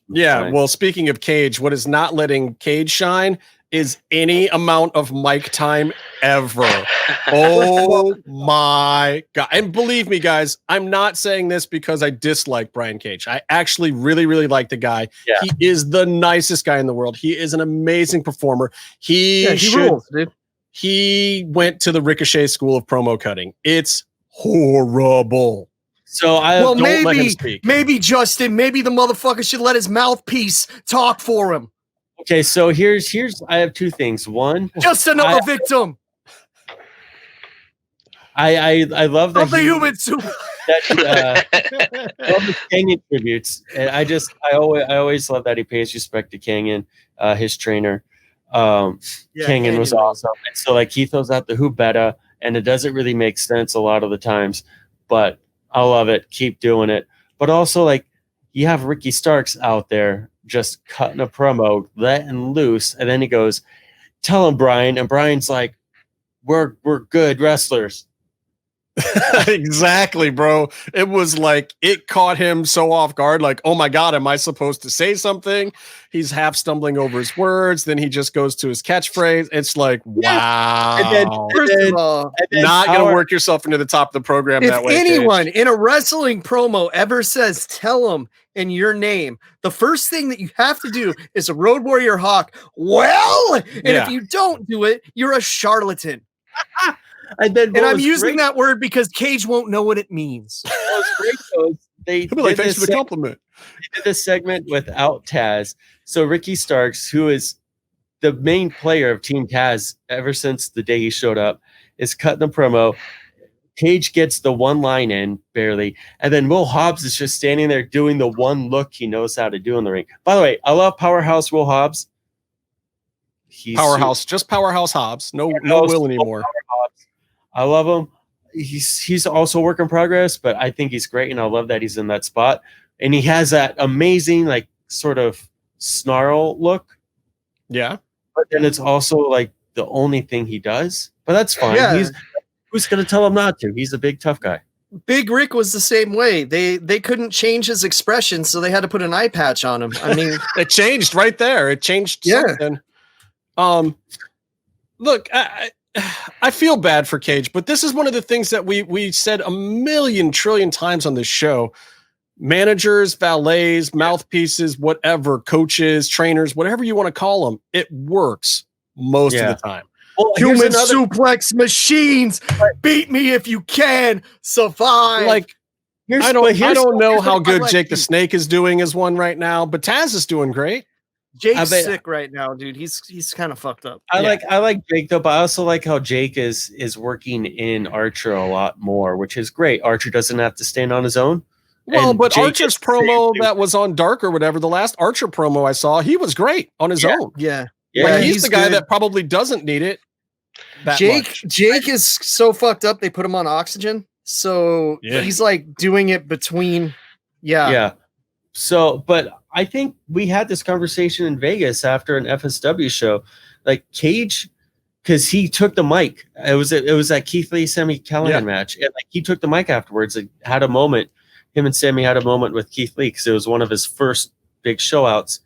Yeah, well, speaking of Cage, what is not letting Cage shine is any amount of mic time ever. Oh my God. And believe me, guys, I'm not saying this because I dislike Brian Cage. I actually really, really like the guy. Yeah. He is the nicest guy in the world. He is an amazing performer. He rules, dude. He went to the Ricochet School of Promo Cutting. It's horrible. So let him speak. Maybe Justin, maybe the motherfucker should let his mouthpiece talk for him. Okay, so here's I have two things. One, just another victim. I love that the human soup. Love the Kangen tributes, and I always love that he pays respect to Kangen, his trainer. Kangen was awesome, and so like he throws out the who better, and it doesn't really make sense a lot of the times, but I love it. Keep doing it. But also, like, you have Ricky Starks out there just cutting a promo, letting loose, and then he goes, "Tell him, Brian." And Brian's like, "We're good wrestlers." Exactly, bro. It was like it caught him so off guard. Like, oh my God, am I supposed to say something? He's half stumbling over his words. Then he just goes to his catchphrase. It's like, wow. And then, first of all, not going to work yourself into the top of the program that way. If anyone in a wrestling promo ever says, "Tell them" in your name, the first thing that you have to do is a Road Warrior Hawk. Well, and if you don't do it, you're a charlatan. And I'm using that word because Cage won't know what it means. Well, it's great. They be like, thanks for the compliment. They did this segment without Taz. So Ricky Starks, who is the main player of Team Taz ever since the day he showed up, is cutting the promo. Cage gets the one line in, barely. And then Will Hobbs is just standing there doing the one look he knows how to do in the ring. By the way, I love Powerhouse Will Hobbs. Just Powerhouse Hobbs. No Will anymore. I love him. He's also a work in progress, but I think he's great, and I love that he's in that spot. And he has that amazing, like, sort of snarl look. Yeah. But then it's also, like, the only thing he does. But that's fine. Yeah. Who's going to tell him not to? He's a big, tough guy. Big Rick was the same way. They couldn't change his expression, so they had to put an eye patch on him. I mean, it changed right there. It changed something. Look, I feel bad for Cage, but this is one of the things that we said a million trillion times on this show. managers, valets, mouthpieces, whatever, coaches, trainers, whatever you want to call them, it works most of the time. Well, human suplex machines. Beat me if you can. Survive. Like, I don't know how good Jake the Snake is doing as one right now, but Taz is doing great. Jake's sick right now, dude. He's kind of fucked up. I like Jake though, but I also like how Jake is working in Archer a lot more, which is great. Archer doesn't have to stand on his own. Well, but Jake Archer's promo that was on Dark or whatever, the last Archer promo I saw, he was great on his own. Yeah. Like, he's the guy that probably doesn't need it. Jake is so fucked up. They put him on oxygen, so he's like doing it between. Yeah. So, but I think we had this conversation in Vegas after an FSW show, like Cage, because he took the mic. It was that Keith Lee Sami Callihan match, and like he took the mic afterwards. And had a moment. Him and Sammy had a moment with Keith Lee because it was one of his first big show outs.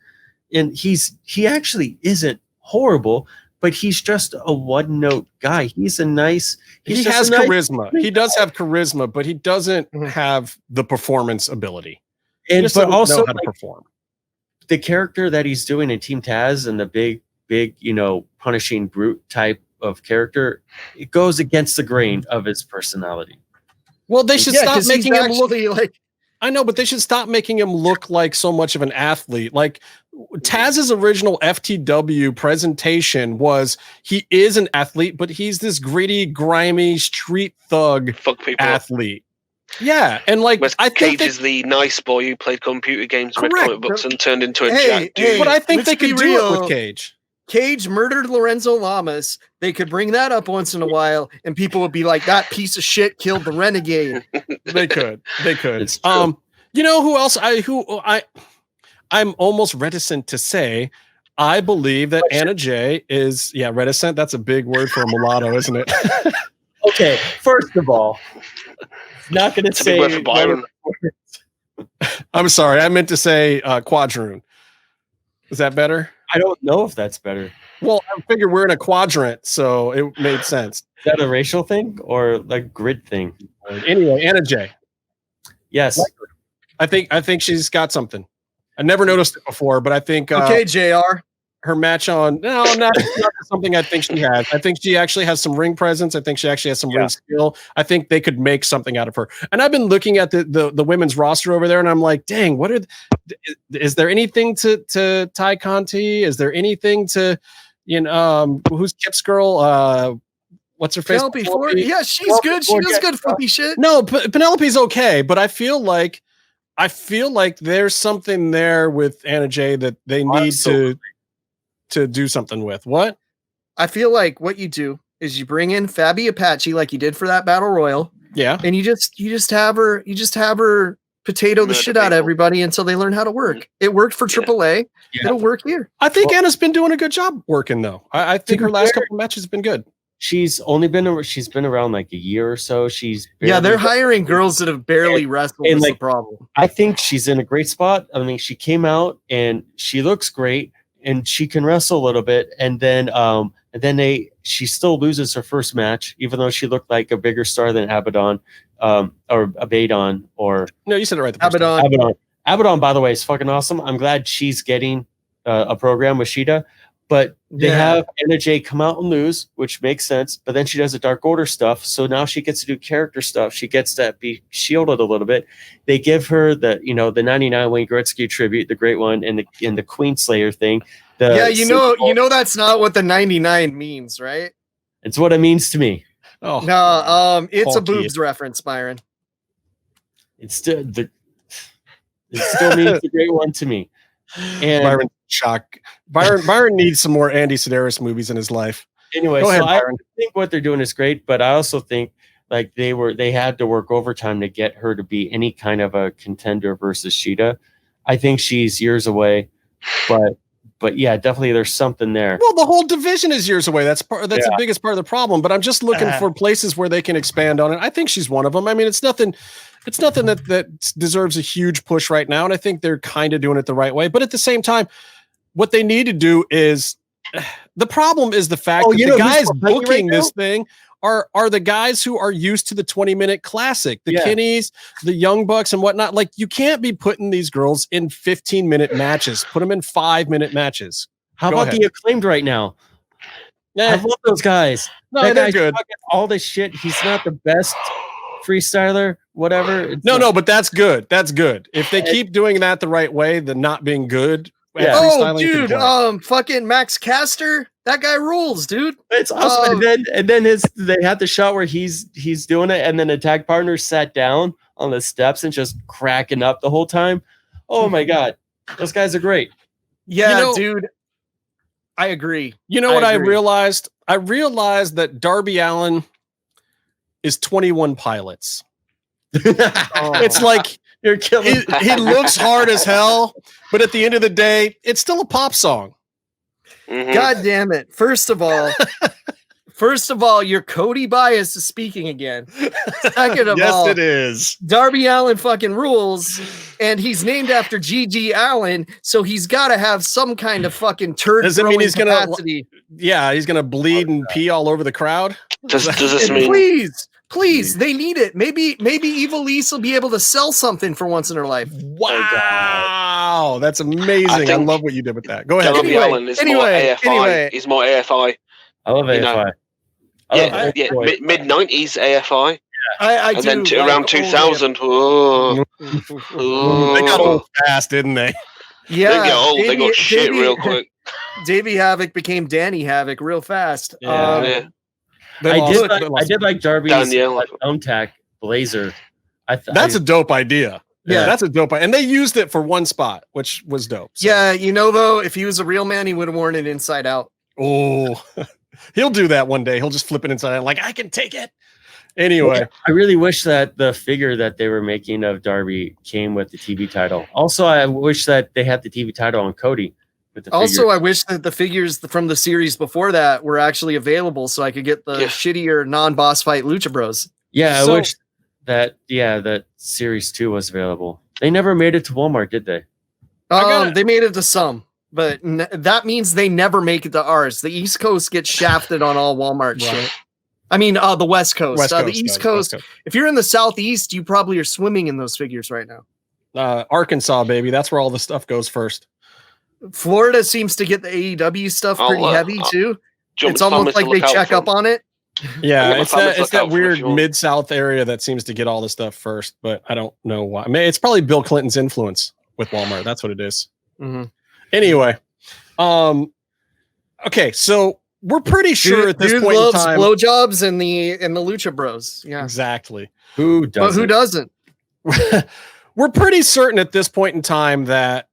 And he actually isn't horrible, but he's just a one-note guy. He has charisma. He does have charisma, but he doesn't have the performance ability. But also know how to perform. The character that he's doing in Team Taz and the big, punishing brute type of character, it goes against the grain of his personality. Well, they should stop making him look like. I know, but they should stop making him look like so much of an athlete. Like Taz's original FTW presentation was he is an athlete, but he's this gritty, grimy street thug athlete. Yeah, and like I think Cage is the nice boy who played computer games, read comic books, and turned into a jack dude. But I think they could do it with Cage. Cage murdered Lorenzo Lamas. They could bring that up once in a while, and people would be like, "That piece of shit killed the Renegade." They could. You know who else? I'm almost reticent to say. I believe that Anna Jay is reticent. That's a big word for a mulatto, isn't it? Okay, first of all, not going to say. I'm sorry. I meant to say quadroon. Is that better? I don't know if that's better. Well, I figured we're in a quadrant, so it made sense. Is that a racial thing or like grid thing? Anyway, Anna Jay. Yes. I think she's got something. I never noticed it before, but I think okay, JR. Her match on not something I think she has. I think she actually has some ring presence. I think she actually has some ring skill. I think they could make something out of her. And I've been looking at the women's roster over there, and I'm like, dang, is there anything to Ty Conti? Is there anything to who's Kip's girl? What's her face? Penelope Ford. Yeah, she's good. She does good flippy shit. No, Penelope's okay, but I feel like there's something there with Anna Jay that they need to do something with. What? I feel like what you do is you bring in Fabi Apache like you did for that Battle Royal. Yeah. And you just have her potato the shit out of everybody until they learn how to work. It worked for AAA. Yeah. It'll work here. I think Anna's been doing a good job working though. I think her last couple of matches have been good. She's been around like a year or so. They're hiring girls that have barely wrestled. And the problem. I think she's in a great spot. I mean, she came out and she looks great. And she can wrestle a little bit, and then she still loses her first match, even though she looked like a bigger star than Abaddon, or Abaddon, or no, you said it right. Abaddon, by the way, is fucking awesome. I'm glad she's getting a program with Shida, but they have Anna Jay come out and lose, which makes sense. But then she does the Dark Order stuff, so now she gets to do character stuff. She gets to be shielded a little bit. They give her the 99 Wayne Gretzky tribute, the great one, and the Queen Slayer thing. You know that's not what the 99 means, right? It's what it means to me. Oh no, it's a boobs reference, Byron. It still means the great one to me. And Byron shock. Byron needs some more Andy Sedaris movies in his life. Anyway, so I think what they're doing is great, but I also think like they had to work overtime to get her to be any kind of a contender versus Shida. I think she's years away, but yeah, definitely there's something there. Well, the whole division is years away. That's the biggest part of the problem. But I'm just looking for places where they can expand on it. I think she's one of them. I mean, it's nothing that deserves a huge push right now, and I think they're kind of doing it the right way. But at the same time, what they need to do is the problem is the fact that the guys booking this thing are the guys who are used to the 20-minute classic, the Kinneys, the Young Bucks and whatnot. Like, you can't be putting these girls in 15-minute matches. Put them in 5-minute matches. How about the Acclaimed right now? I love those guys. No, that they're good. All this shit. He's not the best freestyler, whatever. No, but that's good. That's good. If they keep doing that the right way, then not being good. Yeah. Oh, dude, fucking Max Caster, that guy rules, dude. It's awesome. And then they had the shot where he's doing it, and then a tag partner sat down on the steps and just cracking up the whole time. Oh my god, those guys are great. Yeah, dude. I agree. You know what I realized? I realized that Darby Allin is 21 Pilots. It's like you're killing. He looks hard as hell, but at the end of the day, it's still a pop song. Mm-hmm. God damn it! First of all, your Cody bias is speaking again. Second of all, it is. Darby Allin fucking rules, and he's named after G.G. Allen, so he's got to have some kind of fucking turd. Does it mean he's capacity. He's gonna bleed and pee all over the crowd? Does this mean? Please, they need it. Maybe Evil Lise will be able to sell something for once in her life. Wow, that's amazing. I love what you did with that. Go ahead. Darby Allin is more AFI. He's more AFI. I love AFI. Mid 90s AFI. I and then around 2000. They got old fast, didn't they? Yeah, they got old. They got shit real quick. Davey Havoc became Danny Havoc real fast. I did like Darby's thumbtack blazer. That's a dope idea. Yeah, that's a dope idea. And they used it for one spot, which was dope. So. Yeah, though, if he was a real man, he would have worn it inside out. Oh, he'll do that one day. He'll just flip it inside out like, I can take it. Anyway. I really wish that the figure that they were making of Darby came with the TV title. Also, I wish that they had the TV title on Cody. I wish that the figures from the series before that were actually available so I could get the shittier non-boss fight Lucha Bros. Yeah, I wish that series 2 was available. They never made it to Walmart, did they? They made it to some, but that means they never make it to ours. The East Coast gets shafted on all Walmart shit. I mean, the West Coast. The East Coast. If you're in the Southeast, you probably are swimming in those figures right now. Arkansas, baby. That's where all the stuff goes first. Florida seems to get the AEW stuff pretty heavy too. It's almost like they check up on it. Yeah, it's that weird mid-south area that seems to get all the stuff first, but I don't know why. I mean, it's probably Bill Clinton's influence with Walmart. That's what it is. Mm-hmm. Anyway, okay, so we're pretty sure at this point loves in time, blowjobs and the Lucha Bros. Yeah, exactly. Who doesn't? But who doesn't? We're pretty certain at this point in time that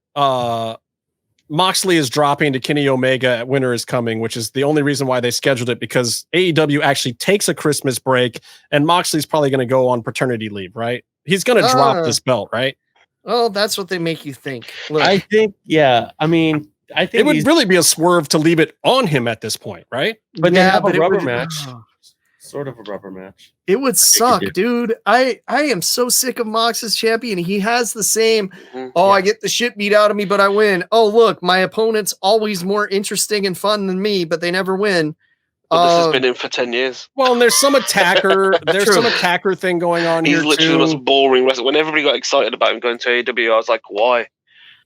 Moxley is dropping to Kenny Omega at Winter is Coming, which is the only reason why they scheduled it, because AEW actually takes a Christmas break and Moxley's probably going to go on paternity leave, right? He's going to drop this belt, right? Well, that's what they make you think. Look. I think, I mean, I think it would really be a swerve to leave it on him at this point, right? But they have a rubber match. Sort of a rubber match. It would suck, dude. I am so sick of Mox as champion. He has the same, I get the shit beat out of me, but I win. Oh, look, my opponent's always more interesting and fun than me, but they never win. But this has been in for 10 years. Well, and there's some attacker. There's some attacker thing going on here. He's literally the most boring wrestler. When everybody got excited about him going to AEW, I was like, why?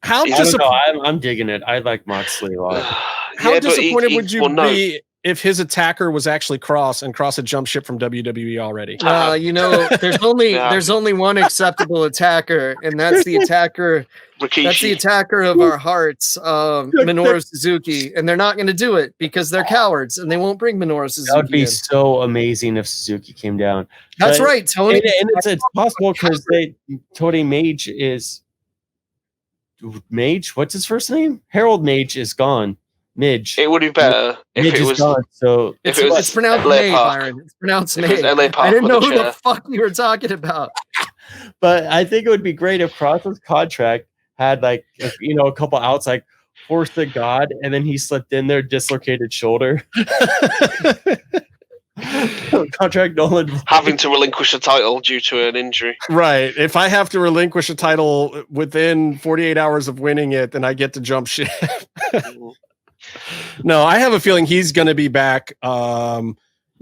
I'm digging it. I like Moxley a lot. How disappointed would you be if his attacker was actually Cross and Cross had jumped ship from WWE already? There's only one acceptable attacker, and that's the attacker. Rikishi. That's the attacker of our hearts, Minoru Suzuki, and they're not going to do it because they're cowards and they won't bring Minoru Suzuki. That would be so amazing if Suzuki came down. That's right, Tony. And it's possible because Tony Mage is Mage. What's his first name? Harold Mage is gone. Midge. It would be better if it was gone. So it's pronounced May, Byron. It's pronounced May. I didn't know who the fuck you were talking about. But I think it would be great if Cross's contract had a couple outs like Force the God, and then he slipped in there, dislocated shoulder. Contract Nolan having to relinquish a title due to an injury. Right. If I have to relinquish a title within 48 hours of winning it, then I get to jump ship. No, I have a feeling he's going to be back.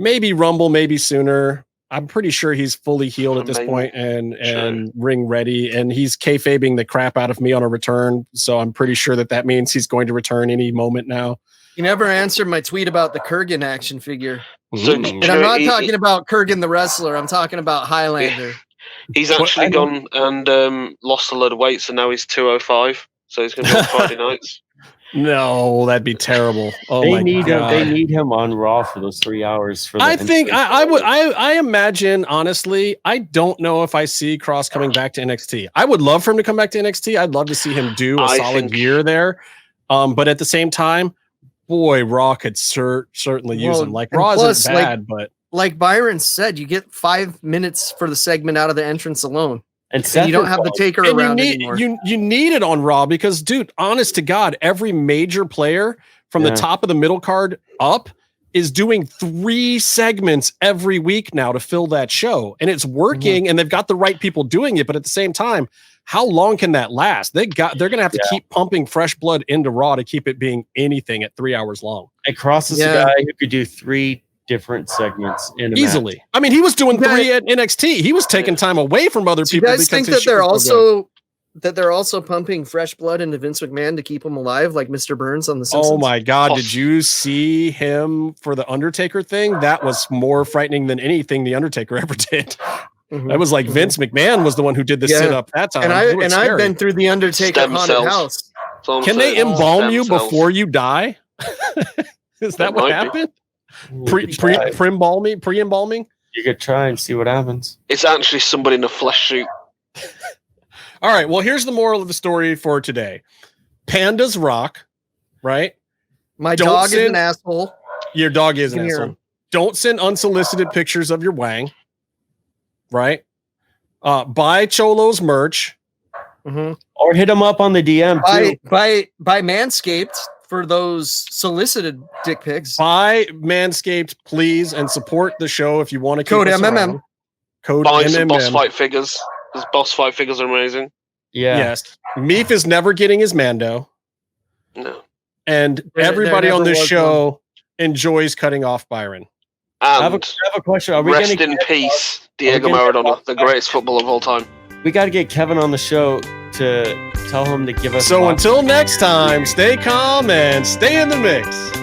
maybe Rumble, maybe sooner. I'm pretty sure he's fully healed at this point and ring ready, and he's kayfabing the crap out of me on a return. So I'm pretty sure that means he's going to return any moment now. You never answered my tweet about the Kurgan action figure. So, and I'm not talking about Kurgan the wrestler. I'm talking about Highlander. He's actually gone and lost a load of weight, so now he's 205. So he's going to be on Friday nights. No, that'd be terrible. Oh they my God. They need him on Raw for those 3 hours. For I imagine, honestly, I don't know if I see Cross coming back to NXT. I would love for him to come back to NXT. I'd love to see him do a solid year there. But at the same time, boy, Raw could certainly use him. Like Raw isn't bad, but like Byron said, you get 5 minutes for the segment out of the entrance alone. And you don't have the taker around anymore. You need it on Raw because, dude, honest to God, every major player from the top of the middle card up is doing 3 segments every week now to fill that show. And it's working and they've got the right people doing it. But at the same time, how long can that last? They're going to have to keep pumping fresh blood into Raw to keep it being anything at 3 hours long. And Cross is a guy who could do 3 different segments in easily. Match. I mean, he was doing 3 at NXT. He was taking time away from other people. You guys think that they're also pumping fresh blood into Vince McMahon to keep him alive, like Mr. Burns on The Simpsons? Oh my God! Did you see him for the Undertaker thing? That was more frightening than anything the Undertaker ever did. That was like Vince McMahon was the one who did the sit up that time. And I've been through the Undertaker haunted house. Can they embalm you before you die? Is that what happened? Pre-embalming? You could try and see what happens. It's actually somebody in a flesh suit. All right. Well, here's the moral of the story for today. Pandas rock, right? My dog is an asshole. Your dog is an asshole. Don't send unsolicited pictures of your wang, right? Buy Cholo's merch. Or hit them up on the DM too. Buy Manscaped for those solicited dick pics. Buy Manscaped, please, and support the show if you want to. Code MMM. Code Buy MMM. some boss fight figures. Because boss fight figures are amazing. Yeah. Yes. Meef is never getting his Mando. No. And everybody on this show enjoys cutting off Byron. And I have a question. Are we rest in peace, Diego Maradona, the greatest footballer of all time. We got to get Kevin on the show to tell him to give us. So until next time, stay calm and stay in the mix.